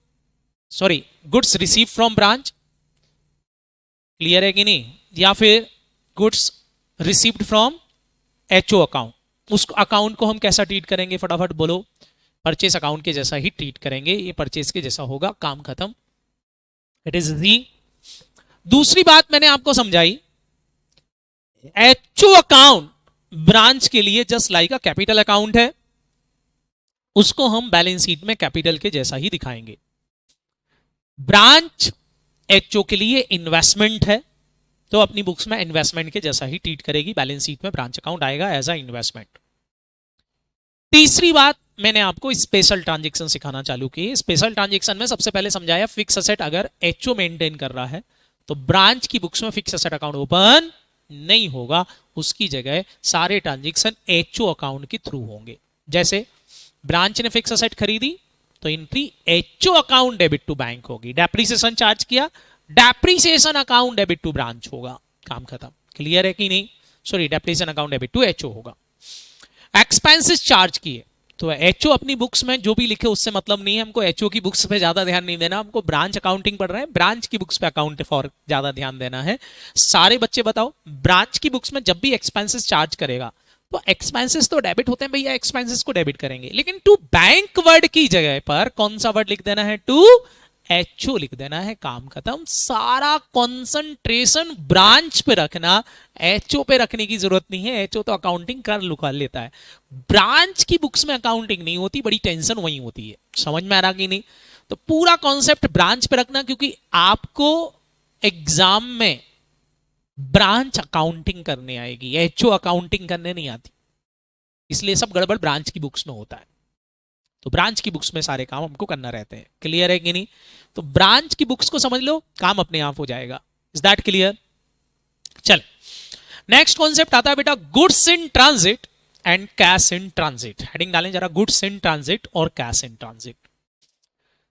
sorry goods receive from branch, clear है कि नहीं? या फिर goods received from HO account, उस अकाउंट को हम कैसा ट्रीट करेंगे फटाफट बोलो? परचेस अकाउंट के जैसा ही ट्रीट करेंगे, ये परचेस के जैसा होगा, काम खत्म। It is the. दूसरी बात मैंने आपको समझाई, एचओ अकाउंट ब्रांच के लिए just like a capital account है, उसको हम बैलेंस शीट में कैपिटल के जैसा ही दिखाएंगे। ब्रांच एचओ के लिए इन्वेस्टमेंट है, तो अपनी बुक्स में इन्वेस्टमेंट के जैसा ही ट्रीट करेगी, बैलेंस शीट में ब्रांच अकाउंट आएगा एज अ इन्वेस्टमेंट। तीसरी बात, मैंने आपको स्पेशल ट्रांजैक्शन सिखाना चालू की। स्पेशल ट्रांजैक्शन में सबसे पहले समझाया, फिक्स असेट अगर एचओ मेंटेन कर रहा है तो ब्रांच की बुक्स में फिक्स असेट अकाउंट ओपन नहीं होगा, उसकी जगह सारे ट्रांजैक्शन एचओ अकाउंट के थ्रू होंगे। जैसे ब्रांच ने फिक्स असेट खरीदी तो entry HO account debit to bank होगी, डेप्रिसिएशन चार्ज किया, depreciation account debit to branch होगा, काम खत्म। क्लियर है कि नहीं? Sorry, depreciation account debit to HO होगा। एक्सपेंसेस चार्ज किए तो एचओ अपनी बुक्स में जो भी लिखे उससे मतलब नहीं है, हमको एचओ की बुक्स पे ज्यादा ध्यान नहीं देना, हमको ब्रांच अकाउंटिंग पढ़ रहे हैं, ब्रांच की बुक्स पे अकाउंट फॉर ज्यादा ध्यान देना है। सारे बच्चे बताओ, ब्रांच की बुक्स में जब भी एक्सपेंसेस चार्ज करेगा तो एक्सपेंसेस तो डेबिट होते हैं भैया, एक्सपेंसेस को डेबिट करेंगे, लेकिन टू बैंक वर्ड की जगह पर कौन सा वर्ड लिख देना है? टू एचओ लिख देना है, काम खत्म। सारा कंसंट्रेशन ब्रांच पे रखना, एचओ पे रखने की जरूरत नहीं है, एचओ तो अकाउंटिंग कर लुका लेता है, ब्रांच की बुक्स में अकाउंटिंग नहीं होती, बड़ी टेंशन वही होती है। समझ में आ रहा कि नहीं? तो पूरा कॉन्सेप्ट ब्रांच पे रखना, क्योंकि आपको एग्जाम में ब्रांच अकाउंटिंग करने आएगी, एचओ अकाउंटिंग करने नहीं आती, इसलिए सब गड़बड़ ब्रांच की बुक्स में होता है। तो ब्रांच की बुक्स में सारे काम हमको करना रहते हैं। क्लियर है कि नहीं? तो ब्रांच की बुक्स को समझ लो, काम अपने आप हो जाएगा। Is that clear? चल, नेक्स्ट कॉन्सेप्ट आता है बेटा goods in transit and cash in transit. Heading डालें जरा, गुड्स इन ट्रांजिट और कैश इन ट्रांजिट।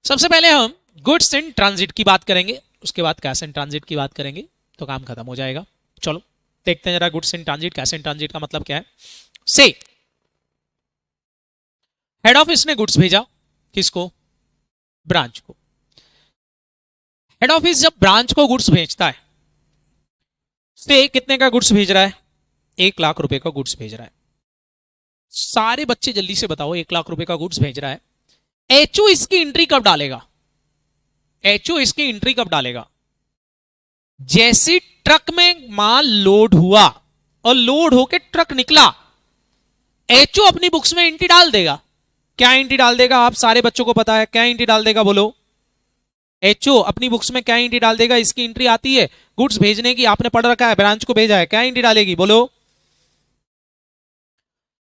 सबसे पहले हम गुड्स इन ट्रांजिट की बात करेंगे, उसके बाद कैश इन ट्रांजिट की बात करेंगे, तो काम खत्म हो जाएगा। चलो देखते हैं जरा goods in transit cash in transit का मतलब क्या है। से हेड ऑफिस ने गुड्स भेजा, किसको? ब्रांच को। हेड ऑफिस जब ब्रांच को गुड्स भेजता है, से कितने का गुड्स भेज रहा है? 1 लाख रुपए का गुड्स भेज रहा है। सारे बच्चे जल्दी से बताओ, 1 लाख रुपए का गुड्स भेज रहा है, एचओ इसकी एंट्री कब डालेगा? एचओ इसकी एंट्री कब डालेगा? जैसी ट्रक में माल लोड हुआ और लोड होके ट्रक निकला, एचओ अपनी बुक्स में एंट्री डाल देगा। क्या एंट्री डाल देगा? आप सारे बच्चों को पता है क्या एंट्री डाल देगा, बोलो। एचओ अपनी बुक्स में क्या एंट्री डाल देगा? इसकी एंट्री आती है गुड्स भेजने की, आपने पढ़ रखा है, ब्रांच को भेजा है, क्या एंट्री डालेगी, बोलो।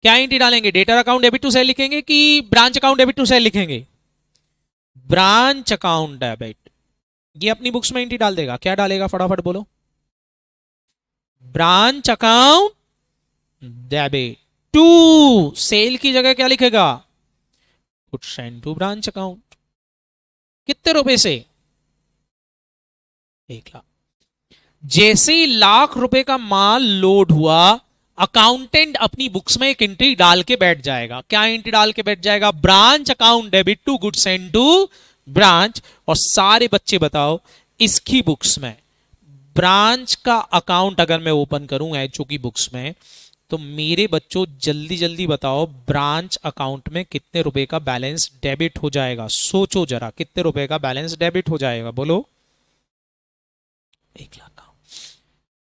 क्या एंट्री डालेंगे? Debtor account debit to sale लिखेंगे कि branch account debit to sale लिखेंगे? Branch account debit. ये अपनी बुक्स में एंट्री डाल देगा, क्या डालेगा फटाफट बोलो। Branch account debit to sale की जगह क्या लिखेगा? Goods send to branch account. कितने रुपए से? 1,00,000। जैसे ही ₹1,00,000 का माल लोड हुआ, अकाउंटेंट अपनी बुक्स में एक एंट्री डाल के बैठ जाएगा। क्या एंट्री डाल के बैठ जाएगा? Branch account debit to goods send to branch. और सारे बच्चे बताओ, इसकी बुक्स में ब्रांच का अकाउंट अगर मैं ओपन करूं एचओ की बुक्स में, तो मेरे बच्चों जल्दी जल्दी बताओ ब्रांच अकाउंट में कितने रुपए का बैलेंस डेबिट हो जाएगा? सोचो जरा, कितने रुपए का बैलेंस डेबिट हो जाएगा, बोलो। 1,00,000 का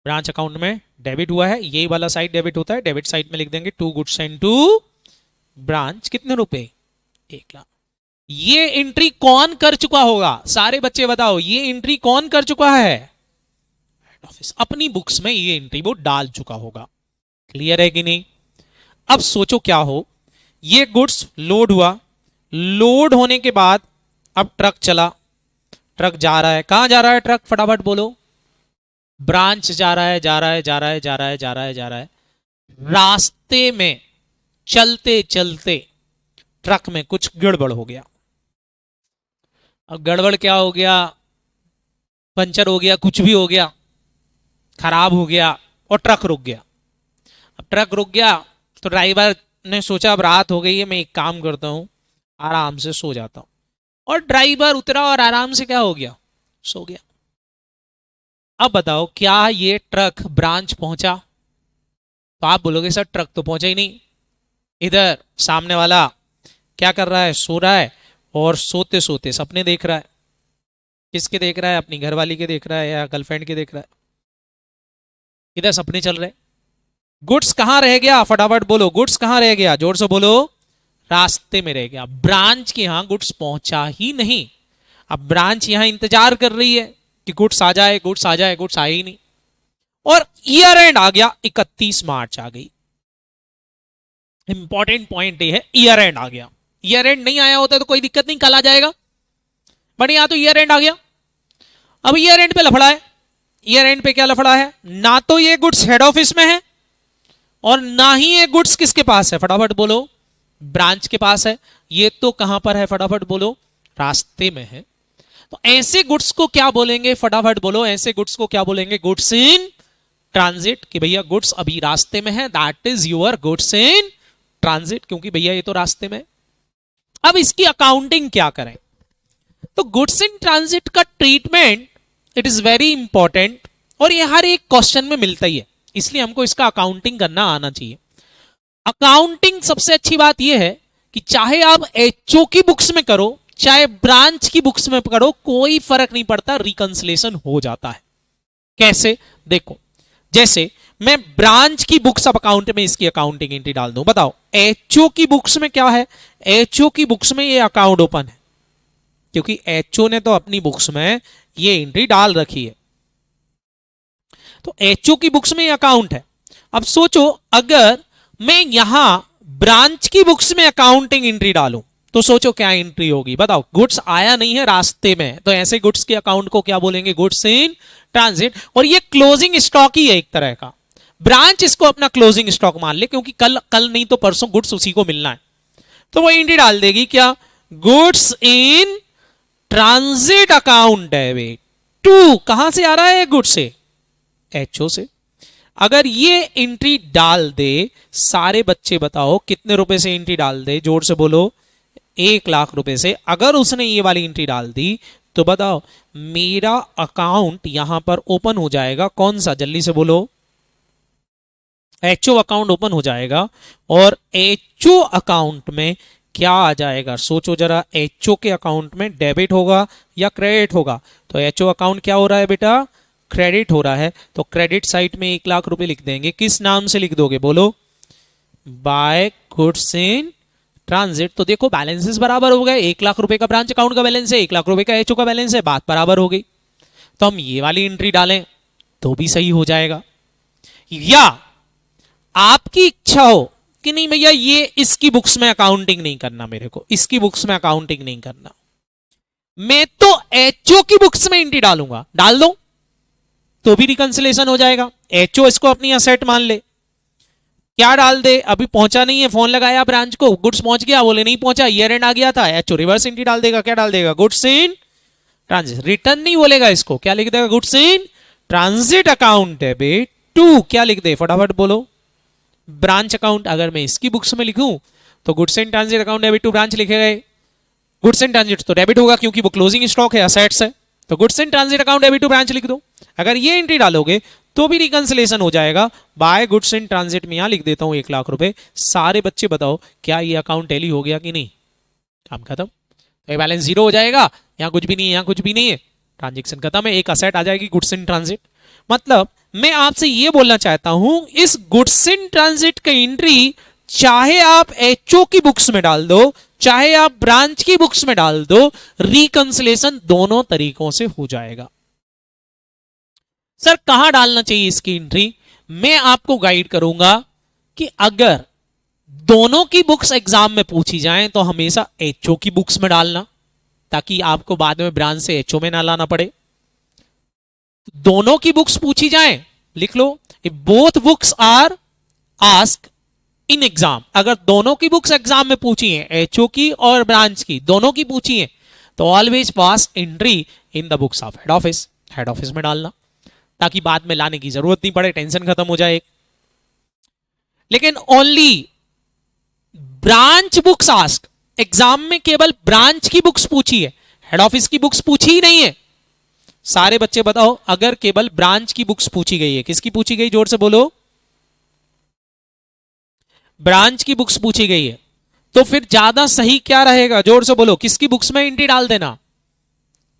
ब्रांच अकाउंट में डेबिट हुआ है। ये वाला साइड डेबिट होता है, डेबिट साइड में लिख देंगे to goods and to branch. कितने रुपए? 1,00,000। ये एंट्री कौन कर चुका होगा? सारे बच्चे बताओ, ये एंट्री कौन कर चुका है? हेड ऑफिस अपनी बुक्स में ये एंट्री वो डाल चुका होगा। क्लियर है कि नहीं? अब सोचो क्या हो, ये गुड्स लोड हुआ, लोड होने के बाद अब ट्रक चला, ट्रक जा रहा है। कहां जा रहा है ट्रक? फटाफट बोलो। ब्रांच जा रहा है, जा रहा है, जा रहा है, जा रहा है, जा रहा है, जा रहा है। रास्ते में चलते चलते ट्रक में कुछ गड़बड़ हो गया। अब गड़बड़ क्या हो गया? पंचर हो गया, कुछ भी हो गया, खराब हो गया और ट्रक रुक गया। अब ट्रक रुक गया तो ड्राइवर ने सोचा अब रात हो गई है, मैं एक काम करता हूं, आराम से सो जाता हूं। और ड्राइवर उतरा और आराम से क्या हो गया? सो गया। अब बताओ, क्या ये ट्रक ब्रांच पहुंचा? तो आप बोलोगे सर ट्रक तो पहुंचा ही नहीं। इधर सामने वाला क्या कर रहा है? सो रहा है, और सोते सोते सपने देख रहा है। किसके देख रहा है? अपनी घरवाली के देख रहा है या गर्लफ्रेंड के देख रहा है? इधर सपने चल रहे। गुड्स कहां रह गया? फटाफट बोलो, गुड्स कहां रह गया? जोर से बोलो। रास्ते में रह गया। ब्रांच के यहां गुड्स पहुंचा ही नहीं। अब ब्रांच यहां इंतजार कर रही है कि गुड्स आ जाए, गुड्स आ जाए, गुड्स आए ही नहीं। और ईयर एंड आ गया, 31 मार्च आ गई। इंपॉर्टेंट पॉइंट ये है, ईयर एंड आ गया। ईयर एंड नहीं आया होता तो कोई दिक्कत नहीं, कल आ जाएगा, बट यहां तो ईयर एंड आ गया। अब ईयर एंड पे लफड़ा है। ईयर एंड पे क्या लफड़ा है? ना तो ये गुड्स हेड ऑफिस में है और ना ही ये गुड्स किसके पास है? फटाफट बोलो। ब्रांच के पास है। ये तो कहां पर है? फटाफट बोलो। रास्ते में है। तो ऐसे गुड्स को क्या बोलेंगे? फटाफट बोलो। ऐसे गुड्स को क्या बोलेंगे? Goods in transit. कि भैया गुड्स अभी रास्ते में है, that is your goods in transit, क्योंकि भैया ये तो रास्ते में। अब इसकी अकाउंटिंग क्या करें? तो गुड्स इन ट्रांजिट का treatment it is very important, और ये हर एक क्वेश्चन में मिलता ही है, इसलिए हमको इसका अकाउंटिंग करना आना चाहिए। अकाउंटिंग सबसे अच्छी बात यह है कि चाहे आप एचओ की बुक्स में करो, चाहे ब्रांच की बुक्स में करो, कोई फर्क नहीं पड़ता, रिकंसिलेशन हो जाता है। कैसे? देखो, जैसे मैं ब्रांच की बुक्स ऑफ अकाउंट में इसकी अकाउंटिंग एंट्री डाल दूं, बताओ एचओ की बुक्स में क्या है? एचओ की बुक्स में ये अकाउंट ओपन है, क्योंकि एचओ ने तो अपनी बुक्स में ये एंट्री डाल रखी है। तो एचओ की बुक्स में ये अकाउंट है। अब सोचो, अगर मैं यहां ब्रांच की बुक्स में अकाउंटिंग एंट्री डालूं तो सोचो क्या एंट्री होगी? बताओ। गुड्स आया नहीं है, रास्ते में, तो ऐसे गुड्स के अकाउंट को क्या बोलेंगे? Goods in transit. और ये क्लोजिंग स्टॉक ही है एक तरह का। ब्रांच इसको अपना क्लोजिंग स्टॉक मान ले, क्योंकि कल नहीं तो परसों गुड्स उसी को मिलना है, तो वो एंट्री डाल देगी क्या? Goods in transit account debit to. कहां से आ रहा है गुड्स से? एचओ से। अगर ये एंट्री डाल दे, सारे बच्चे बताओ कितने रुपए से एंट्री डाल दे? जोर से बोलो। 1,00,000 रुपए से। अगर उसने ये वाली एंट्री डाल दी तो बताओ मेरा अकाउंट यहां पर ओपन हो जाएगा। कौन सा? जल्दी से बोलो। एचओ अकाउंट ओपन हो जाएगा। और एचओ अकाउंट में क्या आ जाएगा? सोचो जरा। एचओ के अकाउंट में डेबिट होगा या क्रेडिट होगा? तो एचओ अकाउंट क्या हो रहा है बेटा? क्रेडिट हो रहा है। तो क्रेडिट साइड में 1,00,000 रुपए लिख देंगे। किस नाम से लिख दोगे? बोलो। बाय गुड्स इन ट्रांजिट, तो देखो बैलेंसेस बराबर हो गए, 1 लाख रुपए का ब्रांच अकाउंट का बैलेंस है, 1 लाख रुपए का एचओ का बैलेंस है, बात बराबर हो गई। तो हम ये वाली एंट्री डालें तो भी सही हो जाएगा। या आपकी इच्छा हो कि नहीं भैया ये इसकी बुक्स में अकाउंटिंग नहीं करना, मेरे को इसकी बुक्स में अकाउंटिंग नहीं करना, मैं तो एचओ की बुक्स में एंट्री डालूंगा, डाल दो तो भी रिकंसिलेशन हो जाएगा। एचओ इसको अपनी असेट मान ले, क्या डाल दे, अभी पहुंचा नहीं है, फोन लगाया ब्रांच को, गुड्स पहुंच गया, बोले नहीं पहुंचा, ईयर एंड आ गया था, एचओ रिवर्स एंट्री डाल देगा, क्या डाल देगा, गुड्स इन ट्रांजिट। रिटर्न नहीं बोलेगा इसको, क्या लिख देगा, गुड्स इन ट्रांजिट अकाउंट है बे टू, क्या लिख दे फटाफट बोलो, ब्रांच अकाउंट। अगर मैं इसकी बुक्स में लिखूं तो goods in transit account debit to branch लिखे गए, गुड्स इन ट्रांजिट तो डेबिट होगा क्योंकि वो क्लोजिंग स्टॉक है, असेट्स है, तो goods in transit account debit to branch लिख दो। अगर ये एंट्री डालोगे तो भी रिकंसिलेशन हो जाएगा। बाय गुड्स इन ट्रांजिट में यहां लिख देता हूं 1 लाख रुपए। सारे बच्चे बताओ क्या ये अकाउंट टैली हो गया कि नहीं, काम खत्म, तो बैलेंस जीरो हो जाएगा, यहां कुछ भी नहीं है, यहां कुछ भी नहीं है, ट्रांजेक्शन खत्म है, एक असेट आ जाएगी गुड्स इन ट्रांजिट। मतलब मैं आपसे ये बोलना चाहता हूं इस गुड्स इन ट्रांजिट की एंट्री चाहे आप एचओ की बुक्स में डाल दो चाहे आप ब्रांच की बुक्स में डाल दो, रिकंसिलेशन दोनों तरीकों से हो जाएगा। सर कहां डालना चाहिए इसकी एंट्री, मैं आपको गाइड करूंगा कि अगर दोनों की बुक्स एग्जाम में पूछी जाएं तो हमेशा एचओ की बुक्स में डालना, ताकि आपको बाद में ब्रांच से एचओ में ना लाना पड़े। दोनों की बुक्स पूछी जाएं, लिख लो, if both books are ask in exam, अगर दोनों की बुक्स एग्जाम में पूछी हैं, एचओ की और ब्रांच की दोनों की पूछी हैं, तो always pass entry in the books of head office, head office में डालना, ताकि बाद में लाने की जरूरत नहीं पड़े, टेंशन खत्म हो जाए। लेकिन only branch books ask, exam में केवल ब्रांच की बुक्स पूछी है, हेड ऑफिस की बुक्स पूछी ही नहीं है। सारे बच्चे बताओ अगर केवल ब्रांच की बुक्स पूछी गई है, किसकी पूछी गई, जोर से बोलो, ब्रांच की बुक्स पूछी गई है, तो फिर ज्यादा सही क्या रहेगा, जोर से बोलो, किसकी बुक्स में एंट्री डाल देना,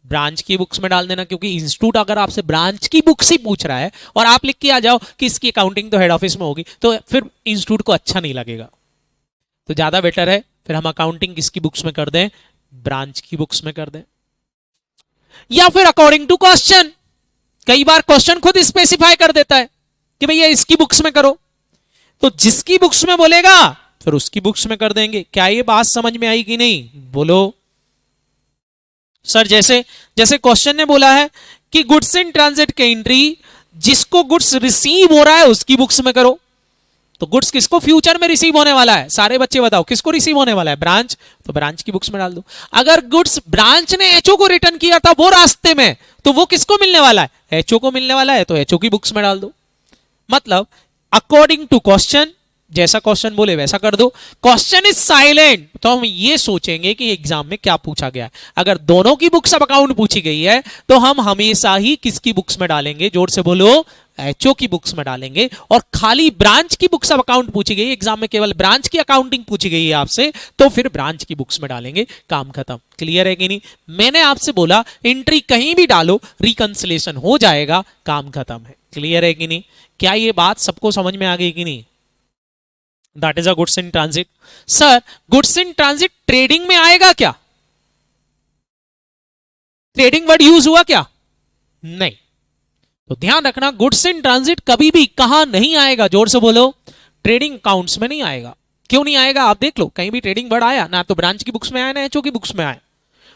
ब्रांच की बुक्स में डाल देना, क्योंकि इंस्टीट्यूट अगर आपसे ब्रांच की बुक्स ही पूछ रहा है और आप लिख के आ जाओ कि इसकी अकाउंटिंग तो हेड ऑफिस में होगी, तो फिर इंस्टीट्यूट को अच्छा नहीं लगेगा। तो ज्यादा बेटर है फिर हम अकाउंटिंग किसकी बुक्स में कर दें, ब्रांच की बुक्स में कर दें। या फिर अकॉर्डिंग टू क्वेश्चन, कई बार क्वेश्चन खुद स्पेसिफाई कर देता है कि भैया इसकी बुक्स में करो, तो जिसकी बुक्स में बोलेगा फिर उसकी बुक्स में कर देंगे। क्या ये बात समझ में आई कि नहीं, बोलो सर। जैसे जैसे क्वेश्चन ने बोला है कि गुड्स इन ट्रांजिट की एंट्री जिसको गुड्स रिसीव हो रहा है उसकी बुक्स में करो, तो गुड्स किसको फ्यूचर में रिसीव होने वाला है, सारे बच्चे बताओ किसको रिसीव होने वाला है, ब्रांच, तो ब्रांच की बुक्स में डाल दो। अगर गुड्स ब्रांच ने एचओ को रिटर्न किया था वो रास्ते में, तो वो किसको मिलने वाला है, एचओ को मिलने वाला है, तो एचओ की बुक्स में डाल दो। मतलब अकॉर्डिंग टू क्वेश्चन, जैसा क्वेश्चन बोले वैसा कर दो। क्वेश्चन इज साइलेंट तो हम ये सोचेंगे कि एग्जाम में क्या पूछा गया है। अगर दोनों की बुक्स अब अकाउंट पूछी गई है तो हम हमेशा ही किसकी बुक्स में डालेंगे, जोर से बोलो, एचओ की बुक्स में डालेंगे। और खाली ब्रांच की बुक्स अब अकाउंट पूछी गई, एग्जाम में केवल ब्रांच की अकाउंटिंग पूछी गई है आपसे, तो फिर ब्रांच की बुक्स में डालेंगे, काम खत्म। क्लियर है कि नहीं, मैंने आपसे बोला एंट्री कहीं भी डालो रिकंसिलेशन हो जाएगा, काम खत्म है। क्लियर है कि नहीं, क्या ये बात सबको समझ में आ गई कि नहीं, that is a goods in transit. Sir goods in transit trading में आएगा क्या, ट्रेडिंग वर्ड यूज हुआ क्या, नहीं, तो ध्यान रखना गुड्स इन ट्रांजिट कभी भी कहां नहीं आएगा, जोर से बोलो, ट्रेडिंग अकाउंट्स में नहीं आएगा। क्यों नहीं आएगा, आप देख लो, कहीं भी ट्रेडिंग वर्ड आया ना, तो ब्रांच की बुक्स में आया ना एचओ की बुक्स में आया,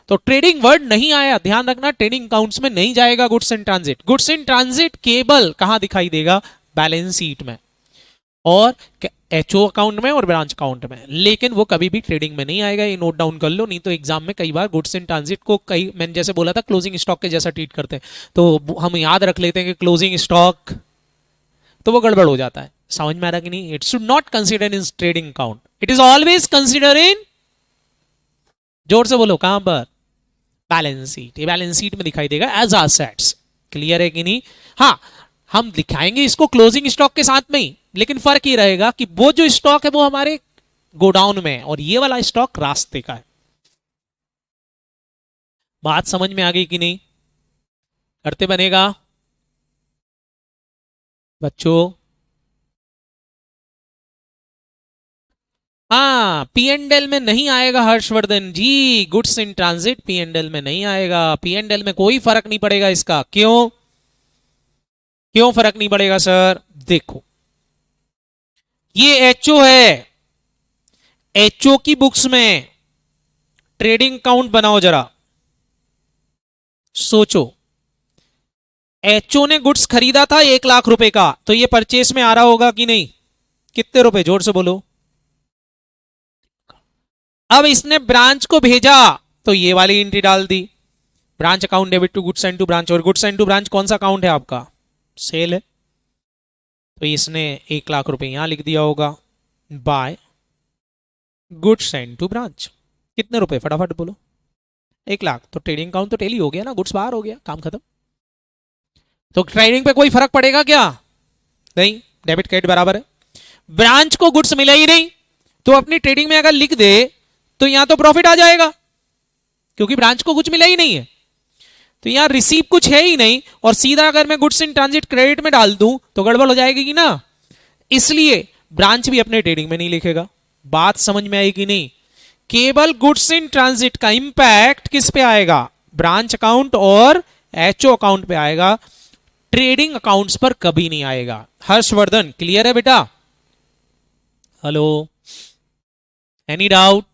तो ट्रेडिंग वर्ड नहीं आया, ध्यान रखना, ट्रेडिंग अकाउंट्स में नहीं जाएगा goods in transit. Goods in transit केवल कहां दिखाई देगा, बैलेंस शीट में और एचओ अकाउंट में और ब्रांच अकाउंट में, लेकिन वो कभी भी ट्रेडिंग में नहीं आएगा, ये नोट डाउन कर लो, नहीं तो एग्जाम में कई बार गुड्स इन ट्रांजिट को कई, मैंने जैसे बोला था क्लोजिंग स्टॉक के जैसा ट्रीट करते हैं, तो हम याद रख लेते हैं कि क्लोजिंग स्टॉक, तो वो गड़बड़ हो जाता है। समझ में आ रहा कि नहीं, it should not consider in trading account, it is always consider in, जोर से बोलो कहां पर, बैलेंस शीट। ये बैलेंस शीट में दिखाई देगा एज असेट्स। क्लियर है कि नहीं, हाँ हम दिखाएंगे इसको क्लोजिंग स्टॉक के साथ में ही, लेकिन फर्क ये रहेगा कि वो जो स्टॉक है वो हमारे गोडाउन में है और ये वाला स्टॉक रास्ते का है। बात समझ में आ गई कि नहीं, करते बनेगा बच्चों। हाँ, पी एंड एल में नहीं आएगा Harshvardhan ji, goods in transit P and L में नहीं आएगा, पी एंड एल में कोई फर्क नहीं पड़ेगा इसका। क्यों क्यों फर्क नहीं पड़ेगा सर? देखो ये एचओ है, एचओ की बुक्स में ट्रेडिंग अकाउंट बनाओ जरा, सोचो एचओ ने गुड्स खरीदा था 1 लाख रुपए का, तो ये परचेस में आ रहा होगा कि नहीं? कितने रुपए, जोर से बोलो। अब इसने ब्रांच को भेजा तो ये वाली एंट्री डाल दी, branch account debit to goods and to branch, और गुड्स एंड टू ब्रांच कौन सा अकाउंट है आपका? सेल है, तो इसने 1 लाख रुपए यहां लिख दिया होगा, by goods and to branch. कितने रुपए फटाफट बोलो? 1 लाख। तो ट्रेडिंग अकाउंट तो टेली हो गया ना, गुड्स बाहर हो गया, काम खत्म। तो ट्रेडिंग पे कोई फर्क पड़ेगा क्या? नहीं, डेबिट क्रेडिट बराबर है। ब्रांच को गुड्स मिला ही नहीं, तो अपनी ट्रेडिंग में अगर लिख दे तो यहां तो प्रॉफिट आ जाएगा, क्योंकि ब्रांच को कुछ मिला ही नहीं है। तो यहां रिसीव कुछ है ही नहीं, और सीधा अगर मैं गुड्स इन ट्रांजिट क्रेडिट में डाल दूं तो गड़बड़ हो जाएगी कि ना, इसलिए ब्रांच भी अपने ट्रेडिंग में नहीं लिखेगा। बात समझ में आएगी नहीं? केवल गुड्स इन ट्रांजिट का इंपैक्ट किस पे आएगा? ब्रांच अकाउंट और एचओ अकाउंट पे आएगा, ट्रेडिंग अकाउंट्स पर कभी नहीं आएगा। हर्षवर्धन क्लियर है बेटा? Hello, any doubt?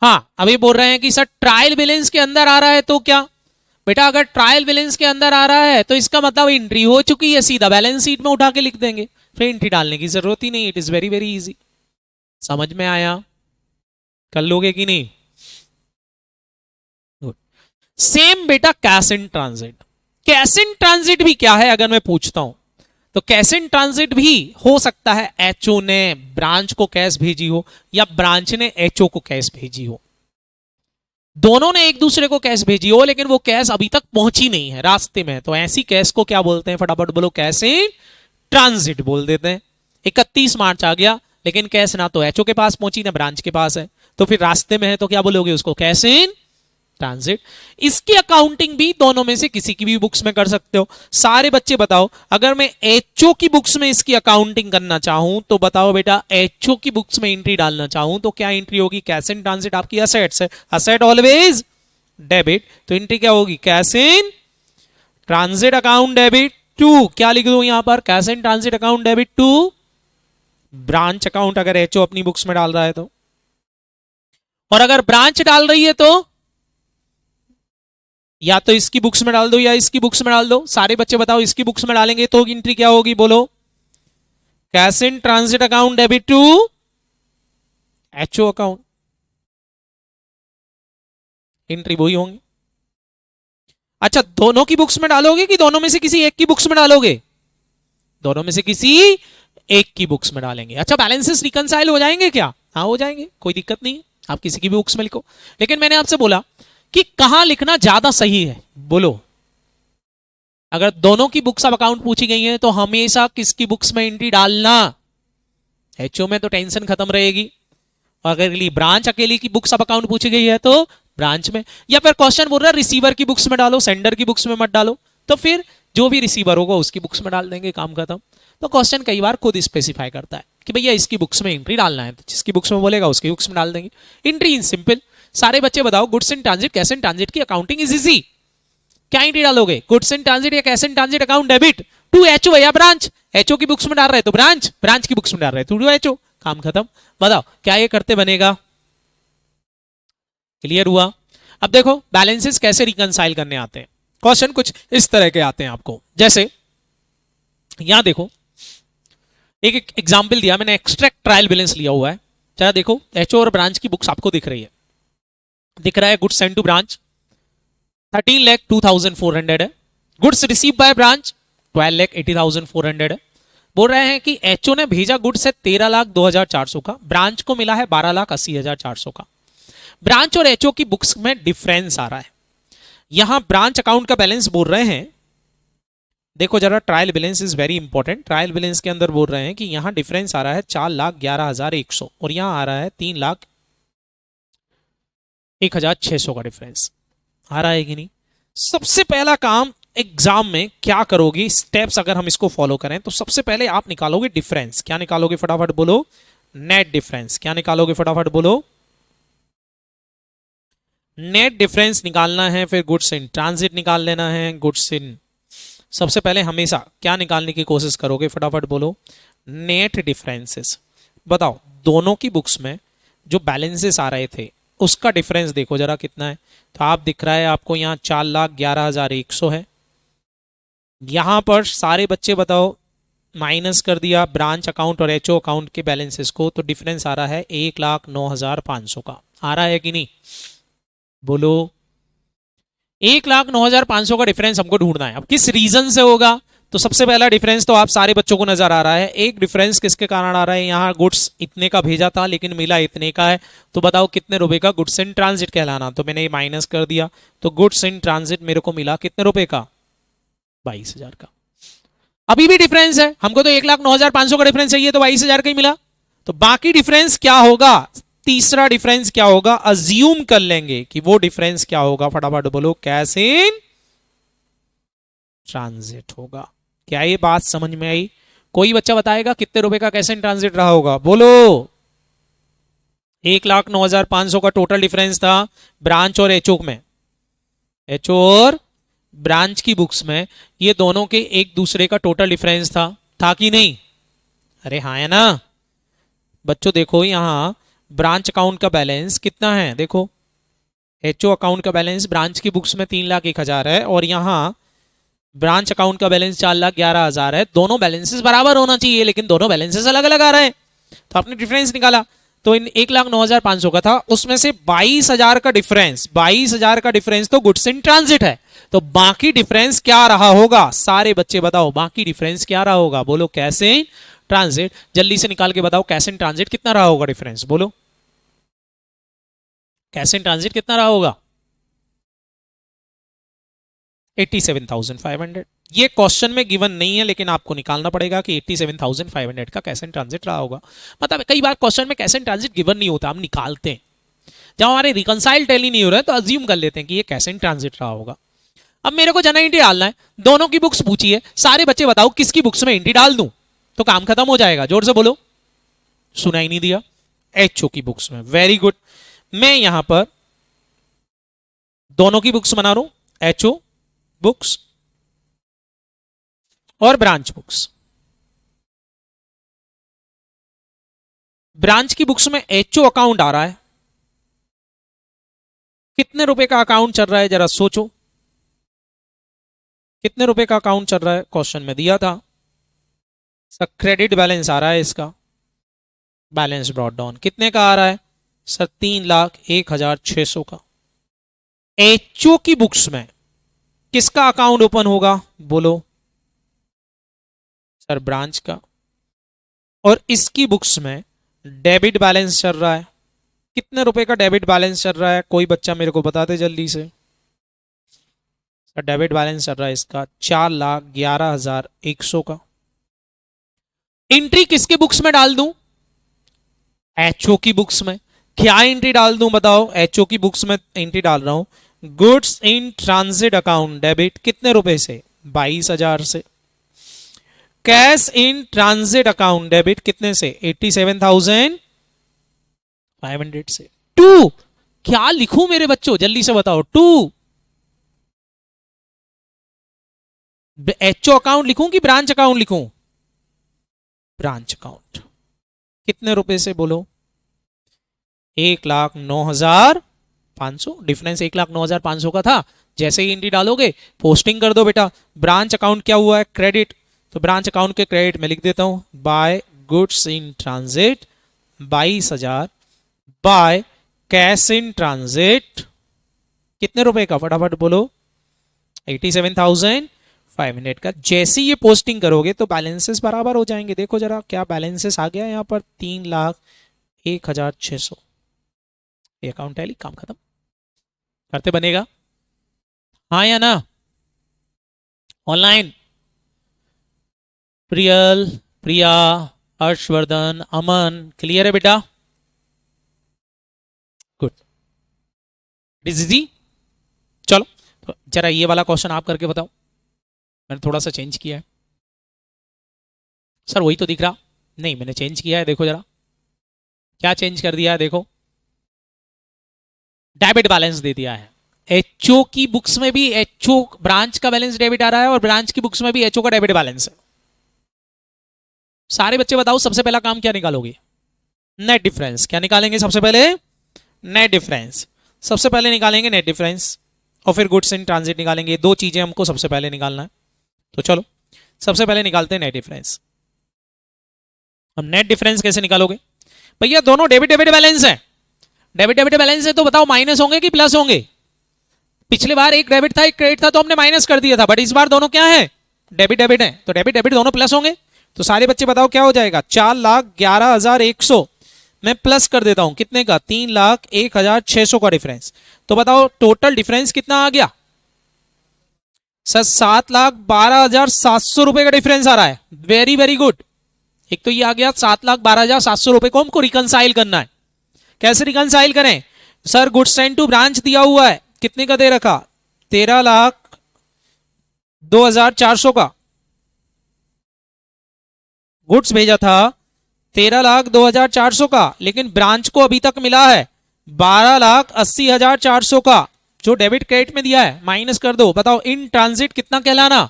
हाँ, अभी बोल रहे हैं कि सर ट्रायल बैलेंस के अंदर आ रहा है तो क्या? बेटा अगर ट्रायल बैलेंस के अंदर आ रहा है तो इसका मतलब एंट्री हो चुकी है, सीधा बैलेंस शीट में उठा के लिख देंगे, फिर एंट्री डालने की जरूरत ही नहीं। It is very very easy. समझ में आया? कर लोगे कि नहीं? गुड। सेम बेटा cash in transit. Cash in transit भी क्या है अगर मैं पूछता हूं, तो कैश इन ट्रांजिट भी हो सकता है एचओ ने ब्रांच को कैश भेजी हो या ब्रांच ने एचओ को कैश भेजी हो, दोनों ने एक दूसरे को कैश भेजी हो, लेकिन वो कैश अभी तक पहुंची नहीं है, रास्ते में है। तो ऐसी कैश को क्या बोलते हैं? फटाफट बोलो, कैश इन ट्रांजिट बोल देते हैं। 31 मार्च आ गया, लेकिन कैश ना तो एचओ के पास पहुंची ना ब्रांच के पास है, तो फिर रास्ते में है, तो क्या बोलोगे उसको? Cash in transit. इसकी अकाउंटिंग भी दोनों में से किसी की भी बुक्स में कर सकते हो। सारे बच्चे बताओ, अगर मैं एचओ की बुक्स में इसकी अकाउंटिंग करना चाहूं तो बताओ बेटा, एचओ की बुक्स में एंट्री डालना चाहूं तो क्या एंट्री होगी? कैश इन ट्रांजिट आपकी असेट्स है, असेट ऑलवेज डेबिट, तो एंट्री क्या होगी? Cash in transit account debit to, क्या लिख दू यहां पर? Cash in transit account debit to branch account, अगर एचओ अपनी बुक्स में डाल रहा है तो। और अगर ब्रांच डाल रही है तो या तो इसकी बुक्स में डाल दो या इसकी बुक्स में डाल दो। सारे बच्चे बताओ, इसकी बुक्स में डालेंगे तो एंट्री क्या होगी? बोलो, cash in transit account debit to HO account, entry वही होंगी। अच्छा, दोनों की बुक्स में डालोगे कि दोनों में से किसी एक की बुक्स में डालोगे? दोनों में से किसी एक की बुक्स में डालेंगे। अच्छा, बैलेंसेस रिकंसाइल हो जाएंगे क्या? हाँ हो जाएंगे, कोई दिक्कत नहीं, आप किसी की भी बुक्स में लिखो। लेकिन मैंने आपसे बोला कि कहां लिखना ज्यादा सही है, बोलो। अगर दोनों की बुक्स ऑफ अकाउंट पूछी गई है तो हमेशा किसकी बुक्स में एंट्री डालना? एचओ में तो टेंशन खत्म रहेगी। और अगर ब्रांच अकेली की बुक्स ऑफ अकाउंट पूछी गई है तो ब्रांच में, या फिर क्वेश्चन बोल रहा है रिसीवर की बुक्स में डालो, सेंडर की बुक्स में मत डालो, तो फिर जो भी रिसीवर होगा उसकी बुक्स में डाल देंगे, काम खत्म। तो क्वेश्चन कई बार खुद स्पेसिफाई करता है कि भैया इसकी बुक्स में एंट्री डालना है, तो जिसकी बुक्स में बोलेगा उसकी बुक्स में डाल देंगे। Entry in simple. सारे बच्चे बताओ, goods in transit, cash in transit की अकाउंटिंग इज इजी। क्या एंट्री डालोगे? गुड्स इन ट्रांजिट या cash in transit account debit to HO या ब्रांच। एचओ की बुक्स में डाल रहे तो ब्रांच, ब्रांच की बुक्स में डाल रहे तो एचओ, काम खत्म। बताओ क्या ये करते बनेगा? क्लियर हुआ? अब देखो बैलेंसेस कैसे रिकंसाइल करने आते हैं। क्वेश्चन कुछ इस तरह के आते हैं आपको, जैसे यहां देखो एक एग्जाम्पल दिया मैंने, एक्सट्रैक्ट ट्रायल बैलेंस लिया हुआ है। जरा देखो, एचओ और ब्रांच की बुक्स आपको दिख रही है, दिख रहा है गुड्स सेंड टू ब्रांच 13,02,400 है, गुड्स रिसीव बाय ब्रांच 12,80,400 है। बोल रहे हैं कि एचओ ने भेजा गुड्स है 13,02,400 का, ब्रांच को मिला है 12,80,400 का। ब्रांच और एचओ की बुक्स में डिफरेंस आ रहा है। यहां ब्रांच अकाउंट का बैलेंस बोल रहे हैं, देखो जरा, trial balance is very important. Trial balance के अंदर बोल रहे हैं कि यहां डिफरेंस आ रहा है 4,11,100 और यहां आ रहा है 3,01,600 का डिफरेंस आ रहा है कि नहीं? सबसे पहला काम एग्जाम में क्या करोगे, स्टेप्स अगर हम इसको फॉलो करें तो सबसे पहले आप निकालोगे डिफरेंस। क्या निकालोगे फटाफट बोलो? Net difference. क्या निकालोगे फटाफट बोलो? नेट डिफरेंस निकालना है। फिर गुड्स इन ट्रांजिट निकाल लेना है। गुड्स इन, सबसे पहले हमेशा क्या निकालने की कोशिश करोगे फटाफट बोलो? Net differences. बताओ दोनों की बुक्स में जो बैलेंसेस आ रहे थे उसका डिफरेंस देखो जरा कितना है। तो आप दिख रहा है आपको यहाँ 4,11,100 है। यहां पर सारे बच्चे बताओ माइनस कर दिया ब्रांच अकाउंट और एचओ अकाउंट के बैलेंसेस को, तो डिफरेंस आ रहा है 1,09,500 का। आ रहा है कि नहीं बोलो? 1,09,500 का डिफरेंस हमको ढूंढना है। अब किस रीजन से होगा? तो सबसे पहला डिफरेंस तो आप सारे बच्चों को नजर आ रहा है। एक डिफरेंस किसके कारण आ रहा है? यहाँ गुड्स इतने का भेजा था लेकिन मिला इतने का है, तो बताओ कितने रुपए का? गुड्स इन ट्रांजिट कहलाना। तो मैंने ये माइनस कर दिया, तो गुड्स इन ट्रांजिट मेरे को मिला कितने रुपए का? 22,000 का। अभी भी डिफरेंस है, हमको तो 1,09,500 का डिफरेंस चाहिए, तो 22,000 का ही मिला। तो बाकी डिफरेंस क्या होगा? तीसरा डिफरेंस क्या होगा? अज्यूम कर लेंगे कि वो डिफरेंस क्या होगा, फटाफट बोलो? कैश इन ट्रांजिट होगा। क्या ये बात समझ में आई? कोई बच्चा बताएगा कितने रुपए का कैश इन ट्रांजिट रहा होगा? बोलो। 1,09,500 का टोटल डिफरेंस था ब्रांच और एचओ में, एचओ और ब्रांच की बुक्स में। ये दोनों के एक दूसरे का टोटल डिफरेंस था कि नहीं? अरे हाँ है ना बच्चों? देखो यहां ब्रांच अकाउंट का बैलेंस कितना है, देखो एचओ अकाउंट का बैलेंस ब्रांच की बुक्स में 3,01,000 है और यहां ब्रांच अकाउंट का बैलेंस 4,11,000 है। दोनों बैलेंसेस बराबर होना चाहिए, लेकिन दोनों बैलेंसेस अलग अलग आ रहे हैं। तो आपने डिफरेंस निकाला, तो इन 1,09,500 का था, उसमें से 22,000 का डिफरेंस, 22,000 का डिफरेंस तो गुड्स इन ट्रांजिट है। तो बाकी डिफरेंस क्या रहा होगा? सारे बच्चे बताओ बाकी डिफरेंस क्या रहा होगा? बोलो कैश इन ट्रांजिट। जल्दी से निकाल के बताओ कैश इन ट्रांजिट कितना रहा होगा डिफरेंस? बोलो कैश इन ट्रांजिट कितना रहा होगा? 87,500। ये क्वेश्चन में गिवन नहीं है, लेकिन आपको निकालना पड़ेगा कि 87,500 का कैश इन ट्रांजिट रहा होगा। मतलब कई बार क्वेश्चन में कैश इन ट्रांजिट गिवन नहीं होता, हम निकालते हैं। जब हमारे रिकंसाइल टैली नहीं हो रहा है तो अज्यूम कर लेते हैं कि ये कैश इन ट्रांजिट रहा होगा। अब मेरे को जना एंट्री डालना है, दोनों की बुक्स पूछी है, सारे बच्चे बताओ किसकी बुक्स में एंट्री डाल दूं तो काम खत्म हो जाएगा। जोर से बोलो, सुना ही नहीं दिया। एचओ की बुक्स में। Very good. मैं यहां पर दोनों की बुक्स बना रहा हूं, एचओ बुक्स और ब्रांच बुक्स। ब्रांच की बुक्स में एचओ अकाउंट आ रहा है, कितने रुपए का अकाउंट चल रहा है जरा सोचो, कितने रुपए का अकाउंट चल रहा है? क्वेश्चन में दिया था। सर क्रेडिट बैलेंस आ रहा है, इसका बैलेंस ब्रॉट डाउन कितने का आ रहा है? सर 3,01,600 का। एचओ की बुक्स में किसका अकाउंट ओपन होगा? बोलो सर ब्रांच का। और इसकी बुक्स में डेबिट बैलेंस चल रहा है, कितने रुपए का डेबिट बैलेंस चल रहा है? कोई बच्चा मेरे को बता दे जल्दी से। सर डेबिट बैलेंस चल रहा है इसका 4,11,100 का। एंट्री किसके बुक्स में डाल दूं? एचओ की बुक्स में। क्या एंट्री डाल दूं बताओ? एचओ की बुक्स में एंट्री डाल रहा हूं, goods in transit account debit कितने रुपए से? 22,000 से। Cash in transit account debit कितने से? 87,500 से। टू क्या लिखूं मेरे बच्चों जल्दी से बताओ? टू एचओ अकाउंट लिखूं कि ब्रांच अकाउंट लिखूं? ब्रांच अकाउंट कितने रुपए से बोलो? 1,09,500। डिफरेंस 1,09,500 का था। जैसे ही एंट्री डालोगे पोस्टिंग कर दो बेटा। ब्रांच अकाउंट क्या हुआ है? क्रेडिट। तो ब्रांच अकाउंट के क्रेडिट में लिख देता हूं by goods in transit 22,000 by cash in transit कितने रुपए का? फटाफट बोलो 87,500 का। जैसे ही ये पोस्टिंग करोगे तो बैलेंसेस बराबर हो जाएंगे। देखो जरा क्या बैलेंसेस आ गया यहाँ पर? 3,01,600। ये अकाउंट टैली, काम खत्म। करते बनेगा? हाँ या ना? ऑनलाइन प्रियल, प्रिया, हर्षवर्धन, अमन, क्लियर है बेटा? गुड। जी चलो तो जरा ये वाला क्वेश्चन आप करके बताओ। मैंने थोड़ा सा चेंज किया है सर, वही तो दिख रहा नहीं, मैंने चेंज किया है, देखो जरा क्या चेंज कर दिया है, देखो डेबिट बैलेंस दे दिया है। एचओ की बुक्स में भी एचओ ब्रांच का बैलेंस डेबिट आ रहा है और ब्रांच की बुक्स में भी एचओ का डेबिट बैलेंस है। सारे बच्चे बताओ सबसे पहला काम क्या निकालोगे? Net difference. क्या निकालेंगे सबसे पहले? Net difference. सबसे पहले निकालेंगे नेट डिफरेंस और फिर गुड्स इन ट्रांजिट निकालेंगे। दो चीजें हमको सबसे पहले निकालना है, तो चलो सबसे पहले निकालते हैं नेट डिफरेंस। अब नेट डिफरेंस कैसे निकालोगे? भैया दोनों डेबिट डेबिट बैलेंस है, डेबिट डेबिट बैलेंस है, तो बताओ माइनस होंगे कि प्लस होंगे? पिछली बार एक डेबिट था एक क्रेडिट था तो हमने माइनस कर दिया था, बट इस बार दोनों क्या है? डेबिट डेबिट है, तो डेबिट डेबिट दोनों प्लस होंगे। तो सारे बच्चे बताओ क्या हो जाएगा? 4,11,100 मैं प्लस कर देता हूं, कितने का? 3,01,600 का डिफरेंस। तो बताओ टोटल डिफरेंस कितना आ गया? सर 7,12,700 रुपए का डिफरेंस आ रहा है। Very very good. एक तो ये आ गया 7,12,700 रुपए को हमको रिकंसाइल करना है। कैसे रिकंसाइल करें? Sir goods send to branch दिया हुआ है, कितने का दे रखा? 13,02,400 का गुड्स भेजा था, 13,02,400 का, लेकिन ब्रांच को अभी तक मिला है 12,80,400 का, जो डेबिट क्रेडिट में दिया है माइनस कर दो। बताओ इन ट्रांजिट कितना कहलाना?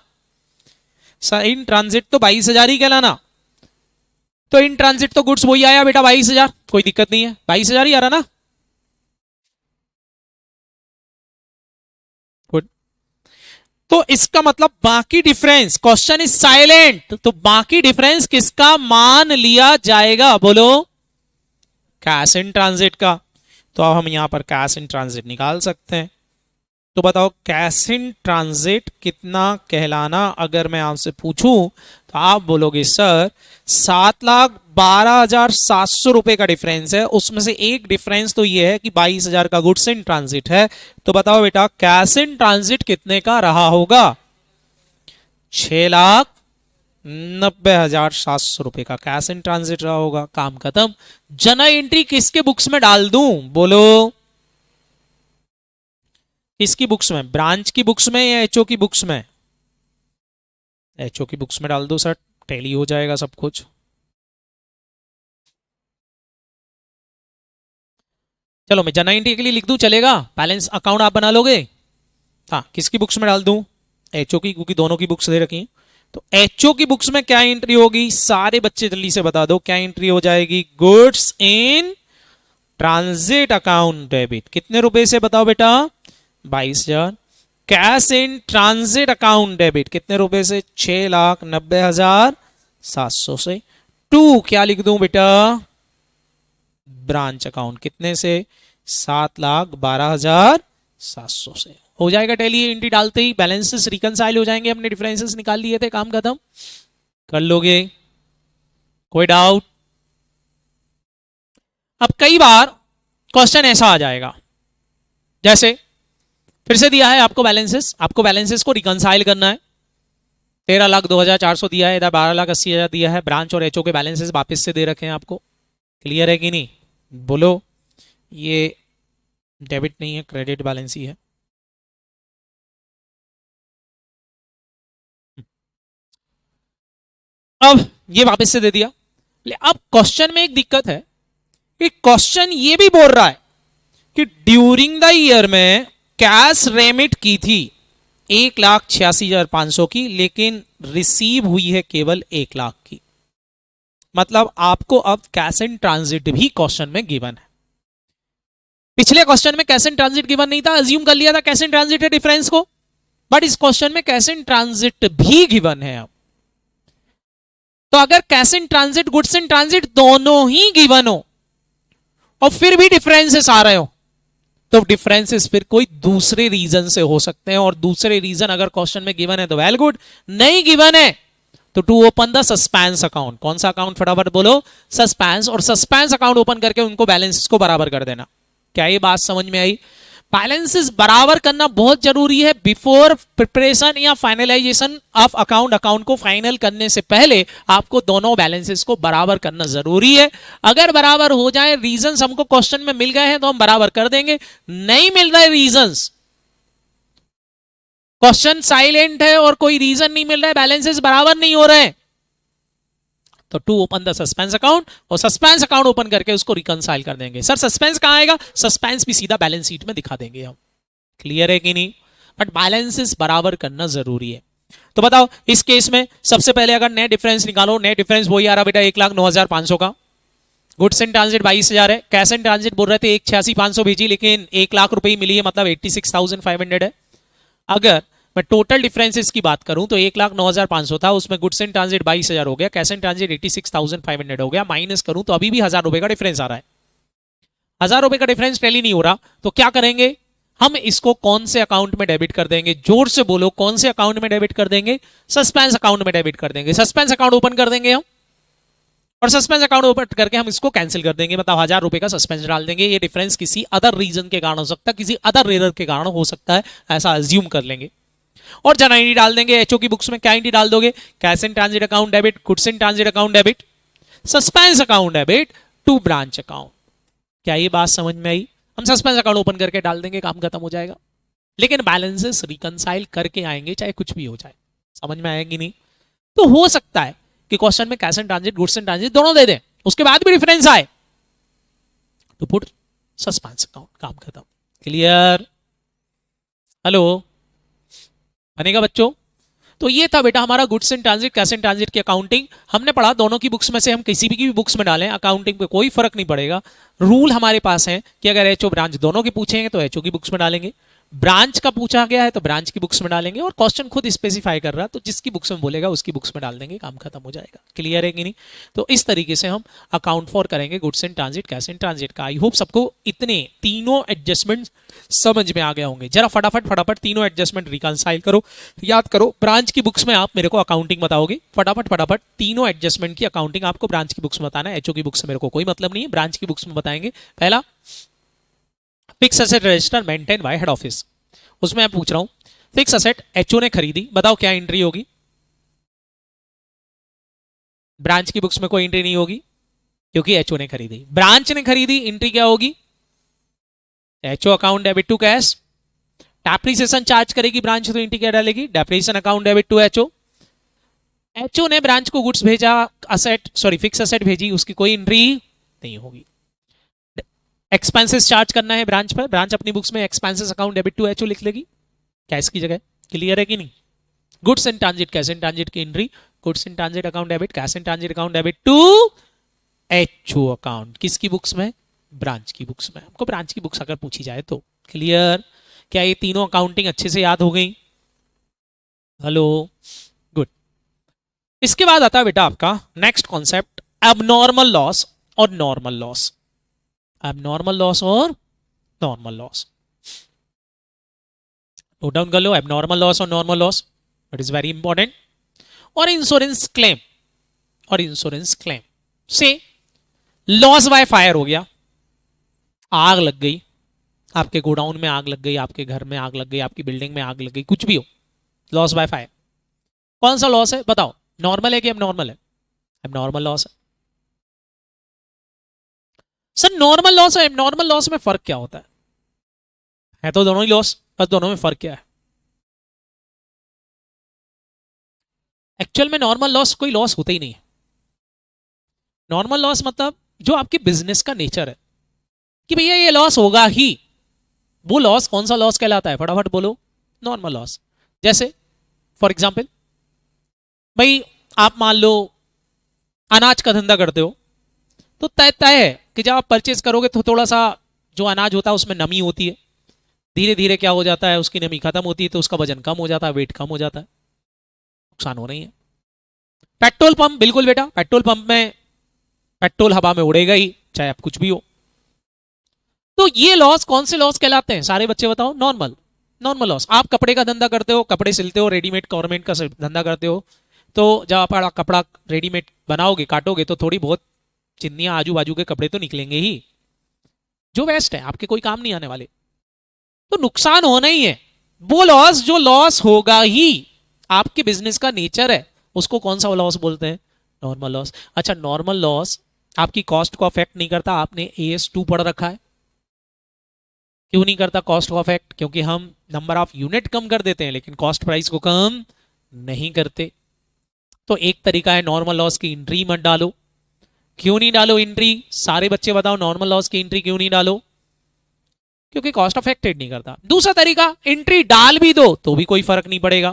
सर इन ट्रांजिट तो 22,000 ही कहलाना। तो इन ट्रांजिट तो गुड्स वही आया बेटा 22,000, कोई दिक्कत नहीं है, 22,000 ही आ रहा ना। गुड। तो इसका मतलब बाकी डिफरेंस, क्वेश्चन इज साइलेंट, तो बाकी डिफरेंस किसका मान लिया जाएगा? बोलो। कैश इन ट्रांजिट का। तो अब हम यहां पर कैश इन ट्रांजिट निकाल सकते हैं। तो बताओ कैश इन ट्रांजिट कितना कहलाना? अगर मैं आपसे पूछूं तो आप बोलोगे सर 7,12,700 रुपए का डिफरेंस है, उसमें से एक डिफरेंस तो ये है कि 22,000 का गुड्स इन ट्रांजिट है। तो बताओ बेटा कैश इन ट्रांजिट कितने का रहा होगा? 6,90,700 रुपए का कैश इन ट्रांजिट रहा होगा। काम खत्म। जनरल एंट्री किसके बुक्स में डाल दूं? बोलो। किसकी बुक्स में? ब्रांच की बुक्स में या एचओ की बुक्स में? एचओ की बुक्स में डाल दो सर, टैली हो जाएगा सब कुछ। चलो मैं जनरल एंट्री के लिए लिख दूं, चलेगा? बैलेंस अकाउंट आप बना लोगे? हाँ, किसकी बुक्स में डाल दूं? एचओ की, क्योंकि दोनों की बुक्स दे रखी। तो एचओ की बुक्स में क्या एंट्री होगी? सारे बच्चे जल्दी से बता दो क्या एंट्री हो जाएगी? Goods in transit account debit. कितने रुपए से बताओ बेटा? 22,000। Cash in transit account debit कितने रुपए से? 6,90,700 से। टू क्या लिख दूं बेटा? ब्रांच अकाउंट कितने से? 7,12,700 से। हो जाएगा टैली। एंट्री डालते ही बैलेंसेस रिकंसाइल हो जाएंगे, हमने डिफरेंसेस निकाल लिए थे, काम खत्म। कर लोगे? कोई डाउट? अब कई बार क्वेश्चन ऐसा आ जाएगा, जैसे फिर से दिया है आपको बैलेंसेस को रिकंसाइल करना है। 13,02,400 दिया है, इधर 12,80,000 दिया है। ब्रांच और एचओ के बैलेंसेस वापस से दे रखे हैं आपको। क्लियर है कि नहीं? बोलो। ये डेबिट नहीं है, क्रेडिट बैलेंस ही है। अब ये वापस से दे दिया। अब क्वेश्चन में एक दिक्कत है कि क्वेश्चन ये भी बोल रहा है कि ड्यूरिंग द ईयर में कैश रेमिट की थी 1,86,500 की, लेकिन रिसीव हुई है केवल 1,00,000 की। मतलब आपको अब कैश इन ट्रांजिट भी क्वेश्चन में गिवन है। पिछले क्वेश्चन में कैश इन ट्रांजिट गिवन नहीं था, अज्यूम कर लिया था कैश इन ट्रांजिट है डिफरेंस को, बट इस क्वेश्चन में कैश इन ट्रांजिट भी गिवन है। अब तो अगर cash in transit goods in transit दोनों ही गिवन हो और फिर भी डिफरेंसेस आ रहे हो, तो डिफरेंसेस फिर कोई दूसरे रीजन से हो सकते हैं, और दूसरे रीजन अगर क्वेश्चन में गिवन है तो वेल गुड, नहीं गिवन है तो to open the suspense account. कौन सा अकाउंट? फटाफट बोलो। सस्पेंस। और सस्पेंस अकाउंट ओपन करके उनको बैलेंसेस को बराबर कर देना। क्या ये बात समझ में आई? बैलेंसेस बराबर करना बहुत जरूरी है बिफोर प्रिपरेशन या फाइनलाइजेशन ऑफ अकाउंट। अकाउंट को फाइनल करने से पहले आपको दोनों बैलेंसेस को बराबर करना जरूरी है। अगर बराबर हो जाए, रीजंस हमको क्वेश्चन में मिल गए हैं तो हम बराबर कर देंगे, नहीं मिल रहे रीजंस क्वेश्चन साइलेंट है और कोई रीजन नहीं मिल रहा है, बैलेंसेस बराबर नहीं हो रहे हैं, तो to open the suspense account, और सस्पेंस अकाउंट ओपन करके उसको रिकंसाइल कर देंगे। सर सस्पेंस कहां आएगा? सस्पेंस भी सीधा बैलेंस शीट में दिखा देंगे हम। क्लियर है कि नहीं? बट बैलेंसेस बराबर करना जरूरी है। तो बताओ इस केस में सबसे पहले अगर नेट डिफरेंस निकालो, नेट डिफरेंस वही आ रहा बेटा 1,09,500 का। गुड्स इन ट्रांजिट 22,000 है, कैश इन ट्रांजिट बोल रहे थे 1,86,500 भेजी, लेकिन 1,00,000 रुपए मिली है, मतलब 86,500 है। अगर मैं टोटल डिफरेंसेस की बात करूं तो 1,09,500 था, उसमें गुड्स इन ट्रांजिट 22,000 हो गया, कैश इन ट्रांजिट 86,500 हो गया, माइनस करूं तो अभी भी 1,000 रुपए का डिफरेंस आ रहा है। 1,000 रुपए का डिफरेंस टैली नहीं हो रहा, तो क्या करेंगे हम? इसको कौन से अकाउंट में डेबिट कर देंगे? जोर से बोलो, कौन से अकाउंट में डेबिट कर देंगे? सस्पेंस अकाउंट में डेबिट कर देंगे। सस्पेंस अकाउंट ओपन कर देंगे हम, और सस्पेंस अकाउंट ओपन करके हम इसको कैंसिल कर देंगे, मतलब 1,000 रुपए का सस्पेंस डाल देंगे। ये डिफरेंस किसी अदर रीजन के कारण हो सकता है, किसी अदर एरर के कारण हो सकता है, ऐसा अज्यूम कर लेंगे। और जन आईडी डाल देंगे। एचओ की बुक्स में क्या आईडी डाल दोगे? Cash in transit account debit, goods in transit account debit, suspense account debit to branch account. क्या ये बात समझ में आई? हम सस्पेंस अकाउंट ओपन करके डाल देंगे, काम खत्म हो जाएगा। लेकिन बैलेंसेस रिकंसाइल करके आएंगे, चाहे कुछ भी हो जाए। समझ में आएगी नहीं? तो हो सकता है कि क्वेश्चन में cash in transit, goods in transit दोनों दे दें, उसके बाद भी डिफरेंस आए तो पुट सस्पेंस अकाउंट, काम खत्म। क्लियर? हेलो, बनेगा बच्चों? तो ये था बेटा हमारा goods in transit, cash in transit की अकाउंटिंग। हमने पढ़ा दोनों की बुक्स में से हम किसी भी बुक्स में डालें, अकाउंटिंग पे कोई फर्क नहीं पड़ेगा। रूल हमारे पास है कि अगर एचओ ब्रांच दोनों की पूछेंगे तो एचओ की बुक्स में डालेंगे, ब्रांच का पूछा गया है तो ब्रांच की बुक्स में डालेंगे, और क्वेश्चन खुद स्पेसिफाई कर रहा है तो जिसकी बुक्स में बोलेगा उसकी बुक्स में डाल देंगे, काम खत्म हो जाएगा। क्लियर है कि नहीं? तो इस तरीके से हम अकाउंट फॉर करेंगे goods in transit, cash in transit का। आई होप सबको इतने तीनों एडजस्टमेंट समझ में आ गया होंगे। जरा फटाफट फटाफट तीनों एडजस्टमेंट रिकंसाइल करो, याद करो। ब्रांच की बुक्स में आप मेरे को अकाउंटिंग बताओगे, फटाफट फटाफट तीनों एडजस्टमेंट की अकाउंटिंग आपको ब्रांच की बुक्स में बताना है। एचओ की बुक्स से मेरे को कोई मतलब नहीं है, ब्रांच की बुक्स में बताएंगे। पहला, fix asset register maintain by head office, उसमें मैं पूछ रहा हूं फिक्स असेट एचओ ने खरीदी, बताओ क्या एंट्री होगी? ब्रांच की बुक्स में कोई एंट्री नहीं होगी क्योंकि एचओ ने खरीदी। ब्रांच ने खरीदी, एंट्री क्या होगी? HO account debit to cash. Depreciation charge करेगी ब्रांच तो एंट्री क्या डालेगी? Depreciation account debit to HO. HO ने ब्रांच को गुड्स भेजा, असेट सॉरी फिक्स असेट भेजी, उसकी कोई एंट्री नहीं होगी। एक्सपेंसेस चार्ज करना है ब्रांच पर, ब्रांच अपनी बुक्स में expenses account debit to HO लिख लेगी कैश की जगह। क्लियर है कि नहीं? Goods in transit, cash in transit की entry, goods in transit account debit, cash in transit account debit to HO account, किसकी बुक्स में? ब्रांच की बुक्स में। हमको ब्रांच की बुक्स अगर पूछी जाए तो। क्लियर? क्या ये तीनों अकाउंटिंग अच्छे से याद हो गई? Hello, good. इसके बाद आता है बेटा आपका नेक्स्ट कॉन्सेप्ट, एबनॉर्मल लॉस और नॉर्मल लॉस। एबनॉर्मल लॉस और नॉर्मल लॉस, नोट डाउन कर लो। एबनॉर्मल लॉस और normal loss, it is very important. और इंश्योरेंस क्लेम, और इंश्योरेंस क्लेम से लॉस बाय फायर हो गया, आग लग गई, आपके गोडाउन में आग लग गई, आपके घर में आग लग गई, आपकी बिल्डिंग में आग लग गई, कुछ भी हो, लॉस बाय फायर। कौन सा लॉस है बताओ? नॉर्मल है कि एबनॉर्मल है? एबनॉर्मल लॉस है। सर नॉर्मल लॉस और एबनॉर्मल लॉस में फर्क क्या होता है तो दोनों ही लॉस, बस दोनों में फर्क क्या है? एक्चुअल में नॉर्मल लॉस कोई लॉस होता ही नहीं है। नॉर्मल लॉस मतलब जो आपके बिजनेस का नेचर है कि भैया ये लॉस होगा ही, वो लॉस कौन सा लॉस कहलाता है? फटाफट बोलो। Normal loss. जैसे फॉर एग्जाम्पल भाई आप मान लो अनाज का धंधा करते हो, तो तय तय है कि जब आप परचेज करोगे तो थोड़ा सा जो अनाज होता है उसमें नमी होती है, धीरे धीरे क्या हो जाता है, उसकी नमी खत्म होती है तो उसका वजन कम हो जाता है, वेट कम हो जाता है, नुकसान हो रही है। पेट्रोल पंप, बिल्कुल बेटा, पेट्रोल पंप में पेट्रोल हवा में उड़ेगा ही, चाहे आप कुछ भी हो। तो ये लॉस कौन से लॉस कहलाते हैं सारे बच्चे बताओ? Normal, normal loss. आप कपड़े का धंधा करते हो, कपड़े सिलते हो, रेडीमेड गवर्नमेंट का धंधा करते हो, तो जब आप कपड़ा रेडीमेड बनाओगे, काटोगे, तो थोड़ी बहुत चिन्नियां आजू बाजू के कपड़े तो निकलेंगे ही, जो वेस्ट है, आपके कोई काम नहीं आने वाले, तो नुकसान होना ही है। वो लॉस जो लॉस होगा ही, आपके बिजनेस का नेचर है, उसको कौन सा लॉस बोलते हैं? Normal loss. अच्छा, नॉर्मल लॉस आपकी कॉस्ट को अफेक्ट नहीं करता, आपने AS2 पढ़ रखा है, क्यों नहीं करता कॉस्ट ऑफ एक्ट? क्योंकि हम नंबर ऑफ यूनिट कम कर देते हैं लेकिन कॉस्ट प्राइस को कम नहीं करते। तो एक तरीका है नॉर्मल लॉस की एंट्री मत डालो। क्यों नहीं डालो एंट्री? सारे बच्चे बताओ नॉर्मल लॉस की एंट्री क्यों नहीं डालो? क्योंकि कॉस्ट अफेक्टेड नहीं करता। दूसरा तरीका, एंट्री डाल भी दो तो भी कोई फर्क नहीं पड़ेगा।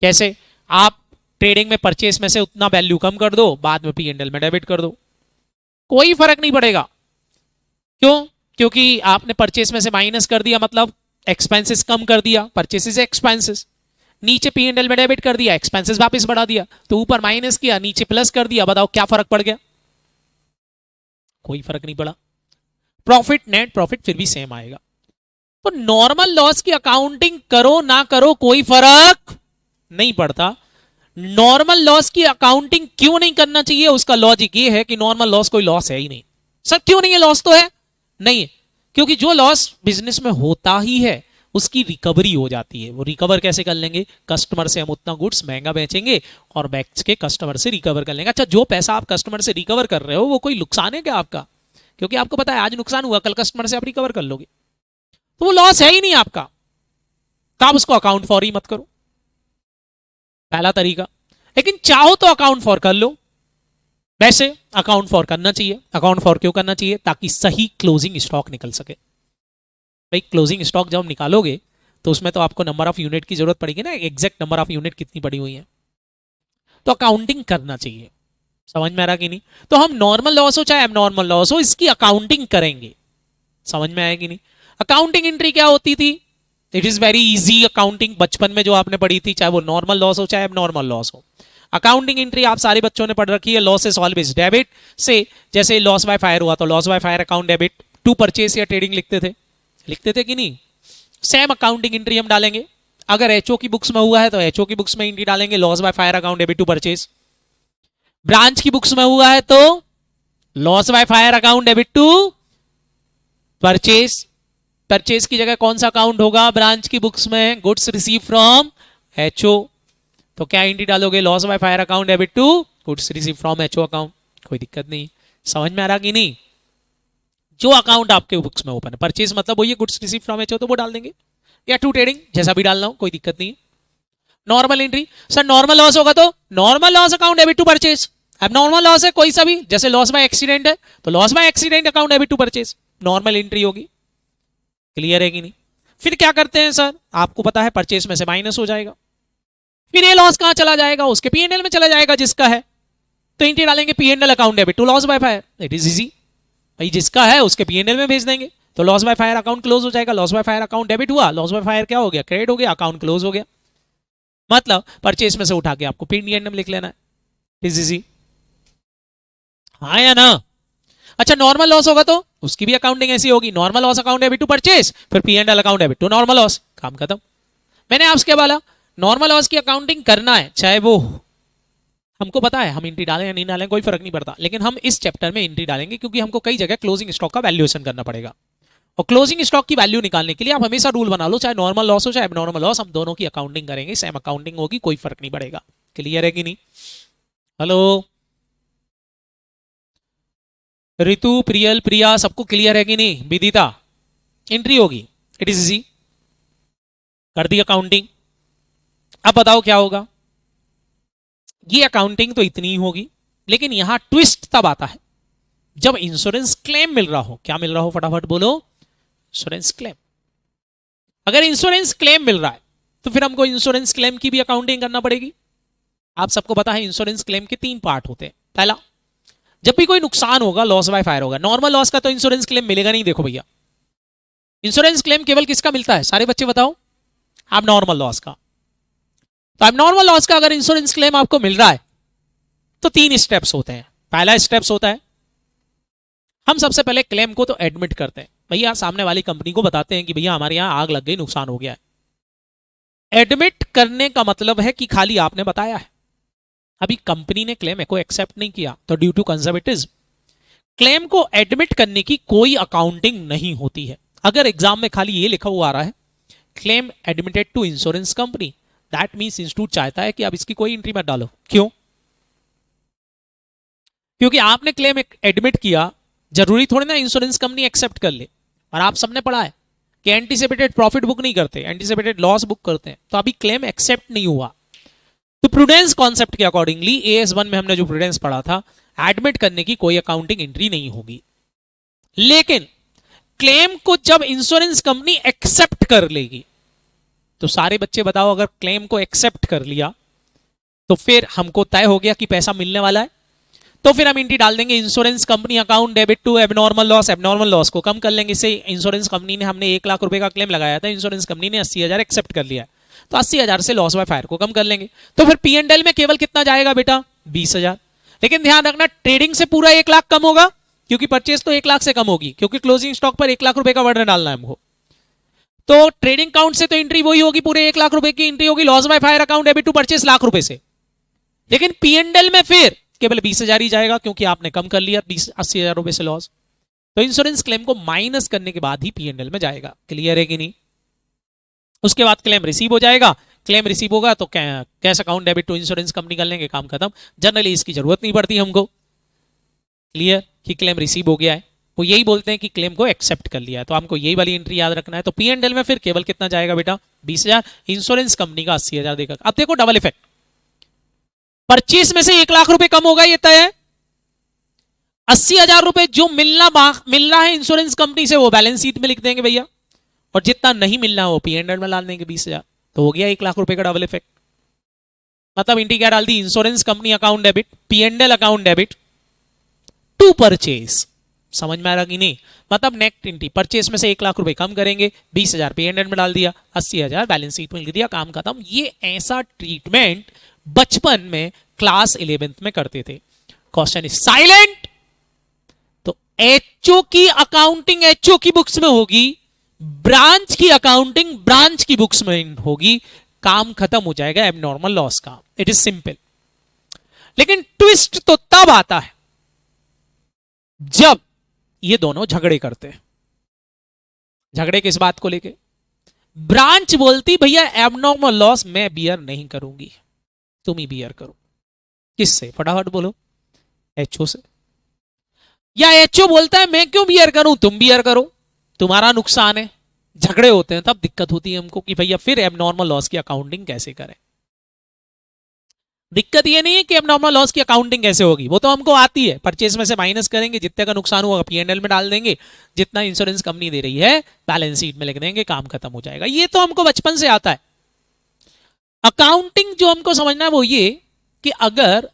कैसे? आप ट्रेडिंग में परचेस में से उतना वैल्यू कम कर दो, बाद में P&L में डेबिट कर दो, कोई फर्क नहीं पड़ेगा। क्यों? क्योंकि आपने परचेस में से माइनस कर दिया, मतलब एक्सपेंसेस कम कर दिया, परचेसेस एक्सपेंसेस, नीचे P&L में डेबिट कर दिया, एक्सपेंसेस वापस बढ़ा दिया, तो ऊपर माइनस किया नीचे प्लस कर दिया। बताओ क्या फर्क पड़ गया? कोई फर्क नहीं पड़ा। प्रॉफिट, नेट प्रॉफिट फिर भी सेम आएगा। तो नॉर्मल लॉस की अकाउंटिंग करो ना करो कोई फर्क नहीं पड़ता। नॉर्मल लॉस की अकाउंटिंग क्यों नहीं करना चाहिए? उसका लॉजिक ये है कि नॉर्मल लॉस कोई लॉस है ही नहीं। सर क्यों नहीं है? लॉस तो है नहीं है, क्योंकि जो लॉस बिजनेस में होता ही है उसकी रिकवरी हो जाती है। वो रिकवर कैसे कर लेंगे? कस्टमर से हम उतना गुड्स महंगा बेचेंगे और बेच के कस्टमर से रिकवर कर लेंगे। अच्छा, जो पैसा आप कस्टमर से रिकवर कर रहे हो वो कोई नुकसान है क्या आपका? क्योंकि आपको पता है आज नुकसान हुआ, कल कस्टमर से आप रिकवर कर लोगे, तो वो लॉस है ही नहीं आपका, तो आप उसको अकाउंट फॉर ही मत करो। पहला तरीका। लेकिन चाहो तो अकाउंट फॉर कर लो। वैसे अकाउंट फॉर करना चाहिए। अकाउंट फॉर क्यों करना चाहिए? ताकि सही क्लोजिंग स्टॉक निकल सके। भाई क्लोजिंग स्टॉक जब निकालोगे तो उसमें तो आपको नंबर ऑफ यूनिट की जरूरत पड़ेगी ना, एग्जैक्ट नंबर ऑफ यूनिट कितनी पड़ी हुई है, तो अकाउंटिंग करना चाहिए। समझ में आ रहा कि नहीं? तो हम नॉर्मल लॉस हो चाहे एबनॉर्मल लॉस हो, इसकी अकाउंटिंग करेंगे। समझ में आएगी नहीं? अकाउंटिंग एंट्री क्या होती थी? It is very easy accounting. बचपन में जो आपने पढ़ी थी, चाहे वो नॉर्मल लॉस हो चाहे एबनॉर्मल लॉस हो, अकाउंटिंग एंट्री आप सारे बच्चों ने पढ़ रखी है। लॉस इज ऑलवेज डेबिट से, जैसे लॉस बाय फायर हुआ तो loss by fire account debit, to purchase या ट्रेडिंग लिखते थे कि नहीं? सेम अकाउंटिंग एंट्री हम डालेंगे। अगर एचओ की बुक्स में हुआ है तो एचओ की बुक्स में एंट्री डालेंगे, loss by fire account debit to purchase. Branch की बुक्स में हुआ है तो loss by fire account debit to purchase. Purchase की जगह कौन सा अकाउंट होगा ब्रांच की बुक्स में? Goods receive from HO. तो क्या एंट्री डालोगे? Loss by fire account debit to goods receive from HO account. कोई दिक्कत नहीं। समझ में आ रहा कि नहीं? जो अकाउंट आपके बुक्स में ओपन है, परचेस मतलब वही है, गुड्स रिसीव फ्रॉम एचओ, तो वो डाल देंगे, या टू ट्रेडिंग जैसा भी डालना हो, कोई दिक्कत नहीं। Normal entry, sir normal loss होगा तो normal loss account debit to purchase. अब नॉर्मल लॉस है कोई सा भी, जैसे लॉस बाय एक्सीडेंट है तो loss by accident account debit to purchase, normal entry होगी। क्लियर है कि नहीं? फिर क्या करते हैं सर? आपको पता है परचेस में से माइनस हो जाएगा, फिर ये लॉस कहां चला जाएगा? उसके P&L में चला जाएगा जिसका है, तो एंट्री डालेंगे P&L account debit to loss by fire. It is easy भाई, जिसका है उसके P&L में भेज देंगे तो loss by fire account close हो जाएगा। Loss by fire account debit हुआ, लॉस बाय फायर क्या हो गया? क्रेडिट हो गया, अकाउंट क्लोज हो गया। मतलब परचेस में से उठा के आपको P&L लिख लेना है। इट इज इजी, हाँ या ना? अच्छा, नॉर्मल लॉस होगा तो उसकी भी अकाउंटिंग ऐसी होगी, normal loss account debit to purchase, फिर P&L account debit to normal loss, काम खत्म। मैंने आपसे बोला नॉर्मल लॉस की अकाउंटिंग करना है, चाहे वो हमको पता है हम एंट्री डालें या नहीं डालें कोई फर्क नहीं पड़ता, लेकिन हम इस चैप्टर में एंट्री डालेंगे क्योंकि हमको कई जगह क्लोजिंग स्टॉक का वैल्यूएशन करना पड़ेगा। और क्लोजिंग स्टॉक की वैल्यू निकालने के लिए आप हमेशा रूल बना लो, चाहे नॉर्मल लॉस हो चाहे एबनॉर्मल लॉस, हम दोनों की अकाउंटिंग करेंगे, सेम अकाउंटिंग होगी, कोई फर्क नहीं पड़ेगा। क्लियर है कि नहीं? हेलो रितु, प्रियल, प्रिया, सबको क्लियर है कि नहीं? विदिता, एंट्री होगी, इट इज इजी, कर दी अकाउंटिंग। अब बताओ क्या होगा? ये अकाउंटिंग तो इतनी ही होगी, लेकिन यहां ट्विस्ट तब आता है जब इंश्योरेंस क्लेम मिल रहा हो। क्या मिल रहा हो? फटाफट बोलो। Insurance claim. अगर इंश्योरेंस क्लेम मिल रहा है तो फिर हमको इंश्योरेंस क्लेम की भी अकाउंटिंग करना पड़ेगी। आप सबको पता है इंश्योरेंस क्लेम के 3 पार्ट होते हैं। पहला, जब भी कोई नुकसान होगा लॉस बाय फायर होगा, नॉर्मल लॉस का तो इंश्योरेंस क्लेम मिलेगा नहीं। देखो भैया, इंश्योरेंस क्लेम केवल किसका मिलता है? सारे बच्चे बताओ। आप नॉर्मल लॉस का। तो अब नॉर्मल लॉस का अगर इंश्योरेंस क्लेम आपको मिल रहा है तो 3 स्टेप्स होते हैं। पहला स्टेप्स होता है, हम सबसे पहले क्लेम को तो एडमिट करते हैं। भैया सामने वाली कंपनी को बताते हैं कि भैया हमारे यहां आग लग गई, नुकसान हो गया है। एडमिट करने का मतलब है कि खाली आपने बताया है, अभी कंपनी ने क्लेम को एक्सेप्ट नहीं किया, तो ड्यू टू कंजर्वेटिज्म क्लेम को एडमिट करने की कोई अकाउंटिंग नहीं होती है। अगर एग्जाम में खाली ये लिखा हुआ आ रहा है claim admitted to insurance company, that means institute चाहता है कि आप इसकी कोई एंट्री मत डालो। क्यों? क्योंकि आपने क्लेम एडमिट किया, जरूरी थोड़ी ना इंश्योरेंस कंपनी एक्सेप्ट कर ले। और आप सबने पढ़ा है कि एंटीसिपेटेड प्रॉफिट बुक नहीं करते, एंटीसिपेटेड लॉस बुक करते हैं, तो अभी क्लेम एक्सेप्ट नहीं हुआ। तो प्रूडेंस कॉन्सेप्ट के अकॉर्डिंगली AS1 में हमने जो प्रूडेंस पढ़ा था, एडमिट करने की कोई अकाउंटिंग एंट्री नहीं होगी। लेकिन क्लेम को जब इंश्योरेंस कंपनी एक्सेप्ट कर लेगी, तो सारे बच्चे बताओ, अगर क्लेम को एक्सेप्ट कर लिया तो फिर हमको तय हो गया कि पैसा मिलने वाला है, तो फिर हम एंट्री डाल देंगे insurance company account debit to abnormal loss. Abnormal loss को कम कर लेंगे। इससे इंश्योरेंस कंपनी ने, हमने 1 लाख रुपए का क्लेम लगाया था, इंश्योरेंस कंपनी ने 80,000 एक्सेप्ट कर लिया है, तो 80,000 से लॉस बाय फायर को कम कर लेंगे। तो फिर P&L में केवल कितना जाएगा बेटा? 20,000। लेकिन ध्यान रखना, ट्रेडिंग से पूरा 1 लाख कम होगा, क्योंकि परचेज तो 1 लाख से कम होगी, क्योंकि क्लोजिंग स्टॉक पर 1 लाख रुपए का वर्डन डालना है हमको। तो ट्रेडिंग काउंट से तो एंट्री वही होगी, पूरे 1 लाख रुपए की एंट्री होगी। Loss by fire account debit to purchase lakh रुपए से। लेकिन P&L में फिर केवल 20,000 ही जाएगा, क्योंकि आपने कम कर लिया 80,000 रुपए से लॉस। तो इंश्योरेंस क्लेम को माइनस करने के बाद ही P&L में जाएगा। क्लियर है कि नहीं? उसके बाद क्लेम रिसीव हो जाएगा। क्लेम रिसीव होगा तो cash account debit to insurance company कर लेंगे, काम खत्म। जनरली इसकी जरूरत नहीं पड़ती हमको। क्लियर कि क्लेम रिसीव हो गया है, वो यही बोलते हैं कि क्लेम को एक्सेप्ट कर लिया है, तो हमको यही वाली एंट्री याद रखना है। तो P&L में फिर केवल कितना जाएगा बेटा? 20,000। इंश्योरेंस कंपनी का 80,000 देगा। अब देखो डबल इफेक्ट, परचेस में से 1 लाख रुपए कम होगा, ये तय है। 80,000 रुपए जो मिल रहा है इंश्योरेंस कंपनी से, वो बैलेंस शीट में लिख देंगे भैया, और जितना नहीं मिलना वो P&L में डाल देंगे 20,000। तो हो गया 1 लाख रुपए का डबल इफेक्ट। मतलब एंट्री क्या डाल दी? Insurance company account debit, P&L account debit to purchase. समझ में आ रहा कि नहीं? मतलब नेक्स्ट एंट्री, परचेस में से 1 लाख रुपए कम करेंगे, 20,000 P&L में डाल दिया, 80,000 बैलेंस शीट में लिख दिया, काम खत्म। ये ऐसा ट्रीटमेंट बचपन में क्लास 11th में करते थे। Question is silent. तो HO की अकाउंटिंग HO की बुक्स में होगी, ब्रांच की अकाउंटिंग ब्रांच की बुक्स में होगी, काम खत्म हो जाएगा एबनॉर्मल लॉस का। It is simple. लेकिन ट्विस्ट तो तब आता है जब ये दोनों झगड़े करते हैं। झगड़े किस बात को लेके? ब्रांच बोलती भैया एबनॉर्मल लॉस मैं बियर नहीं करूंगी, तुम ही बियर करो। किससे? फटाफट बोलो। HO से। या HO बोलता है मैं क्यों बियर करूं, तुम बियर करो, तुम्हारा नुकसान है। झगड़े होते हैं, तब दिक्कत होती है हमको कि भैया फिर एबनॉर्मल लॉस की अकाउंटिंग कैसे करें। दिक्कत ये नहीं है कि एबनॉर्मल लॉस की अकाउंटिंग कैसे होगी, वो तो हमको आती है। परचेज में से माइनस करेंगे, जितने का नुकसान हुआ P&L में डाल देंगे, जितना इंश्योरेंस कंपनी दे रही है बैलेंस शीट में लिख देंगे, काम खत्म हो जाएगा। ये तो हमको बचपन से आता है। अकाउंटिंग जो हमको समझना है वो ये कि अगर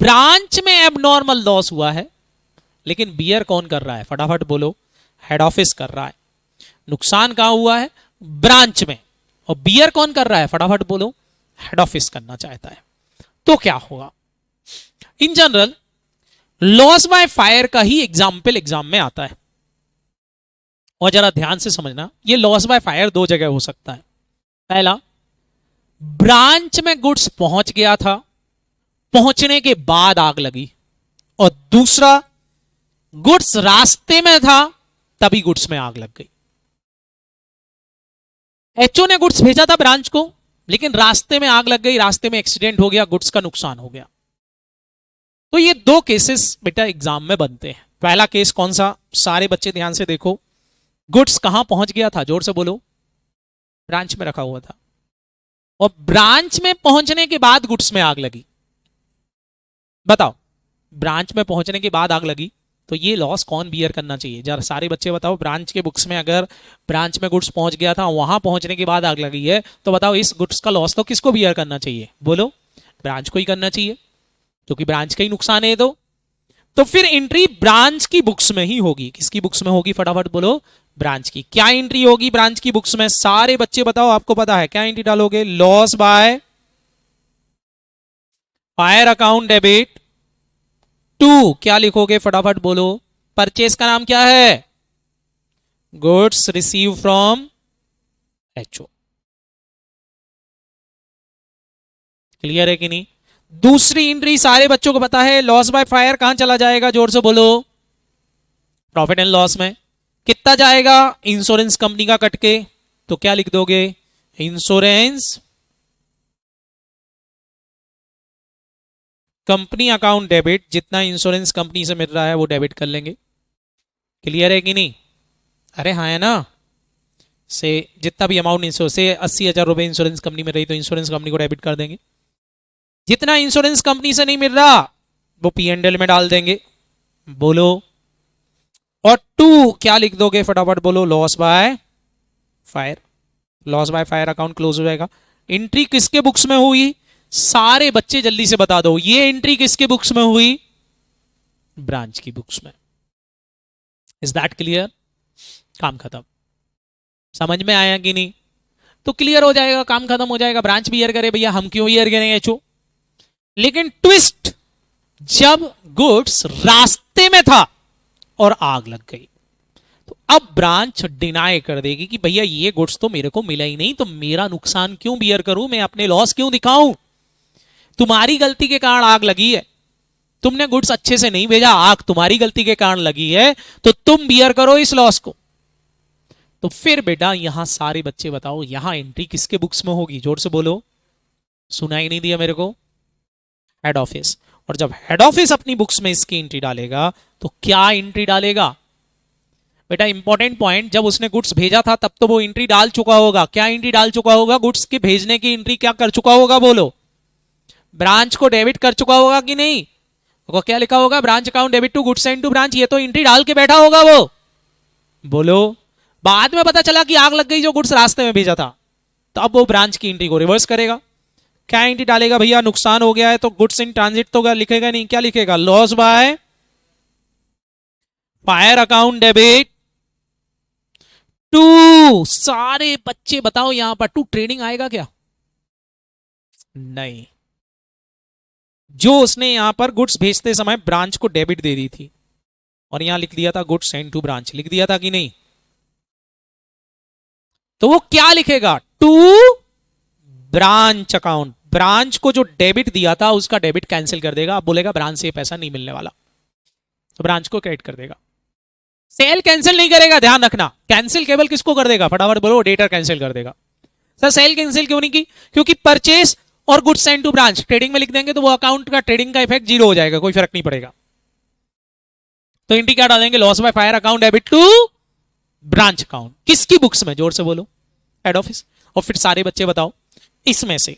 ब्रांच में एबनॉर्मल लॉस हुआ है, लेकिन बियर कौन कर रहा है? फटाफट बोलो। हेड ऑफिस कर रहा है। नुकसान कहां हुआ है? ब्रांच में। और बियर कौन कर रहा है? फटाफट बोलो। हेड ऑफिस करना चाहता है। तो क्या होगा? In general loss by fire का ही एग्जाम में आता है। और जरा ध्यान से समझना, ये लॉस बाय फायर 2 जगह हो सकता है। पहला, ब्रांच में गुड्स पहुंच गया था, पहुंचने के बाद आग लगी। और दूसरा, गुड्स रास्ते में था, तभी गुड्स में आग लग गई। HO ने गुड्स भेजा था ब्रांच को, लेकिन रास्ते में आग लग गई, रास्ते में एक्सीडेंट हो गया, गुड्स का नुकसान हो गया। तो ये 2 केसेस बेटा एग्जाम में बनते हैं। पहला केस कौन सा? सारे बच्चे ध्यान से देखो। गुड्स कहां पहुंच गया था? जोर से बोलो। ब्रांच में रखा हुआ था, और ब्रांच में पहुंचने के बाद गुड्स में आग लगी। बताओ, ब्रांच में पहुंचने के बाद आग लगी, तो ये लॉस कौन बियर करना चाहिए? जरा सारे बच्चे बताओ। ब्रांच के बुक्स में अगर ब्रांच में गुड्स पहुंच गया था, वहां पहुंचने के बाद आग लगी है, तो बताओ इस गुड्स का लॉस तो किसको बियर करना चाहिए? बोलो। ब्रांच को ही करना चाहिए, क्योंकि ब्रांच का ही नुकसान है। तो फिर एंट्री ब्रांच की बुक्स में ही होगी। किसकी बुक्स में होगी? फटाफट बोलो। ब्रांच की। क्या एंट्री होगी ब्रांच की बुक्स में? सारे बच्चे बताओ, आपको पता है क्या एंट्री डालोगे? Loss by fire account debit to, क्या लिखोगे? फटाफट बोलो। परचेस का नाम क्या है? Goods receive from HO। Clear है कि नहीं? दूसरी एंट्री सारे बच्चों को पता है, लॉस बाय फायर कहां चला जाएगा? जोर से बोलो। प्रॉफिट एंड लॉस में। कितना जाएगा? इंश्योरेंस कंपनी का कट के। तो क्या लिख दोगे? Insurance company account debit. जितना इंश्योरेंस कंपनी से मिल रहा है वो डेबिट कर लेंगे। क्लियर है कि नहीं? अरे हाँ है ना? से जितना भी अमाउंट इंश्योरेंस से 80,000 रुपए इंश्योरेंस कंपनी में रही तो इंश्योरेंस कंपनी को डेबिट कर देंगे। जितना इंश्योरेंस कंपनी से नहीं मिल रहा वो P&L में डाल देंगे। बोलो। और 2 क्या लिख दोगे फटाफट बोलो? Loss by fire. Loss by fire account close हो जाएगा। एंट्री किसके बुक्स में हुई? सारे बच्चे जल्दी से बता दो, ये एंट्री किसके बुक्स में हुई? ब्रांच की बुक्स में। Is that clear? काम खत्म। समझ में आया कि नहीं? तो क्लियर हो जाएगा, काम खत्म हो जाएगा। ब्रांच भी ईयर करे भैया, हम क्यों ईयर करेंगे एचओ? लेकिन ट्विस्ट, जब गुड्स रास्ते में था और आग लग गई तो अब ब्रांच डिनाई कर देगी कि भैया ये गुड्स तो मेरे को मिला ही नहीं, तो मेरा नुकसान क्यों बियर करूं, मैं अपने लॉस क्यों दिखाऊं? तुम्हारी गलती के कारण आग लगी है, तुमने गुड्स अच्छे से नहीं भेजा, आग तुम्हारी गलती के कारण लगी है, तो तुम बियर करो इस लॉस को। तो फिर बेटा यहां सारे बच्चे बताओ, यहां एंट्री किसके बुक्स में होगी? जोर से बोलो, सुनाई नहीं दिया मेरे को? Head office. और जब हेड ऑफिस अपनी बुक्स में इसकी एंट्री डालेगा तो क्या एंट्री डालेगा? बेटा इंपॉर्टेंट पॉइंट, जब उसने गुड्स भेजा था तब तो वो एंट्री डाल चुका होगा। क्या एंट्री डाल चुका होगा? गुड्स के भेजने की एंट्री क्या कर चुका होगा? बोलो। ब्रांच को डेबिट कर चुका होगा कि नहीं? वो क्या लिखा होगा? Branch account debit to goods send to branch. ये तो एंट्री डाल के बैठा होगा वो। बोलो। बाद में पता चला कि आग लग गई जो गुड्स रास्ते में भेजा था, तो अब वो ब्रांच की एंट्री को रिवर्स करेगा। क्या एंट्री डालेगा? भैया नुकसान हो गया है तो गुड्स इन ट्रांजिट तो लिखेगा नहीं, क्या लिखेगा? Loss by fire account debit to. सारे बच्चे बताओ यहां पर टू ट्रेडिंग आएगा क्या? नहीं। जो उसने यहां पर गुड्स भेजते समय ब्रांच को डेबिट दे दी थी और यहां लिख दिया था गुड्स सेंड टू ब्रांच, लिख दिया था कि नहीं? तो वो क्या लिखेगा? To branch account. ब्रांच को जो डेबिट दिया था उसका डेबिट कैंसिल कर देगा। अब बोलेगा ब्रांच से पैसा नहीं मिलने वाला, तो ब्रांच को क्रेडिट कर देगा। सेल कैंसिल नहीं करेगा, ध्यान रखना। कैंसिल केवल किसको कर देगा? फटाफट बोलो। डेटर कैंसिल कर देगा। सर सेल कैंसिल क्यों नहीं की? क्योंकि परचेस और goods send to branch trading में लिख देंगे तो वो अकाउंट का ट्रेडिंग का इफेक्ट जीरो हो जाएगा, कोई फर्क नहीं पड़ेगा। तो एंट्री क्या डालेंगे? Loss by fire account debit to branch account. किसकी बुक्स में? जोर से बोलो। Head office. और फिर सारे बच्चे बताओ, इसमें से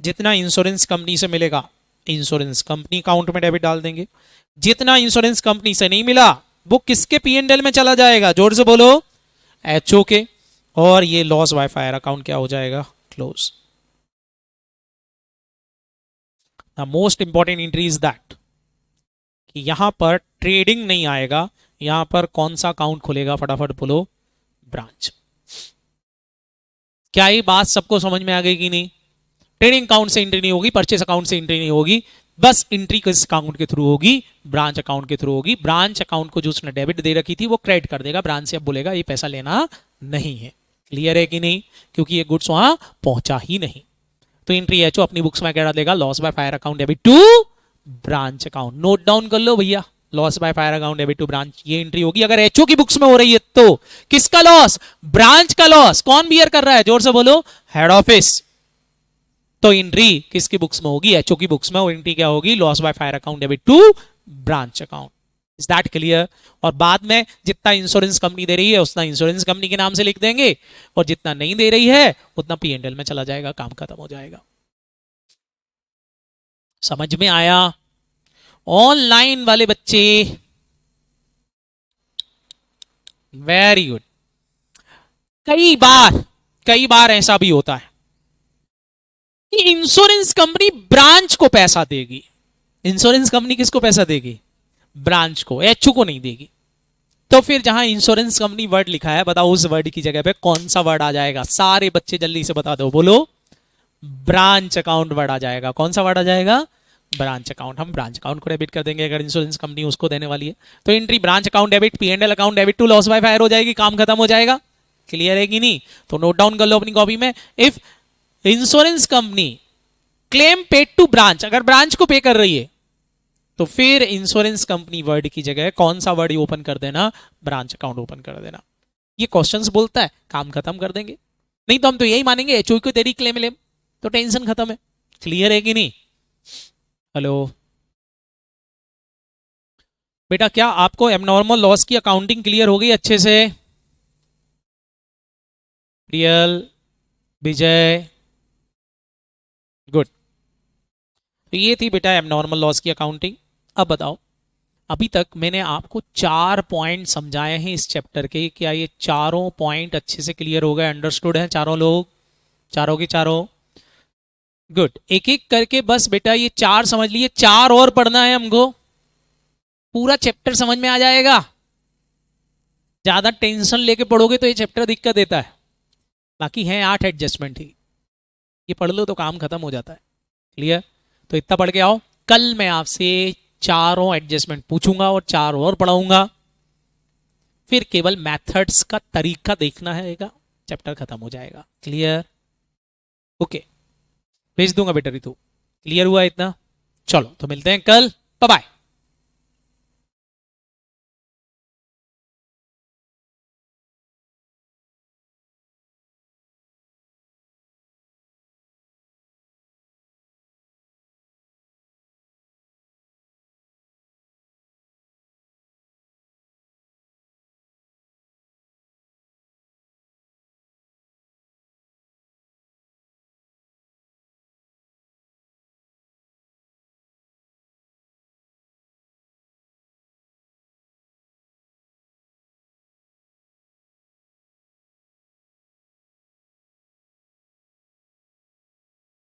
जितना इंश्योरेंस कंपनी से मिलेगा इंश्योरेंस कंपनी अकाउंट में डेबिट डाल देंगे। जितना इंश्योरेंस कंपनी से नहीं मिला वो किसके P&L में चला जाएगा? जोर से बोलो। एचओ के। और ये लॉस बाय फायर अकाउंट क्या हो जाएगा? Close. The most important entry is that कि यहां पर ट्रेडिंग नहीं आएगा, यहां पर कौन सा अकाउंट खुलेगा? फटाफट बोलो। ब्रांच। क्या ये बात सबको समझ में आ गई कि नहीं? ट्रेडिंग अकाउंट से एंट्री नहीं होगी, परचेस अकाउंट से एंट्री नहीं होगी, बस एंट्री किस अकाउंट के थ्रू होगी? ब्रांच अकाउंट के थ्रू होगी। ब्रांच अकाउंट को जो उसने डेबिट दे रखी थी वो क्रेडिट कर देगा ब्रांच से। अब बोलेगा ये पैसा लेना नहीं है। क्लियर है कि नहीं? क्योंकि ये गुड्स वहां पहुंचा ही नहीं। तो एंट्री एचओ अपनी बुक्स में क्या डालेगा? Loss by fire account debit to branch account. Note down कर लो भैया, loss by fire account debit to branch ये एंट्री होगी। अगर एचओ की बुक्स में हो रही है तो किसका लॉस? ब्रांच का लॉस। कौन बियर कर रहा है? जोर से बोलो। Head office. तो एंट्री किसकी बुक्स में होगी? एचओ की बुक्स में। और एंट्री क्या होगी? Loss by fire account debit to branch account. Is that clear? और बाद में जितना इंश्योरेंस कंपनी दे रही है उतना इंश्योरेंस कंपनी के नाम से लिख देंगे, और जितना नहीं दे रही है उतना P&L में चला जाएगा, काम खत्म हो जाएगा। समझ में आया? ऑनलाइन वाले बच्चे वेरी गुड। कई बार ऐसा भी होता है कि इंश्योरेंस कंपनी ब्रांच को पैसा देगी। इंश्योरेंस कंपनी किसको पैसा देगी? ब्रांच को, एचओ को नहीं देगी। तो फिर जहां इंश्योरेंस कंपनी वर्ड लिखा है बताओ उस वर्ड की जगह पे कौन सा वर्ड आ जाएगा? सारे बच्चे जल्दी से बता दो, बोलो। ब्रांच अकाउंट वर्ड आ जाएगा। कौन सा वर्ड आ जाएगा? Branch account. हम ब्रांच अकाउंट को डेबिट कर देंगे अगर इंश्योरेंस कंपनी उसको देने वाली है। तो entry branch account debit P&L account debit to loss by fire हो जाएगी, काम खत्म हो जाएगा। क्लियर है कि नहीं? तो नोट डाउन कर लो अपनी कॉपी में। If insurance company claim paid to branch, अगर ब्रांच को पे कर रही है तो फिर इंश्योरेंस कंपनी वर्ड की जगह कौन सा वर्ड ओपन कर देना? ब्रांच अकाउंट ओपन कर देना। ये क्वेश्चंस बोलता है, काम खत्म कर देंगे। नहीं तो हम तो यही मानेंगे एचओ को तेरी क्लेम लेम, तो टेंशन खत्म है। क्लियर है कि नहीं? हेलो बेटा, क्या आपको एबनॉर्मल लॉस की अकाउंटिंग क्लियर हो गई अच्छे से? रियल, विजय, गुड। तो ये थी बेटा एबनॉर्मल लॉस की अकाउंटिंग। अब बताओ, अभी तक मैंने आपको 4 पॉइंट समझाए हैं इस चैप्टर के। क्या ये चारों पॉइंट अच्छे से क्लियर हो गए, अंडरस्टूड हैं चारों लोग, चारों के चारों? गुड। एक एक करके बस बेटा ये 4 समझ लिए, 4 और पढ़ना है हमको, पूरा चैप्टर समझ में आ जाएगा। ज्यादा टेंशन लेके पढ़ोगे तो ये चैप्टर दिक्कत देता है। बाकी हैं 8 एडजस्टमेंट ही, ये पढ़ लो तो काम खत्म हो जाता है। क्लियर? तो इतना पढ़ के आओ, कल मैं आपसे चारों एडजस्टमेंट पूछूंगा और 4 और पढ़ाऊंगा। फिर केवल मेथड्स का तरीका देखना है, चैप्टर खत्म हो जाएगा। क्लियर? ओके, भेज दूंगा बेटा रितु। क्लियर हुआ इतना? चलो तो मिलते हैं कल, बाय बाय।